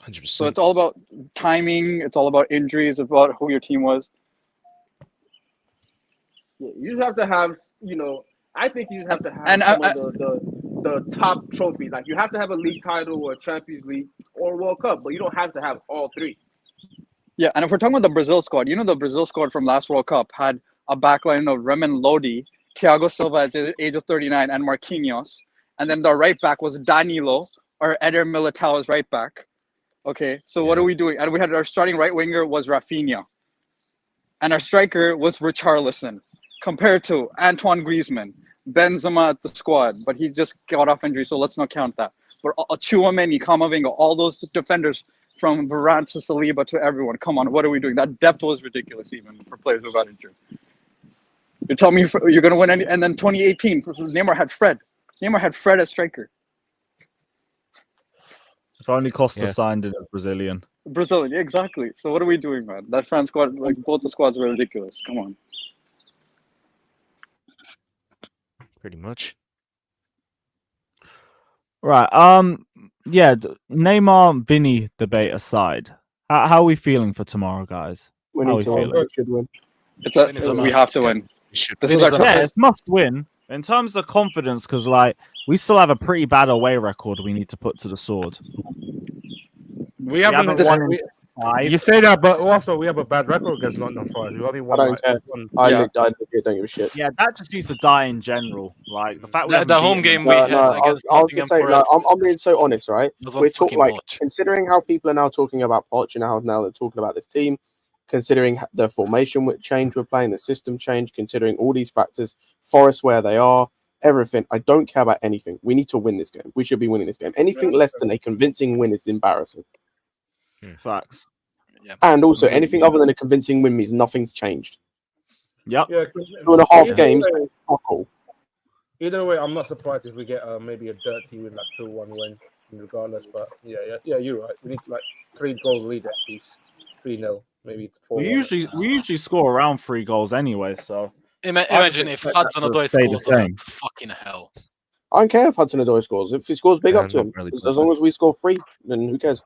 100%. So it's all about timing. It's all about injuries. It's about who your team was. Yeah, you just have to have, you know, I think you just have to have the top trophies. Like you have to have a league title or a Champions League or a World Cup, but you don't have to have all three. Yeah, and if we're talking about the Brazil squad, you know the Brazil squad from last World Cup had a backline of Raymond Lodi, Thiago Silva at the age of 39, and Marquinhos. And then the right back was Danilo, or Eder Militao as right back. Okay, so what are we doing? And we had our starting right winger was Rafinha. And our striker was Richarlison, compared to Antoine Griezmann, Benzema at the squad, but he just got off injury, so let's not count that. But Tchouameni, Camavinga, all those defenders from Varane to Saliba to everyone. Come on, what are we doing? That depth was ridiculous even for players who got injured. You tell me you're going to win any... And then 2018, Neymar had Fred. Neymar had Fred as striker. If only Costa signed it as Brazilian. Brazilian, exactly. So what are we doing, man? That France squad, like both the squads were ridiculous. Come on. Pretty much. Right. Yeah. Neymar, Vinnie debate aside, how are we feeling for tomorrow, guys? We need to win. We should win. We have to win. This is it's must win in terms of confidence because, like, we still have a pretty bad away record. We need to put to the sword. We haven't won. You say that, but also we have a bad record against Nottingham Forest. We only won. I don't care. I don't give a shit. Yeah, that just needs to die in general. Like the fact the home game we had against Nottingham Forest. I'm being so honest, right? We're talking like considering how people are now talking about Poch and how now they're talking about this team, considering the formation change we're playing, the system change, considering all these factors, Forest where they are, everything. I don't care about anything. We need to win this game. We should be winning this game. Anything less than a convincing win is embarrassing. Facts. Yeah. And also, anything other than a convincing win means nothing's changed. Yep. Yeah, 2.5 games. Cool. Either way, I'm not surprised if we get maybe a dirty win, like 2-1 win, regardless. But yeah, you're right. We need like 3 goals lead at least, 3-0, maybe 4. We usually score around 3 goals anyway. So imagine if Hudson-Odoi scores, that's fucking hell. I don't care if Hudson-Odoi scores. If he scores, big up to him. As long as we score 3, then who cares?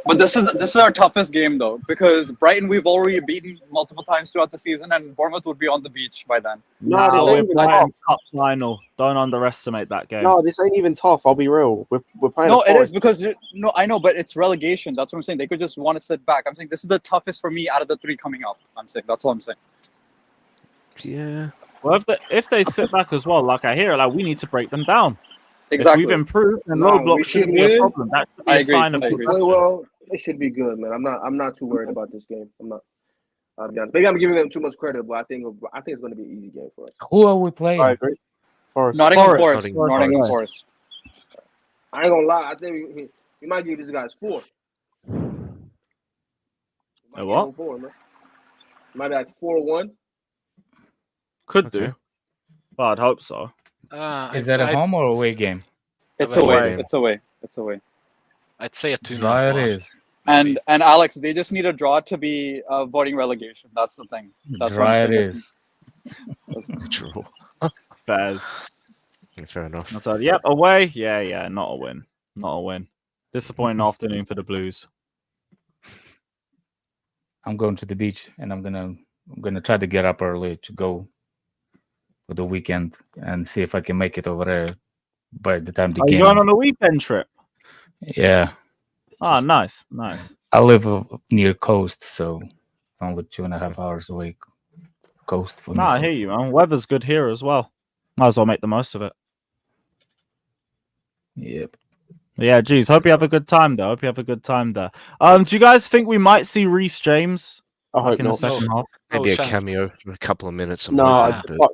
But this is our toughest game though, because Brighton we've already beaten multiple times throughout the season, and Bournemouth would be on the beach by then. No, this ain't even tough. Cup final. Don't underestimate that game. No, this ain't even tough. I'll be real. We're playing. No, it is because I know, but it's relegation. That's what I'm saying. They could just want to sit back. I'm saying this is the toughest for me out of the 3 coming up. I'm saying that's all I'm saying. Yeah. Well, if they sit back as well, like I hear, like we need to break them down. Exactly. If we've improved, and low block shouldn't be a problem. That should be a sign of well, it should be good, man. I'm not too worried about this game. I'm not. I'll be honest. Maybe I'm giving them too much credit, but I think it's going to be an easy game for us. Who are we playing? I agree. Forest. Nottingham Forest. I ain't gonna lie. I think we might give these guys 4. A what? 4, man. Might be like 4-1. Could do. Well, I'd hope so. Is that a home or away game? It's away. It's away. It's away. I'd say a 2-0 It loss. is. And Alex, they just need a draw to be avoiding relegation. That's the thing. That's Dry it is. True. Fairs. Fair enough. Yep, away. Yeah, not a win. Not a win. Disappointing afternoon for the Blues. I'm going to the beach, and I'm gonna try to get up early to go for the weekend and see if I can make it over there by the time the Are game. you going on a weekend trip? Yeah. Oh, nice, nice. I live near coast, so only 2.5 hours away. Coast for me. No, I hear you, man. Weather's good here as well. Might as well make the most of it. Yep. Yeah, geez. Hope you have a good time there. Hope you have a good time there. Do you guys think we might see Reece James in the second half? Maybe a cameo for a couple of minutes. No,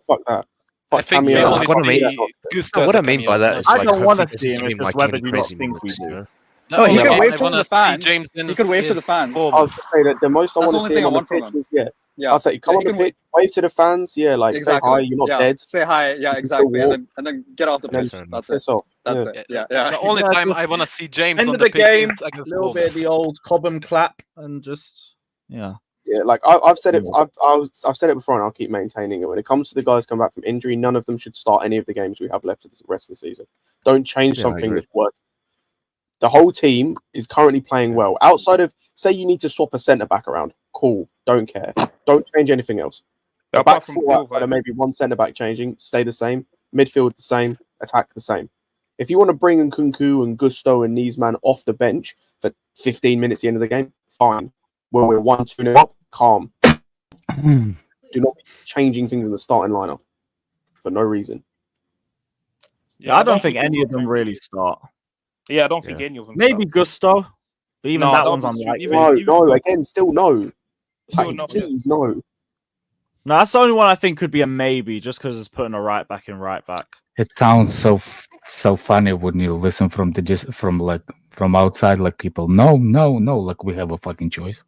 fuck that. I think we only see Gusto. What I mean by that is, I like, don't want to hopefully see him. doesn't It's seem just like whether any you not crazy think we minutes, do. you know? No, he can wave I to wanna the see fans. James He can wave to the fans. I was to say that the most I That's want the to only see thing him I on want the from pitch him. is, yeah. Yeah. I'll say, come Yeah, on he the can pitch, wave to the fans, yeah, like exactly. say hi, you're not Yeah. dead. Say hi, yeah, You can still exactly, walk, and then get off the and then pitch. That's piss it. off. That's Yeah. it. Yeah. The only Yeah, time just I want to see James End on of the the pitch game, is a against little bit of the Bournemouth. old Cobham clap, and just yeah. Yeah, like I've said it. I've said it before, and I'll keep maintaining it. When it comes to the guys come back from injury, none of them should start any of the games we have left for the rest of the season. Don't change something that's working. The whole team is currently playing well. Outside of, say, you need to swap a centre back around. Cool, don't care. Don't change anything else. The back four outside of maybe one centre back changing, stay the same. Midfield the same. Attack the same. If you want to bring in Kunku and Gusto and Niesman off the bench for 15 minutes at the end of the game, fine. When we're 1-2 up, calm. Do not be changing things in the starting lineup for no reason. Yeah, I don't think any of them really start. Yeah, I don't think any of them. Maybe Gusto, but even that one's unlikely. No, again, still no. Like, please, no. No, that's the only one I think could be a maybe, just because it's putting a right back in right back. It sounds so funny when you listen from outside, like people. No, like we have a fucking choice.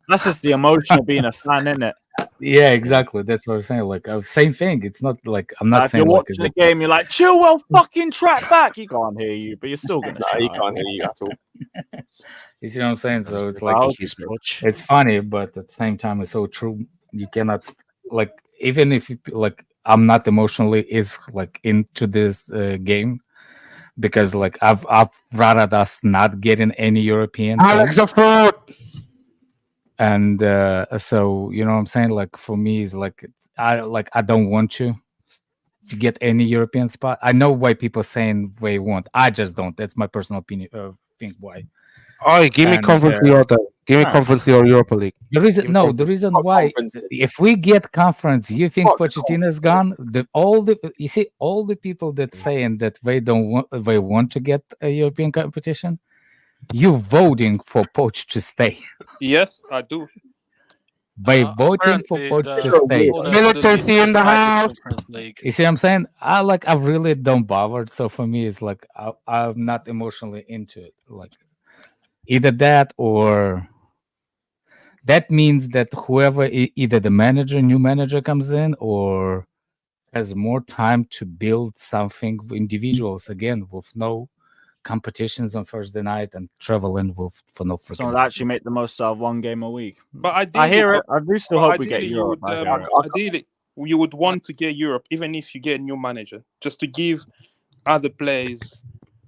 That's just the emotion of being a fan, isn't it? Yeah, exactly. That's what I'm saying. Like, same thing. It's not like I'm not If saying you're like watching the game, you're like, Chilwell, fucking track back. He can't hear you, but you're still gonna. No, he can't hear you at all. You see what I'm saying? So it's like it's funny, but at the same time, it's so true. You cannot like even if you like. I'm not emotionally into this game because like I've rather us not getting any European. Alex a fraud. And so you know what I'm saying, like for me is like I don't want to get any European spot. I know why people saying they want. I just don't. That's my personal opinion. Think why. Oh, give me Conference League. Give me Conference League or Europa League. The reason why, if we get conference, you think Pochettino's gone? All the people that saying that they want to get a European competition. You voting for Poch to stay? Yes, I do. By voting for Poch to stay. Militancy in the house. You see what I'm saying? I really don't bother. So for me, it's like I'm not emotionally into it. Like either that or that means that whoever either the new manager comes in or has more time to build something individuals again with no competitions on Thursday night and traveling for no freaking. So actually make the most out of one game a week. But I hear it. I do still hope we get Europe. Ideally, you would want to get Europe, even if you get a new manager, just to give other players,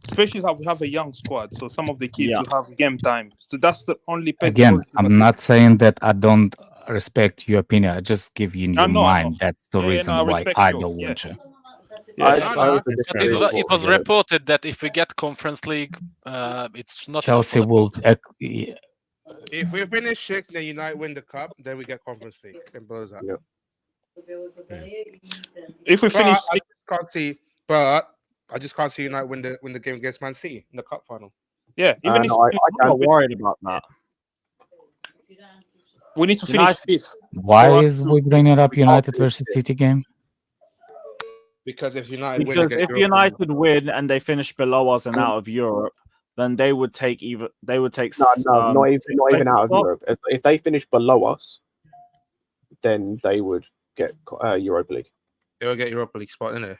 especially if we have a young squad, so some of the kids will have game time. So that's the only. Again, I'm not saying that I don't respect your opinion. I just give you in your mind. That's the reason why I don't want to. It was reported that if we get Conference League, it's not Chelsea will. If we finish sixth, then United win the cup, then we get Conference League. Then blows out. If we finish, I just can't see United win the game against Man City in the cup final. Yeah, even if I'm not worried about that. We need to finish fifth. Why is we bringing up United versus City game? Because if United win and they finish below us and out of Europe, then they would take not even out of Europe. If they finish below us, then they would get Europa League. They will get Europa League spot in there.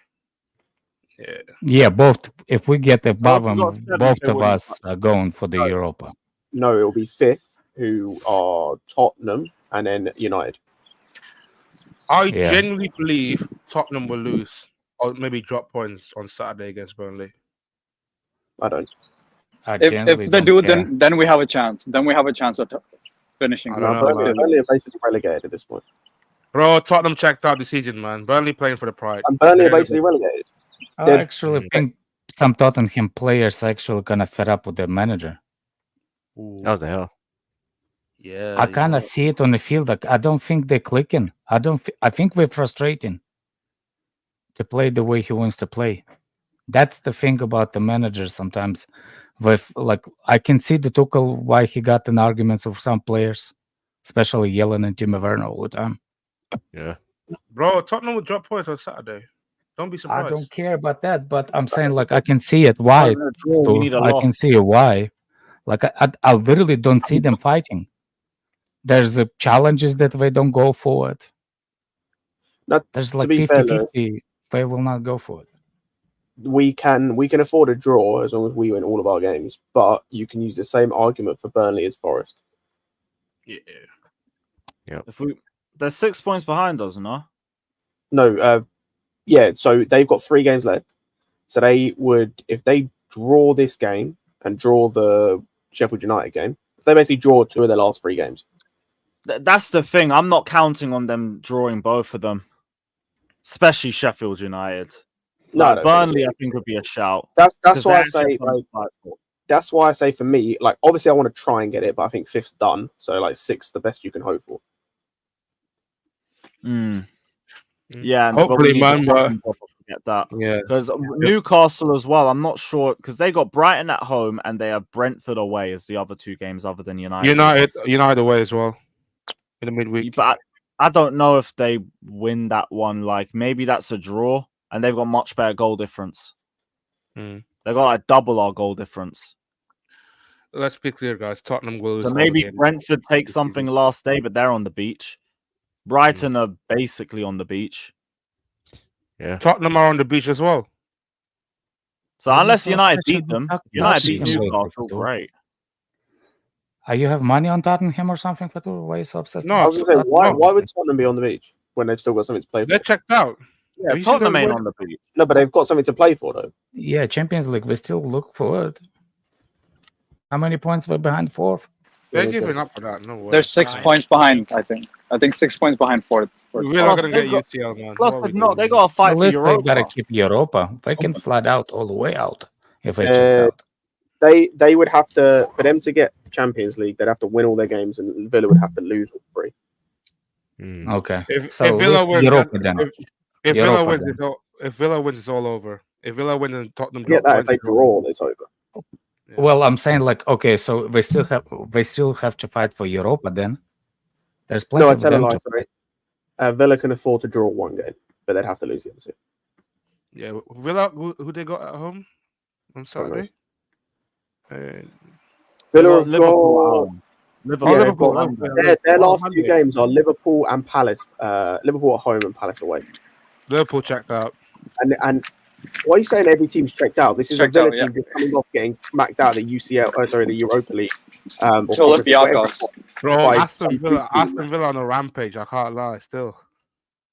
Yeah, both. If we get the bottom, both of us are going for the Europa. No, it will be fifth, who are Tottenham, and then United. I genuinely believe Tottenham will lose or maybe drop points on Saturday against Burnley. I don't. If they do, then we have a chance. Then we have a chance at finishing. Burnley are basically relegated at this point. Bro, Tottenham checked out the season, man. Burnley playing for the pride. And Burnley are basically relegated. I actually think some Tottenham players actually kind of fed up with their manager. Oh, they are. Yeah. I kind of see it on the field. Like, I don't think they're clicking. I think we're frustrating to play the way he wants to play. That's the thing about the manager sometimes. With like, I can see the Tuchel why he got in arguments with some players, especially yelling at Timo Werner all the time. Yeah. Bro, Tottenham will drop points on Saturday. Don't be surprised. I don't care about that, but I'm saying like I can see it. Why? I can see why. Like I literally don't see them fighting. There's challenges that they don't go for it. There's like 50-50. They will not go for it. We can afford a draw as long as we win all of our games, but you can use the same argument for Burnley as Forest. Yeah. They're 6 points behind us, no? No, yeah. So they've got 3 games left. So they would, if they draw this game and draw the Sheffield United game, if they basically draw 2 of their last 3 games. That's the thing. I'm not counting on them drawing both of them, especially Sheffield United. No, Burnley, I think, would be a shout. That's why I say that's why I say for me, like obviously I want to try and get it, but I think 5th's done. So like 6th's the best you can hope for. Yeah, hopefully, man. Get that. Yeah, because Newcastle as well. I'm not sure because they got Brighton at home and they have Brentford away as the other 2 games other than United. United away as well in the midweek. But I don't know if they win that one. Like maybe that's a draw, and they've got much better goal difference. They've got like double our goal difference. Let's be clear, guys. Tottenham will lose. So maybe Brentford take something last day, but they're on the beach. Brighton are basically on the beach. Yeah, Tottenham are on the beach as well. So unless United beat them, United beat Newcastle, great. You have money on Tottenham or something, Fatur? Why are you so obsessed? No, I was going to say, why would Tottenham be on the beach when they've still got something to play for? They're checked out. Yeah, Tottenham ain't on the beach. No, but they've got something to play for, though. Yeah, Champions League. We still look for it. How many points were behind 4th? They're giving up for that. No way. They're 6 points behind, I think. I think 6 points behind 4th. We're not going to get UCL, man. Plus, they got to fight for Europa. They got to keep Europa. They can slide out all the way out if they check out. They would have to, for them to get Champions League, they'd have to win all their games, and Villa would have to lose all 3. Okay. If Villa wins, if Villa wins, it's all over. If Villa wins and Tottenham get that, if they draw, it's over. Yeah. Well, I'm saying like, okay, so they still have to fight for Europa then. There's plenty. No, I tell a lie. Sorry, Villa can afford to draw 1 game, but they'd have to lose the other 2. Yeah, Villa, who they got at home on Saturday? Villa have Liverpool. Their last 2 games are Liverpool and Palace. Liverpool at home and Palace away. Liverpool checked out. And why are you saying every team's checked out? This is a Villa team just coming off getting smacked out of the the Europa League. Olympiacos. Bro, Aston Villa on a rampage. I can't lie. Still.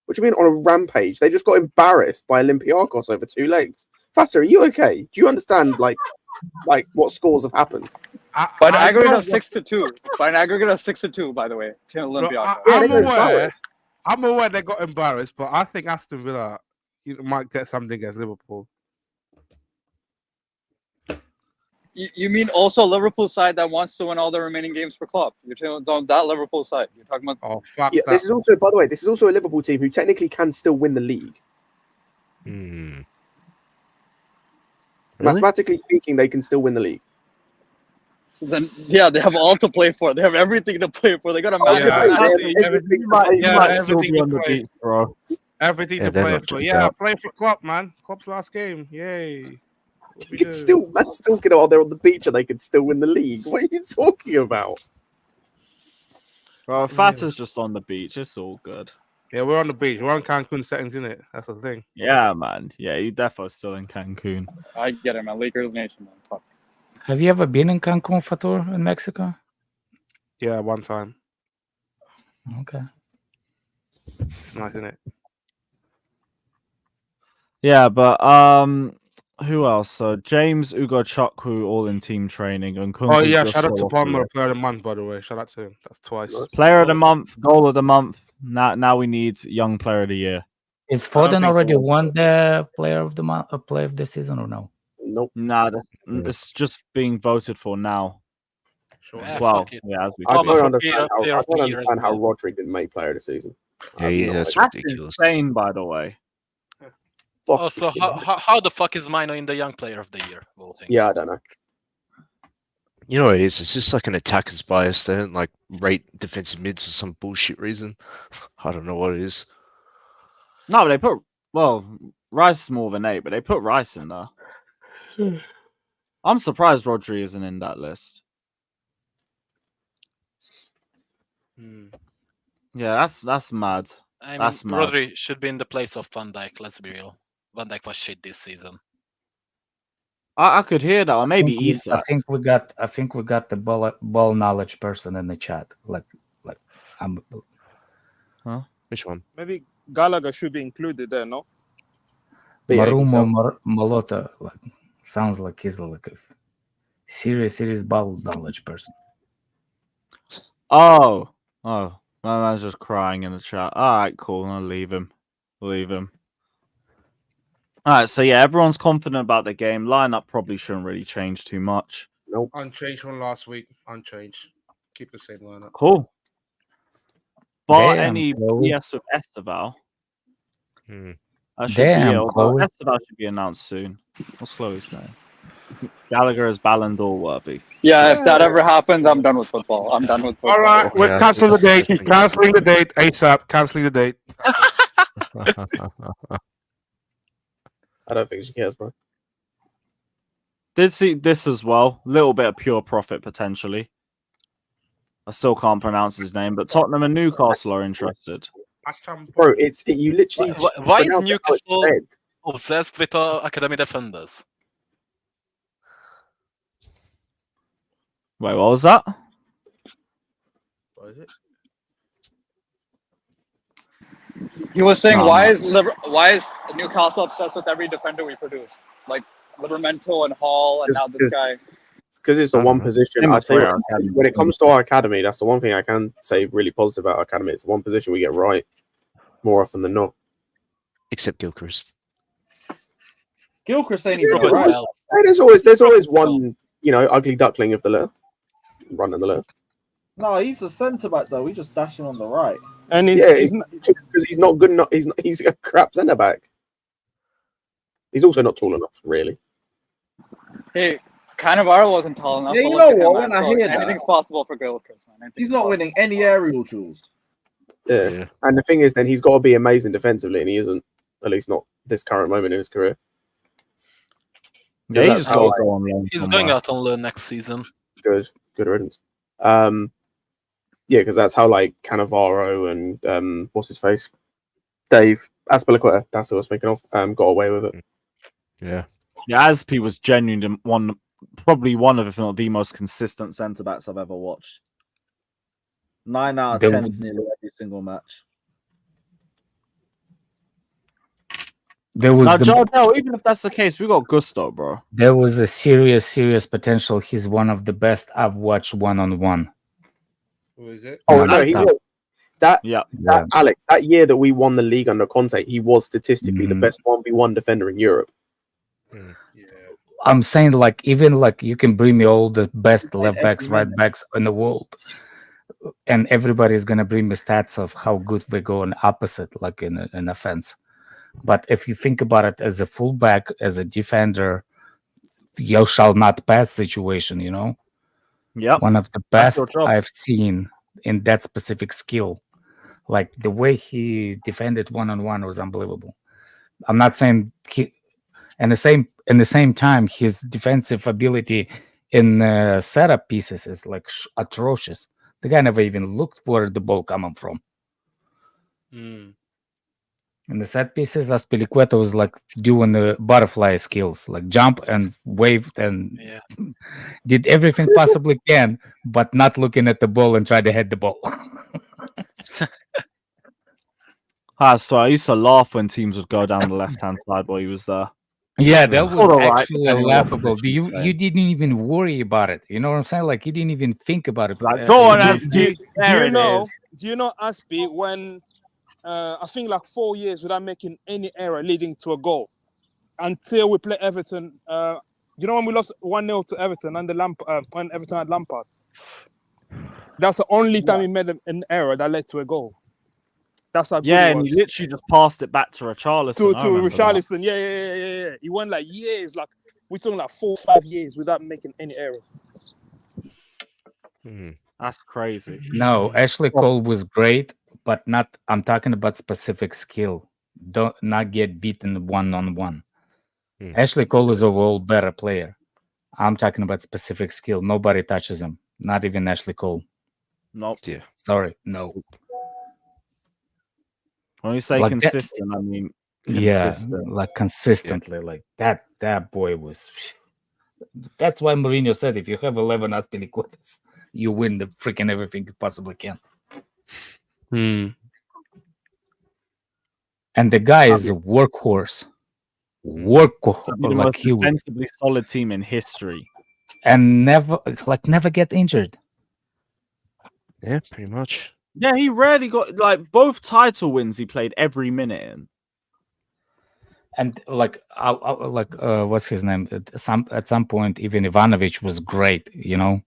What do you mean on a rampage? They just got embarrassed by Olympiacos over 2 legs. Fata, are you okay? Do you understand like what scores have happened? By an aggregate of 6-2. By an aggregate of 6-2, by the way, to Olympiacos. I'm aware they got embarrassed, but I think Aston Villa might get something against Liverpool. You mean also Liverpool side that wants to win all the remaining games for club? You're talking about that Liverpool side. You're talking about. Oh fuck! Yeah, this is also, by the way, this is also a Liverpool team who technically can still win the league. Really? Mathematically speaking, they can still win the league. So then, yeah, they have all to play for. They have everything to play for. They got a bro. Everything to play for. Yeah, play for Klopp, man. Klopp's last game. Yay. You can still, man's talking about they're on the beach and they can still win the league. What are you talking about? Bro, Fata's just on the beach. It's all good. Yeah, we're on the beach. We're on Cancun settings, isn't it? That's the thing. Yeah, man. Yeah, you definitely still in Cancun. I get it, man. Lakers Nation, man. Fuck. Have you ever been in Cancun, Fatur, in Mexico? Yeah, 1 time. Okay. It's nice, isn't it? Yeah, but Who else? So James, Ugo Chukwu, all in team training. And Oh yeah, shout out to Palmer, player of the month, by the way. Shout out to him. That's twice. Player of the month, goal of the month. Now we need young player of the year. Is Foden already won the player of the month, player of the season, or no? Nope. Nah, it's just being voted for now. Sure. Yeah, well, fuck it. yeah, as we I don't understand player how Rodri didn't make player of the season. Yeah, that's That's ridiculous. insane, by the way. Also, how the fuck is Mino in the young player of the year voting? Yeah, I don't know. You know what it is? It's just like an attacker's bias. They don't like rate defensive mids for some bullshit reason. I don't know what it is. No, but they put Rice is more of an 8, but they put Rice in there. I'm surprised Rodri isn't in that list. Yeah, that's mad. That's mad. Rodri should be in the place of Van Dijk. Let's be real. Van Dijk was shit this season. I could hear that, or maybe Isak. I think we got the ball knowledge person in the chat. I'm. Huh? Which one? Maybe Gallagher should be included there, no? Marumo Malota sounds like he's like a serious ball knowledge person. Oh, my man's just crying in the chat. All right, cool. I'll leave him. All right, so yeah, everyone's confident about the game. Lineup probably shouldn't really change too much. Nope. Unchanged from last week. Unchanged. Keep the same lineup. Cool. But Damn, any Chloe. BS with Estevao? Damn, Chloe. Estevao should be announced soon. What's Chloe's name? Gallagher is Ballon d'Or worthy. Yeah, if that ever happens, I'm done with football. All right, we're canceling the date. Canceling the date ASAP. Canceling the date. I don't think she cares, bro. Did see this as well. Little bit of pure profit potentially. I still can't pronounce his name, but Tottenham and Newcastle are interested. Bro, you literally. Why is Newcastle obsessed with our academy defenders? Wait, what was that? What is it? He was saying, why is Newcastle obsessed with every defender we produce? Like Livermento and Hall, and now this guy. It's because it's the one position. I tell you, when it comes to our academy, that's the one thing I can say really positive about our academy. It's the one position we get right more often than not. Except Gilchrist. Gilchrist ain't even right. Hey, there's always one, ugly duckling of the litter, running the litter. No, he's a centre back though. We just dash him on the right. And because he's not good enough. He's a crap centre back. He's also not tall enough, really. Hey, Cannavaro wasn't tall enough. Yeah, but you look know at what? him, When I hear that, anything's possible for Gilchrist, man. He's not winning any aerial duels. Yeah. And the thing is, then he's got to be amazing defensively, and he isn't. At least not this current moment in his career. Yeah, he's got to go on loan. He's going out on loan next season. Good riddance. Yeah, because that's how Cannavaro and what's his face, Dave Azpilicueta. That's what I was thinking of. Got away with it. Yeah. Yeah, Azpi was genuinely probably one of, if not the most consistent centre backs I've ever watched. 9 out of 10 is nearly every single match. There was Jardel, even if that's the case, we got Gusto, bro. There was a serious potential. He's one of the best I've watched one-on-one. Who is it? Oh no, he was. That yeah. Alex, that year that we won the league under Conte, he was statistically the best 1v1 defender in Europe. I'm saying, even you can bring me all the best left backs, right backs in the world, and everybody's gonna bring me stats of how good we go on opposite, in offense. But if you think about it as a fullback, as a defender, you shall not pass situation, Yeah, one of the best I've seen in that specific skill. Like the way he defended one-on-one was unbelievable. I'm not saying in the same time, his defensive ability in setup pieces is atrocious. The guy never even looked where the ball coming from. In the set pieces, Azpilicueta was doing the butterfly skills, jump and waved and did everything possibly can, but not looking at the ball and try to head the ball. So I used to laugh when teams would go down the left-hand side while he was there. Yeah, that was All right, actually depending on what laughable. position You he's playing. you didn't even worry about it. You know what I'm saying? Like you didn't even think about it. Like, go on, You Aspie. didn't- There it is. Do you know Aspie when I think like 4 years without making any error leading to a goal until we play Everton. You know when we lost 1-0 to Everton under when Everton had Lampard. That's the only time he made an error that led to a goal. That's how good Yeah, he and was. he literally just passed it back to Richarlison. To I remember that. Richarlison, yeah. He went like years, like we're talking like 4 or 5 years without making any error. That's crazy. No, Ashley Cole was great, but not. I'm talking about specific skill. Don't not get beaten 1-on-1. Ashley Cole is overall better player. I'm talking about specific skill. Nobody touches him. Not even Ashley Cole. Nope. Yeah. Sorry, no. When you say Like that- consistent, I mean Yeah, consistent. like consistently, like that boy was. That's why Mourinho said, if you have 11 Aspilicuetas, you win the freaking everything you possibly can. And the guy is a workhorse. The most He was, defensively solid team in history. and never get injured. Yeah, pretty much. Yeah, he rarely got like both title wins. He played every minute in. And what's his name? At some point, even Ivanovic was great, you know.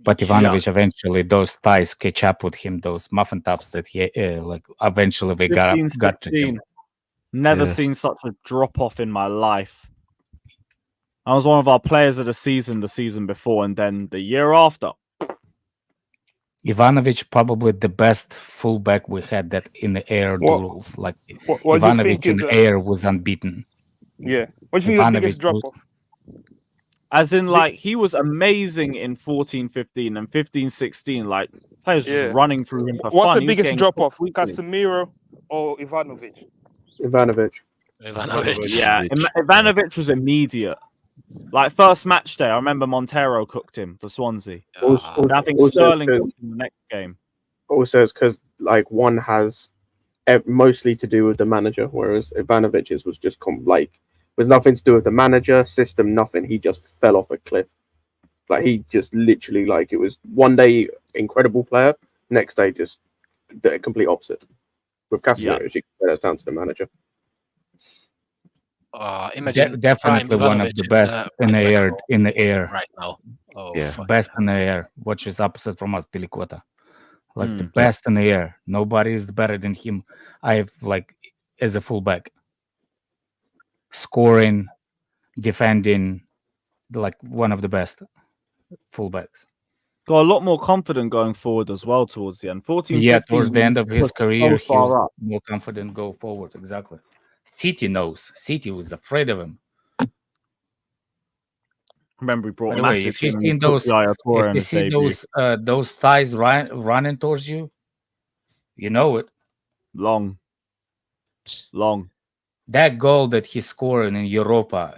But Ivanovic eventually, those ties catch up with him. Those muffin tops that he eventually they got to 15, him. Never seen such a drop off in my life. I was one of our players of the season before, and then the year after. Ivanovic probably the best fullback we had that in the air duels. Like what do you Ivanovic think in is the air was unbeaten. Yeah. What do you think is the biggest Ivanovic drop was- off? As in, like, he was amazing in 14-15 and 15-16. Like, players just running through him for What's fun. the He was biggest getting drop off? quickly. Casemiro or Ivanovic? Ivanovic. Yeah, Ivanovic was immediate. Like, first match day, I remember Montero cooked him for Swansea. And I think Sterling cooked him the next game. Also, it's because like one has mostly to do with the manager, whereas Ivanovic's was just was nothing to do with the manager, system, nothing. He just fell off a cliff. Like he just literally it was one day incredible player, next day just the complete opposite. With Casemiro, you can say that's down to the manager. Imagine definitely Prime one of Ivanovic the is, best in the right back air. for In the air, right now. Oh, yeah, fuck best in the air. Which is opposite from Aspilicueta. Like the Mm. best in the air. Nobody is better than him. As a fullback, scoring, defending, like one of the best fullbacks. Got a lot more confident going forward as well towards the end. 14-15. Yeah, towards the end of his was career, so he was far up. more confident go forward. Exactly. City knows. City was afraid of him. Remember, he brought By the way, Matic if you in and see he took those, Yaya Toure if in you his see debut. those thighs running towards you, you know it. Long. That goal that he scored in Europa,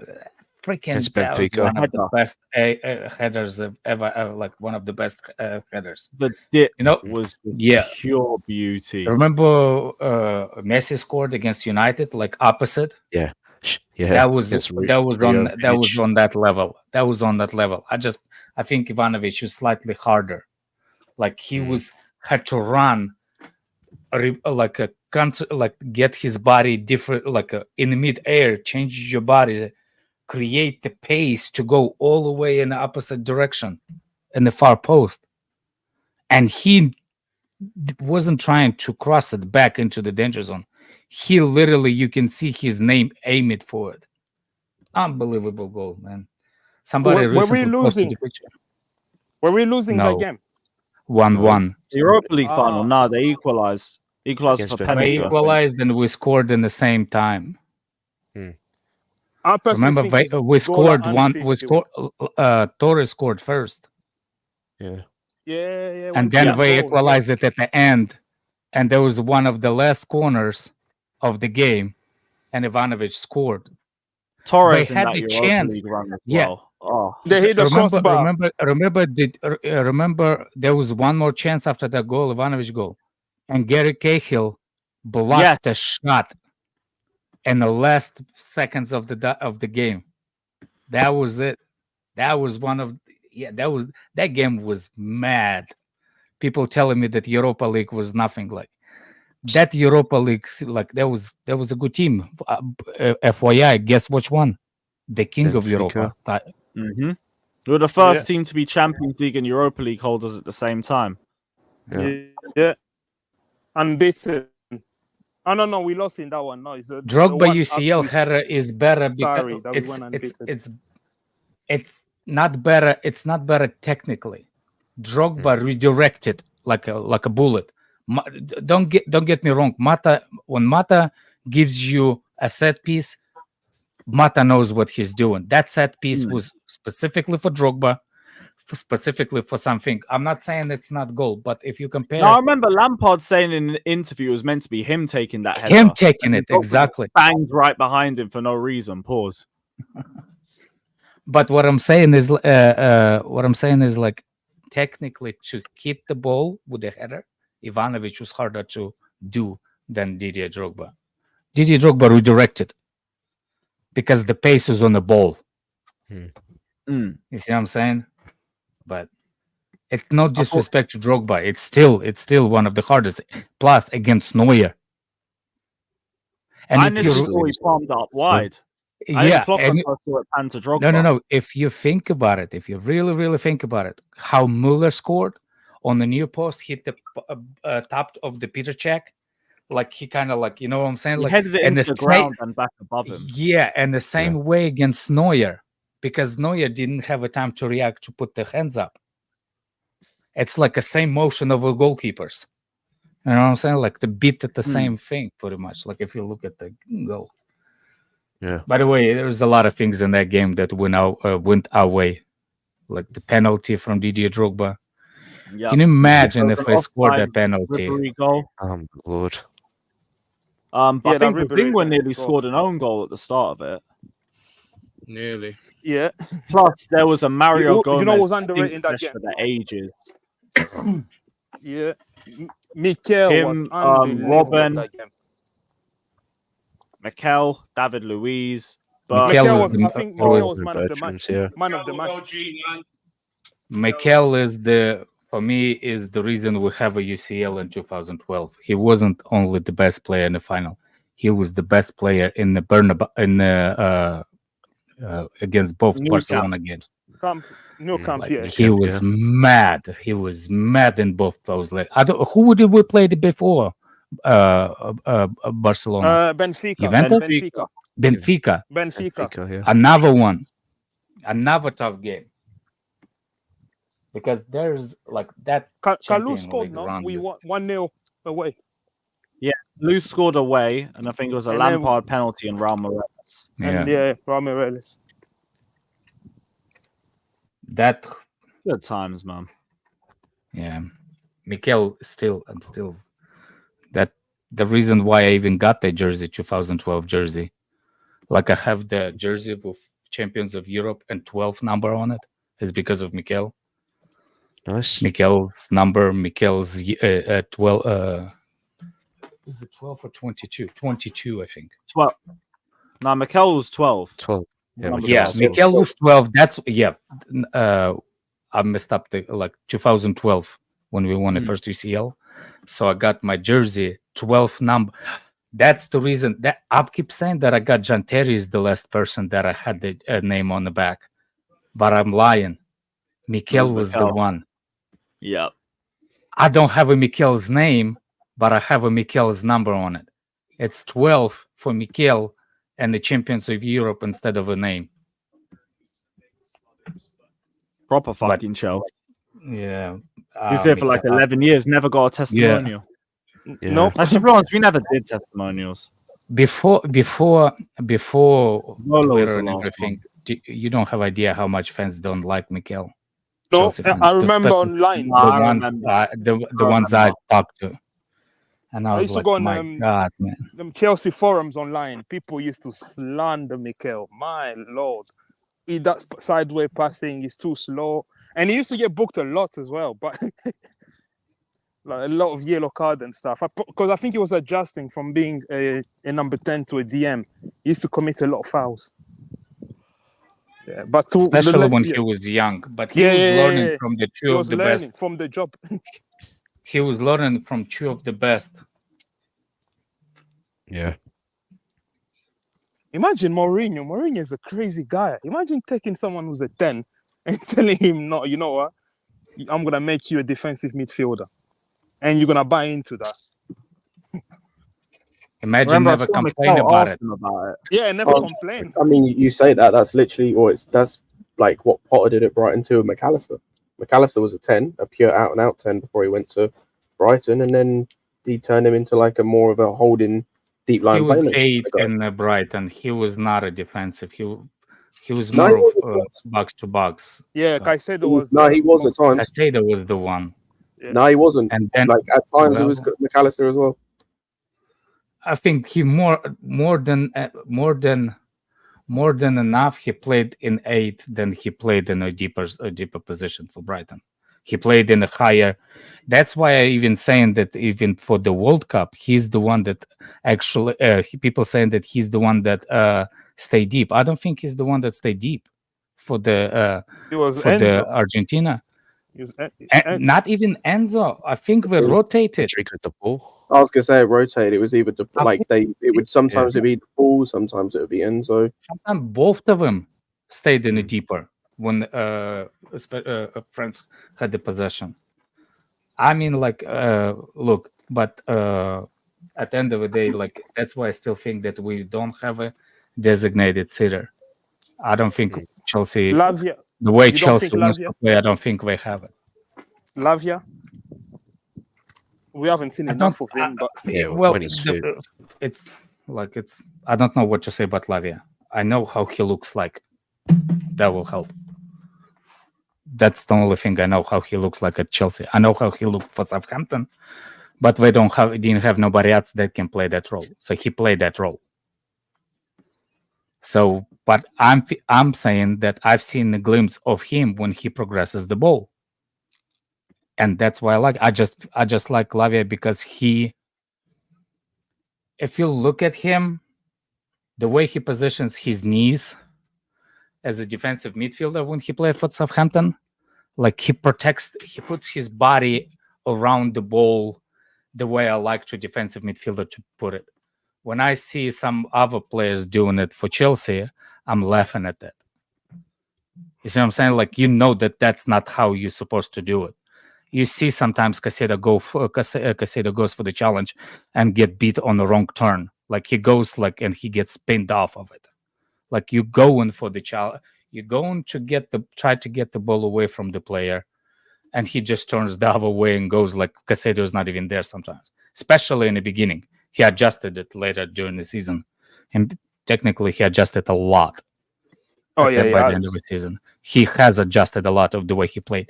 freaking It's that was Benfica. one of the best headers of ever, like one of the best headers. The dip You know, was yeah, pure beauty. Remember Messi scored against United, like opposite. Yeah. That was against that was Rio on that was Pitch. on that level. That was on that level. I think Ivanovic was slightly harder. Like he had to run get his body different, in mid-air, change your body, create the pace to go all the way in the opposite direction in the far post. And he wasn't trying to cross it back into the danger zone. He literally, you can see his name, aim it forward. Unbelievable goal, man. Somebody Were we recently posted losing? the picture. Were we losing that No. game? 1-1. The Europa League final. No, they equalized. Equalized for They penalty. equalized and we scored in the same time. I personally Remember, think it's we goal at scored one. We Anfield. scored. Torres scored first, Yeah. Yeah. and then they equalized it at the end. And there was one of the last corners of the game, and Ivanovic scored. Torres They in had that the Europa chance. League run as Yeah. well. Oh. They hit the crossbar. Remember, there was one more chance after that goal, Ivanovic goal, and Gary Cahill blocked the shot. in the last seconds of the game. That was it. That was that game was mad. People telling me that Europa League was nothing like that. Europa League, like that was a good team. FYI, guess which one? The king of Europa. We were the first team to be Champions League and Europa League holders at the same time. Yeah. Unbeaten. Oh no, we lost in that one. No, it's Drogba UCL header is better because it's not better. It's not better technically. Drogba redirected like a bullet. Don't get me wrong. When Mata gives you a set piece, Mata knows what he's doing. That set piece was specifically for Drogba, specifically for something. I'm not saying it's not goal, but if you compare, no, I remember Lampard saying in an interview it was meant to be him taking that header. Him taking it exactly. Banged right behind him for no reason. Pause. But what I'm saying is, like, technically, to hit the ball with the header, Ivanovic was harder to do than Didier Drogba. Didier Drogba redirected because the pace is on the ball. You see what I'm saying? But it's no disrespect to Drogba. It's still one of the hardest. Plus against Neuer. And I initially thought he palmed up wide. Yeah, No. If you think about it, if you really think about it, how Müller scored on the near post, hit the top of the Peter check, like he kind of like, you know what I'm saying? He Like headed it into the ground and back above him. Yeah, and the same way against Neuer, because Neuer didn't have a time to react to put the hands up. It's like the same motion of a goalkeepers. You know what I'm saying? Like the beat at the same thing, pretty much. Like if you look at the goal. Yeah. By the way, there was a lot of things in that game that went our way, like the penalty from Didier Drogba. Yep. Can you imagine if I scored that penalty? Goal. Lord. But I think Vinnie nearly scored an own goal at the start of it. Nearly. Yeah. Plus, there was a Mario Gomez. You know what was underrated in that game? For the ages. Yeah. Mikel was Robin. That game. Mikel, David Luiz. Mikel was man of the match. Yeah. Man of the match. Mikel is for me, is the reason we have a UCL in 2012. He wasn't only the best player in the final; he was the best player in the against both Barcelona games. He was mad. He was mad in both those legs. Who did we play before? Barcelona, Benfica, Juventus? Benfica. Yeah. Another one, another tough game because there's like that. Kalu scored. No, we won 1-0 away. Yeah, Lou scored away, and I think it was a Lampard penalty and Raul Morales. Yeah, Raul Morales. That good times, man. Yeah, Mikel I'm still. That the reason why I even got the jersey, 2012 jersey. Like I have the jersey with Champions of Europe and 12 number on it is because of Mikel. Nice. Mikel's number, 12. Is it 12 or 22? 22, I think. 12. No, Mikel was 12. 12. Yeah, Mikel was 12. That's I messed up 2012 when we won the first UCL. So I got my jersey 12 number. That's the reason that I keep saying that I got John Terry is the last person that I had the name on the back, but I'm lying. Mikel was the one. Yep. I don't have a Mikel's name, but I have a Mikel's number on it. It's 12 for Mikel and the Champions of Europe instead of a name. Proper fucking show. Yeah. He was there for like 11 years, never got a testimonial. Yeah. Nope. I should be honest, we never did testimonials. Before Twitter and last everything, you don't have idea how much fans don't like Mikel. No, I remember online. The ones I talked to. And I was used like, to go on my God, man. them Chelsea forums online. People used to slander Mikel. My Lord. That sideways passing is too slow. And he used to get booked a lot as well. But like a lot of yellow card and stuff. Because I think he was adjusting from being a number 10 to a DM. He used to commit a lot of fouls. Yeah, but especially when he was young. But he was learning from the two of the best. From the job. He was learning from two of the best. Yeah. Imagine Mourinho. Mourinho is a crazy guy. Imagine taking someone who's a 10 and telling him, no, you know what? I'm going to make you a defensive midfielder. And you're going to buy into that. Imagine never complain about it. Yeah, never complain. I mean, you say that. That's literally, that's like what Potter did at Brighton too with McAllister. McAllister was a 10, a pure out-and-out 10 before he went to Brighton. And then he turned him into like a more of a holding deep line player. He was 8 in Brighton. He was not a defensive. He was more of box to box. Yeah, Caicedo was. No, he was at times. Caicedo was the one. Yeah. No, he wasn't. And then, like at times it was McAllister as well. I think he more than enough. He played in 8 than he played in a deeper position for Brighton. He played in a higher. That's why I even saying that even for the World Cup, he's the one that actually people saying that he's the one that stay deep. I don't think he's the one that stay deep for the Argentina. Not even Enzo. I think we rotated. At the ball. I was gonna say it rotated. It was either it would sometimes it'd be the ball, sometimes it would be Enzo. Sometimes both of them stayed in the deeper when France had the possession. I mean, look, but at the end of the day, like that's why I still think that we don't have a designated sitter. I don't think Chelsea. Lavia. The way Chelsea wants to play, I don't think we have it. Lavia. We haven't seen enough of him, but it's like I don't know what to say about Lavia. I know how he looks like. That will help. That's the only thing I know how he looks like at Chelsea. I know how he looked for Southampton, but we didn't have nobody else that can play that role. So he played that role. So, but I'm saying that I've seen a glimpse of him when he progresses the ball. And that's why I just like Lavia because if you look at him, the way he positions his knees as a defensive midfielder when he played for Southampton, like he puts his body around the ball the way I like to defensive midfielder to put it. When I see some other players doing it for Chelsea, I'm laughing at that. You see what I'm saying? Like, you know that that's not how you're supposed to do it. You see sometimes Caicedo goes for the challenge and get beat on the wrong turn. Like he goes and he gets pinned off of it. Like you going for the challenge, you're going to try to get the ball away from the player, and he just turns the other way and goes like Caicedo is not even there sometimes. Especially in the beginning, he adjusted it later during the season, and technically he adjusted a lot. By the end of the season, he has adjusted a lot of the way he played.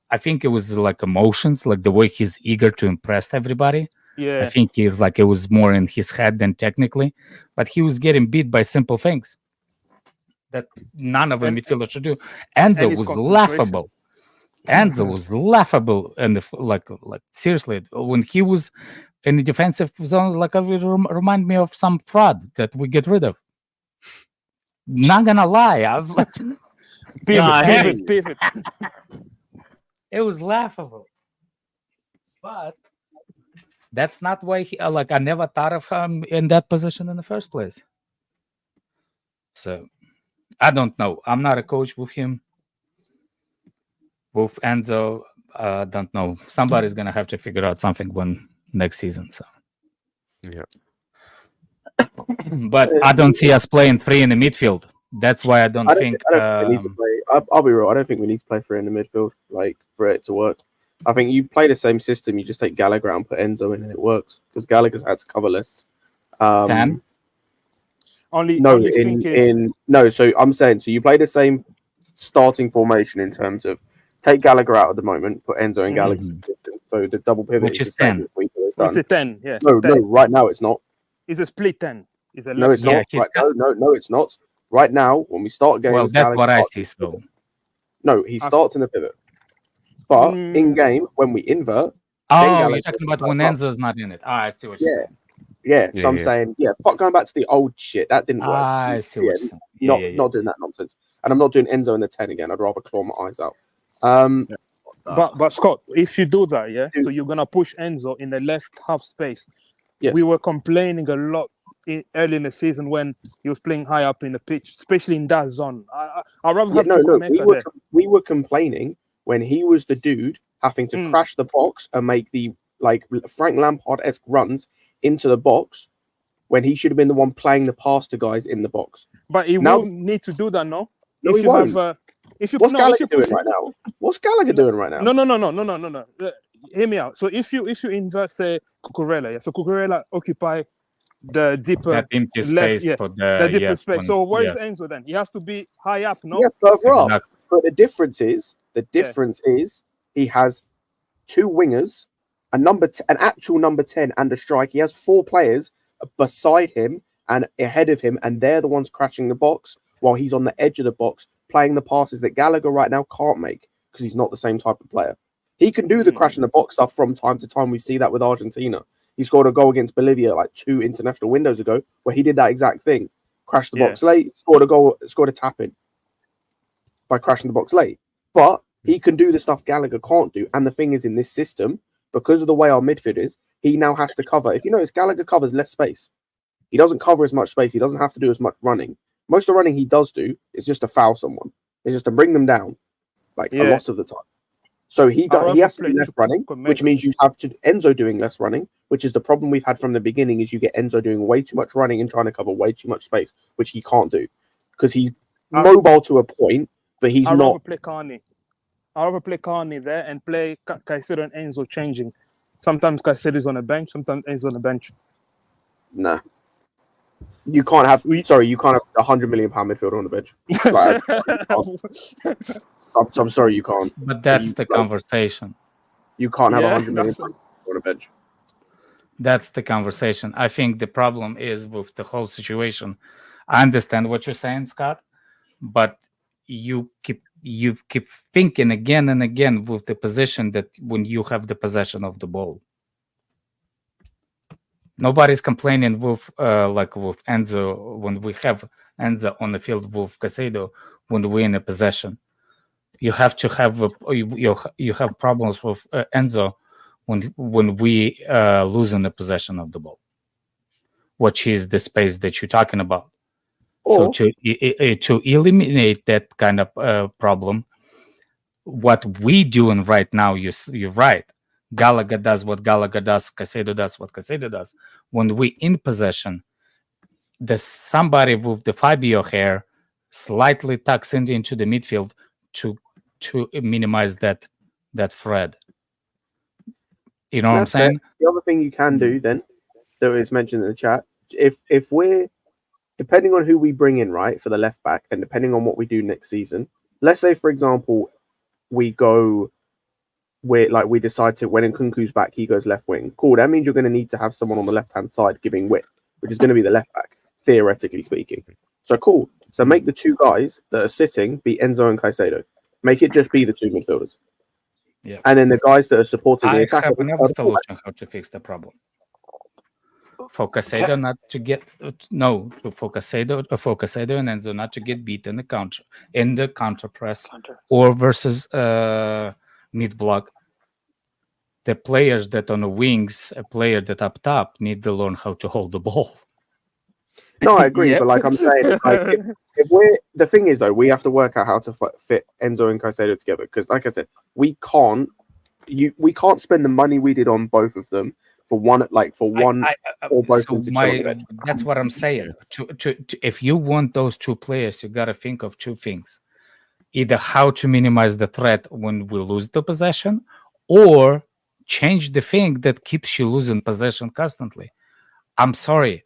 I think it was like emotions, like the way he's eager to impress everybody. Yeah, I think he's like it was more in his head than technically, but he was getting beat by simple things that none of the midfielders should do. Enzo was laughable. Enzo was laughable, and like seriously, when he was in the defensive zone, like it remind me of some fraud that we get rid of. Not gonna lie, pivot. It was laughable, but that's not why I never thought of him in that position in the first place. So I don't know. I'm not a coach with him. With Enzo, don't know. Somebody's gonna have to figure out something next season. So yeah. But I don't see us playing 3 in the midfield. That's why I don't think we need to play. I'll be real. I don't think we need to play 3 in the midfield, like for it to work. I think you play the same system. You just take Gallagher out and put Enzo in, and it works because Gallagher's had to cover less. So I'm saying so you play the same starting formation in terms of take Gallagher out at the moment, put Enzo in Gallagher's position. So the double pivot which is 10. It's a 10. Yeah. No, right now it's not. It's a split 10. It's no, it's not. Right, no, it's not. Right now, when we start game, well, that's what I see. So no, he starts in the pivot. But in game, when we invert, Oh, you're talking about when Enzo's not in it. I see what you're saying. Yeah, so I'm saying, fuck going back to the old shit. That didn't work. I see what you're saying. Not doing that nonsense. And I'm not doing Enzo in the 10 again. I'd rather claw my eyes out. But Scott, if you do that, so you're gonna push Enzo in the left half space. Yes. We were complaining a lot early in the season when he was playing high up in the pitch, especially in that zone. I'd rather have we were complaining when he was the dude having to crash the box and make the Frank Lampard-esque runs into the box when he should have been the one playing the pass to guys in the box. But he will need to do that, no? No, he won't. What's Gallagher doing right now? What's Gallagher doing right now? No. Hear me out. So if you invert, say, Cucurella, so Cucurella occupy the deeper space the deeper space. So where is Enzo then? He has to be high up, no? Yes, further up. But the difference is he has two wingers, an actual number 10 and a strike. He has 4 players beside him and ahead of him, and they're the ones crashing the box while he's on the edge of the box playing the passes that Gallagher right now can't make because he's not the same type of player. He can do the crash in the box stuff from time to time. We see that with Argentina. He scored a goal against Bolivia like 2 international windows ago where he did that exact thing. Crashed the box late, scored a tap in by crashing the box late. But he can do the stuff Gallagher can't do. And the thing is, in this system, because of the way our midfield is, he now has to cover. If you notice, Gallagher covers less space. He doesn't cover as much space. He doesn't have to do as much running. Most of the running he does do is just to foul someone. It's just to bring them down, a lot of the time. So he has to do less running, which means you have Enzo doing less running, which is the problem we've had from the beginning. Is you get Enzo doing way too much running and trying to cover way too much space, which he can't do because he's mobile to a point, but he's not. I'd rather play Carney there and play Caicedo and Enzo changing. Sometimes Caicedo's on a bench, sometimes Enzo on a bench. Nah. You can't have a £100 million midfielder on the bench. I'm sorry, you can't. But that's the conversation. You can't have £100 million on a bench. That's the conversation. I think the problem is with the whole situation. I understand what you're saying, Scott, but you keep thinking again and again with the position that when you have the possession of the ball. Nobody's complaining with with Enzo when we have Enzo on the field with Caicedo when we're in a possession. You have to have you have problems with Enzo when we losing the possession of the ball, which is the space that you're talking about. So to eliminate that kind of problem, what we doing right now, you're right. Gallagher does what Gallagher does. Caicedo does what Caicedo does. When we in possession, there's somebody with the Fabio hair slightly tucks into the midfield to minimize that thread. You know what I'm saying? The other thing you can do then, that was mentioned in the chat, if we're depending on who we bring in, right, for the left back, and depending on what we do next season, let's say, for example, we decide to, when Nkunku's back, he goes left wing. Cool, that means you're going to need to have someone on the left-hand side giving width, which is going to be the left back, theoretically speaking. So cool. So make the two guys that are sitting be Enzo and Caicedo. Make it just be the two midfielders. Yeah. And then the guys that are supporting the attack. I have another solution how to fix the problem. For Caicedo not to get for Caicedo and Enzo not to get beat in the counter press or versus mid block. The players that on the wings, a player that up top need to learn how to hold the ball. No, I agree, but like I'm saying, if we're the thing is though, we have to work out how to fit Enzo and Caicedo together because, like I said, we can't spend the money we did on both of them for one or both of them. That's what I'm saying. If you want those two players, you got to think of two things: either how to minimize the threat when we lose the possession, or change the thing that keeps you losing possession constantly. I'm sorry,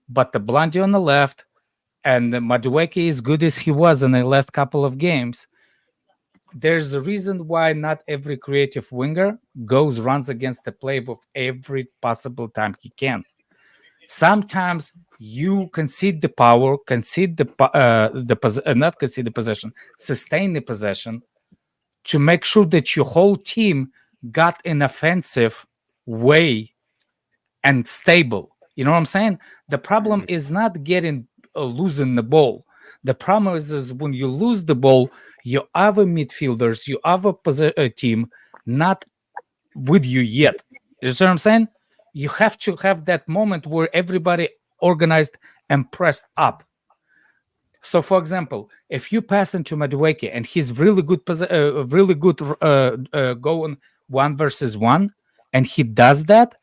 but the Blondie on the left and Madueke, as good as he was in the last couple of games, there's a reason why not every creative winger runs against the play with every possible time he can. Sometimes you concede the power, sustain the possession to make sure that your whole team got an offensive way and stable. You know what I'm saying? The problem is not getting losing the ball. The problem is when you lose the ball, you have a midfielders, you have a team not with you yet. You see what I'm saying? You have to have that moment where everybody organized and pressed up. So, for example, if you pass into Madueke and he's really good, going 1v1, and he does that.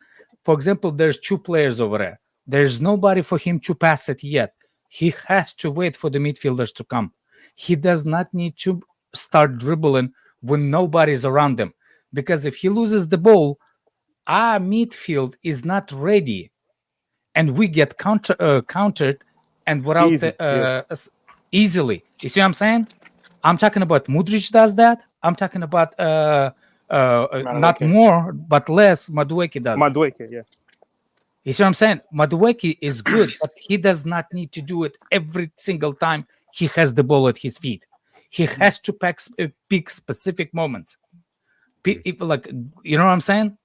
For example, there's 2 players over there. There's nobody for him to pass it yet. He has to wait for the midfielders to come. He does not need to start dribbling when nobody's around him, because if he loses the ball, our midfield is not ready, and we get countered and without easily. You see what I'm saying? I'm talking about Mudryk does that. I'm talking about not more but less Madueke does. Madueke, yeah. You see what I'm saying? Madueke is good, but he does not need to do it every single time he has the ball at his feet. He has to pick specific moments. Like, you know what I'm saying?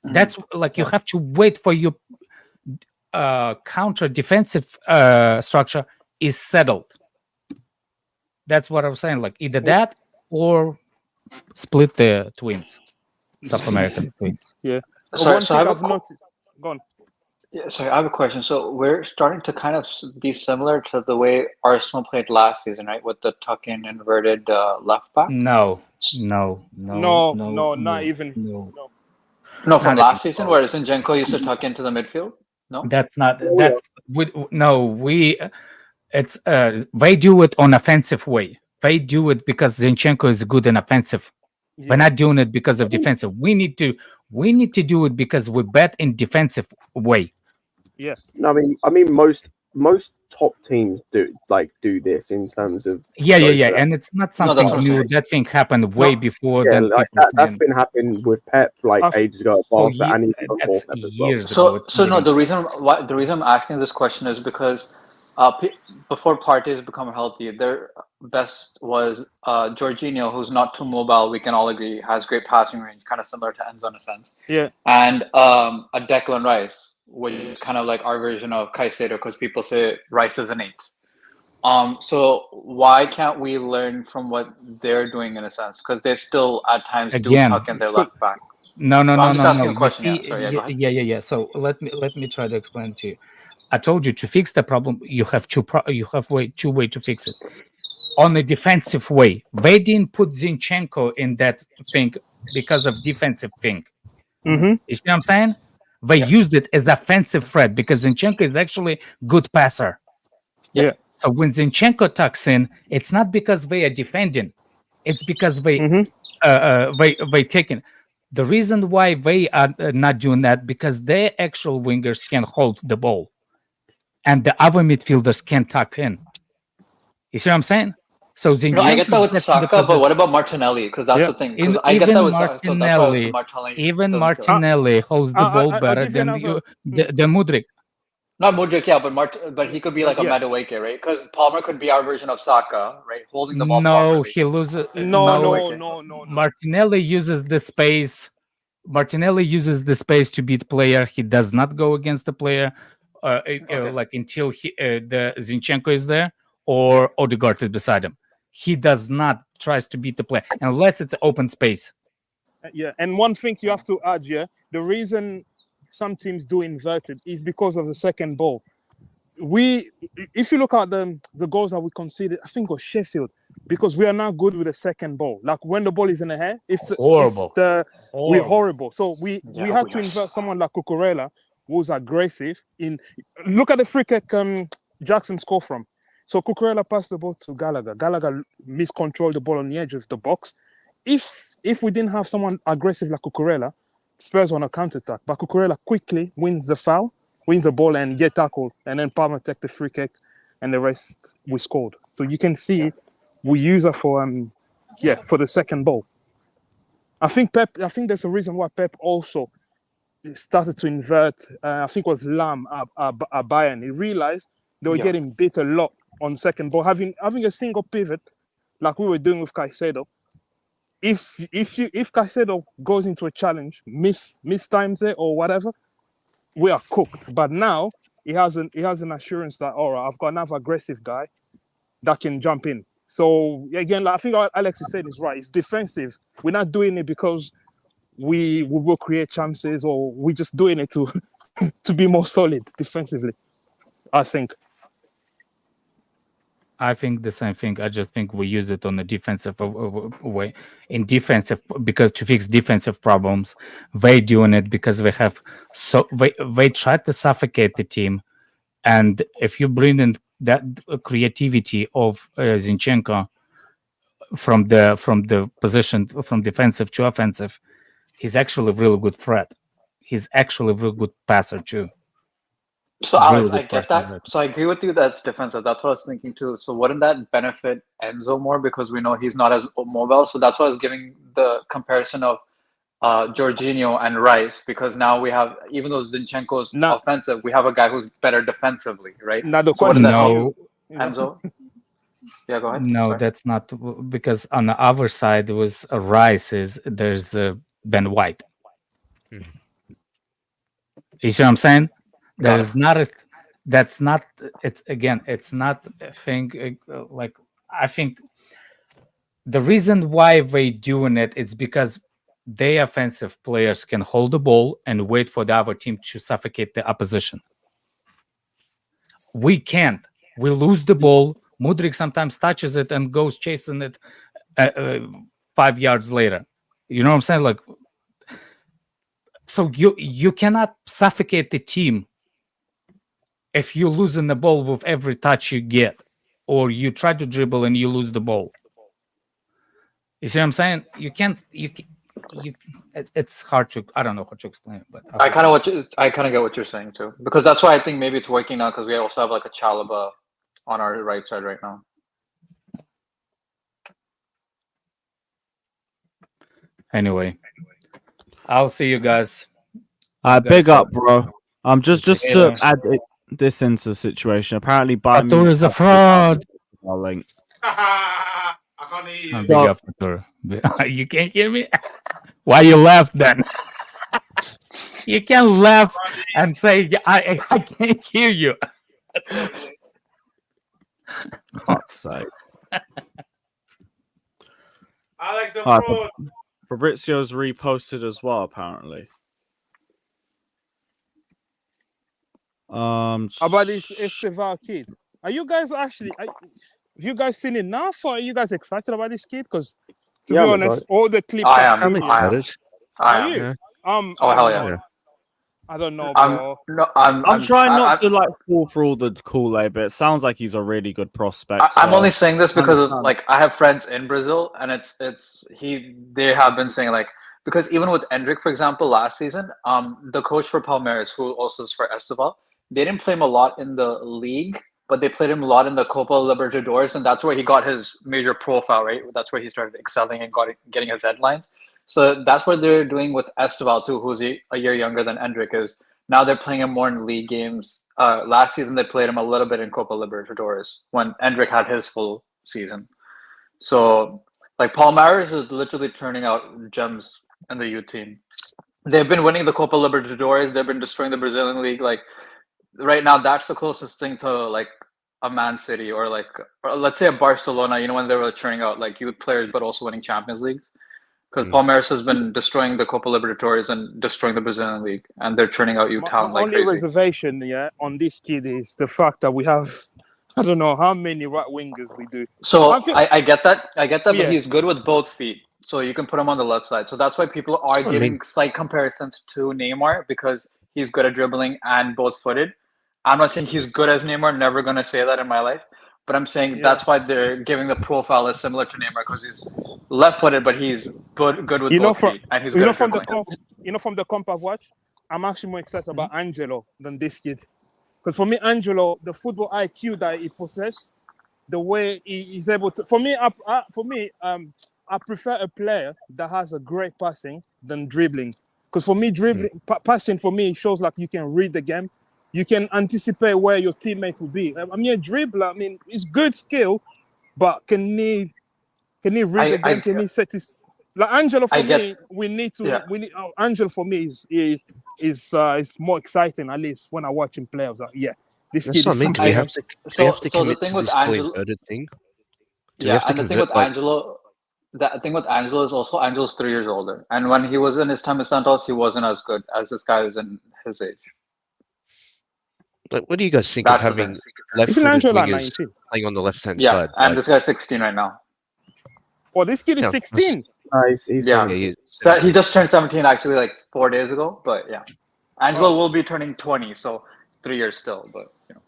That's like you have to wait for your counter defensive structure is settled. That's what I'm saying. Like either that or split the twins, South American twins. Yeah. Sorry, so Go on. Yeah, sorry, I have a question. So we're starting to kind of be similar to the way Arsenal played last season, right? With the tuck-in inverted left back. No, not even. No, from last season where Zinchenko used to tuck into the midfield. No, that's not. That's it's they do it on offensive way. They do it because Zinchenko is good in offensive. Yeah. We're not doing it because of defensive. We need to do it because we bet in defensive way. Yeah. I mean most top teams do this in terms of yeah, and it's not something new. That thing happened way before. Yeah, like that's been happening with Pep ages ago at Barca and even before Pep as well. So no, the reason I'm asking this question is because before Partey's become healthy, their best was Jorginho, who's not too mobile. We can all agree has great passing range, kind of similar to Enzo in a sense. Yeah. And a Declan Rice, which is kind of like our version of Caicedo, because people say Rice is an 8. So why can't we learn from what they're doing in a sense? Because they still at times do tuck in their left back. No. I'm just asking a question. Yeah. So let me try to explain to you. I told you to fix the problem, you have two way to fix it. On a defensive way, they didn't put Zinchenko in that thing because of defensive thing. Mm-hmm. You see what I'm saying? They used it as the offensive threat because Zinchenko is actually good passer. Yeah. So when Zinchenko tucks in, it's not because they are defending; it's because they taking. The reason why they are not doing that because their actual wingers can hold the ball, and the other midfielders can tuck in. You see what I'm saying? So Zinchenko, I get that with Saka, but what about Martinelli? Because that's the thing. Because I get that with Saka, so that's why Martinelli. Even Martinelli holds the ball better than Mudryk. Not Mudryk, yeah, but he could be like a Madueke, right? Because Palmer could be our version of Saka, right? Holding the ball. No, he loses. No. Martinelli uses the space. Martinelli uses the space to beat player. He does not go against the player, until the Zinchenko is there or Odegaard is beside him. He does not tries to beat the player unless it's open space. Yeah, and one thing you have to add here: the reason some teams do inverted is because of the second ball. If you look at the goals that we conceded, I think it was Sheffield, because we are not good with the second ball. Like when the ball is in the air, horrible. We're horrible. So we had to invert someone like Cucurella, who's aggressive. Look at the free kick Jackson scored from. So Cucurella passed the ball to Gallagher. Gallagher miscontrolled the ball on the edge of the box. If we didn't have someone aggressive like Cucurella, Spurs on a counter-attack. But Cucurella quickly wins the foul, wins the ball and get tackled. And then Palmer take the free kick and the rest we scored. So you can see we use her for the second ball. I think there's a reason why Pep also started to invert. I think it was Lam at Bayern. He realized they were getting beat a lot on second ball. Having a single pivot like we were doing with Caicedo, if Caicedo goes into a challenge, mistimes it or whatever, we are cooked. But now he has an assurance that, all right, I've got another aggressive guy that can jump in. So again, I think what Alex is saying is right. It's defensive. We're not doing it because we will create chances, or we're just doing it to to be more solid defensively, I think. I think the same thing. I just think we use it on a defensive way. In defensive, because to fix defensive problems, they doing it because they have they try to suffocate the team, and if you bring in that creativity of Zinchenko from the position from defensive to offensive, he's actually a really good threat. He's actually a really good passer too. So Alex, I get that. So I agree with you that's defensive. That's what I was thinking too. So wouldn't that benefit Enzo more because we know he's not as mobile? So that's why I was giving the comparison of Jorginho and Rice, because now we have, even though Zinchenko's offensive, we have a guy who's better defensively, right? Now the question no, Enzo. Yeah, go ahead. No, that's not, because on the other side was Rice. There's Ben White. You see what I'm saying? There's not a. That's not. It's again. It's not a thing. Like, I think the reason why they doing it is because they offensive players can hold the ball and wait for the other team to suffocate the opposition. We can't. We lose the ball. Mudryk sometimes touches it and goes chasing it 5 yards later. You know what I'm saying? Like, so you cannot suffocate the team if you're losing the ball with every touch you get, or you try to dribble and you lose the ball. You see what I'm saying? You can't. It's hard to. I don't know how to explain it, but I kind of get what you're saying too, because that's why I think maybe it's working now, because we also have like a Chalaba on our right side right now. Anyway, I'll see you guys. Big up, bro. Just to add this into the situation. Apparently, Bayern is a fraud. I can't hear you. Big up, Artur. You can't hear me? Why you laugh then? You can't laugh and say I can't hear you. Fuck's sake. Alex, a fraud. Fabrizio's reposted as well, apparently. About this Estevao kid. Are you guys actually? Have you guys seen enough, or are you guys excited about this kid? Because to be honest, all the clips I'm excited. Are you? Yeah. Oh hell yeah. I don't know, bro. I'm trying not to like fall for all the Kool-Aid, but it sounds like he's a really good prospect. I'm only saying this because of, like, I have friends in Brazil, and they have been saying, like, because even with Endrick, for example, last season, the coach for Palmeiras, who also is for Estevao, they didn't play him a lot in the league, but they played him a lot in the Copa Libertadores, and that's where he got his major profile, right? That's where he started excelling and getting his headlines. So that's what they're doing with Estevao too, who's a year younger than Endrick is. Now they're playing him more in league games. Last season they played him a little bit in Copa Libertadores when Endrick had his full season. So like Palmeiras is literally turning out gems in the youth team. They've been winning the Copa Libertadores. They've been destroying the Brazilian league. Like right now, that's the closest thing to like a Man City or let's say a Barcelona. You know, when they were churning out like youth players, but also winning Champions Leagues. Because Palmeiras has been destroying the Copa Libertadores and destroying the Brazilian league, and they're churning out youth talent like crazy. Only reservation, on this kid is the fact that we have, I don't know how many right wingers we do. So I get that. But he's good with both feet, so you can put him on the left side. So that's why people are giving slight comparisons to Neymar, because he's good at dribbling and both-footed. I'm not saying he's good as Neymar. Never gonna say that in my life. But I'm saying that's why they're giving the profile as similar to Neymar, because he's left-footed, but he's good with both feet, and he's good at dribbling. From the comp I've watched, I'm actually more excited about Angelo than this kid. Because for me, Angelo, the football IQ that he possesses, the way he is able to. For me, I prefer a player that has a great passing than dribbling. Because for me, passing for me shows like you can read the game. You can anticipate where your teammate will be. I mean, a dribbler, I mean, it's good skill, but can he read the game? Can he set his... Like Angelo for I get- me, we need to. Yeah. We need Angelo for me is more exciting. At least when I watch him play, I was like, yeah, this That's kid what I is mean. Do we something have else. to? Do we have to So the commit thing to with this whole Angelo, inverted thing? Do we yeah, have to and the thing convert with like? Angelo, the thing with Angelo is also Angelo's 3 years older, and when he was in his time at Santos, he wasn't as good as this guy is in his age. Like, what do you guys think of That's the having thing. left-footed Angelo like wingers 19? playing on the left-hand Yeah, side? and Like, this guy's 16 right now. Oh, this kid is yeah, 16. He's Yeah, 17. so he just turned 17 actually like 4 days ago. But yeah, Angelo will be turning 20, so 3 years still. But you know,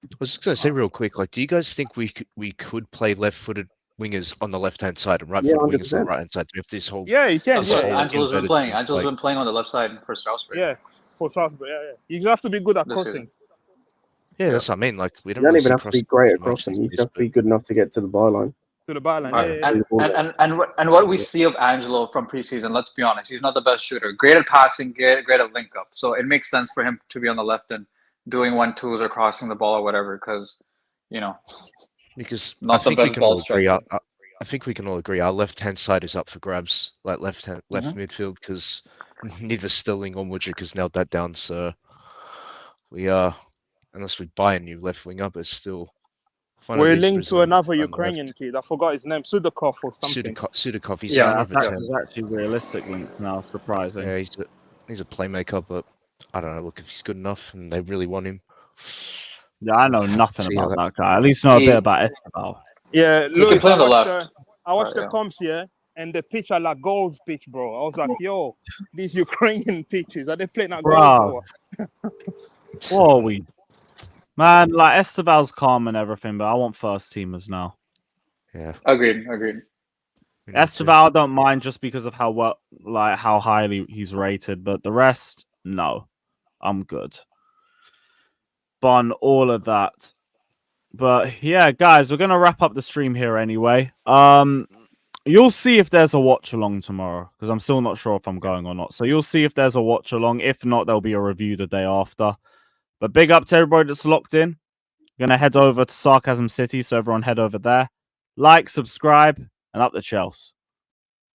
I was just gonna say real quick, like, do you guys think we could play left-footed wingers on the left-hand side and right-footed wingers on the 100%. right-hand side? We have this whole Yeah, you can. that's Yeah, what yeah, Angelo's been inverted playing. thing, Angelo's like- been playing on the left side for Strasbourg. yeah. For Salzburg, yeah. You have to be good at This crossing. season. Yeah, that's what I mean. Like, we don't You don't really even see have to be crossing great at much these crossing. You days, just have to be good enough to get to the byline. To the byline. Right. Yeah, yeah. And what we see of Angelo from preseason, let's be honest, he's not the best shooter. Great at passing, great at link up. So it makes sense for him to be on the left and doing 1-2s or crossing the ball or whatever, because you know, because not I the think we best can ball all agree. striker. I think we can all agree our left-hand side is up for grabs, like left midfield, because neither Sterling or Mudryk has nailed that down. So we are, unless we buy a new left wing up, it's still. We're linked to another Ukrainian kid. I forgot his name, Sudakov or something. Sudakov. He's Yeah, number that's 10. actually realistic link now. Surprising. Yeah, he's a playmaker, but I don't know. Look, if he's good enough and they really want him. Yeah, I know we'll have to nothing see how about that guy. At least know a bit about Estevao. Yeah, He can Louis, play on the I left. watched the Yeah. comps here, and the pitch are like goals pitch, bro. I was like, yo, these Ukrainian pitches, are they playing at goals or? What are we? Man, like Estevao's calm and everything, but I want first teamers now. Yeah. Agreed. Estevao I don't mind just because of how highly he's rated, but the rest, no. I'm good. Bon, all of that. But yeah, guys, we're gonna wrap up the stream here anyway. You'll see if there's a watch along tomorrow, because I'm still not sure if I'm going or not. So you'll see if there's a watch along. If not, there'll be a review the day after. But big up to everybody that's locked in. Gonna head over to Sarcasm City, so everyone head over there. Like, subscribe, and up the Chelsea.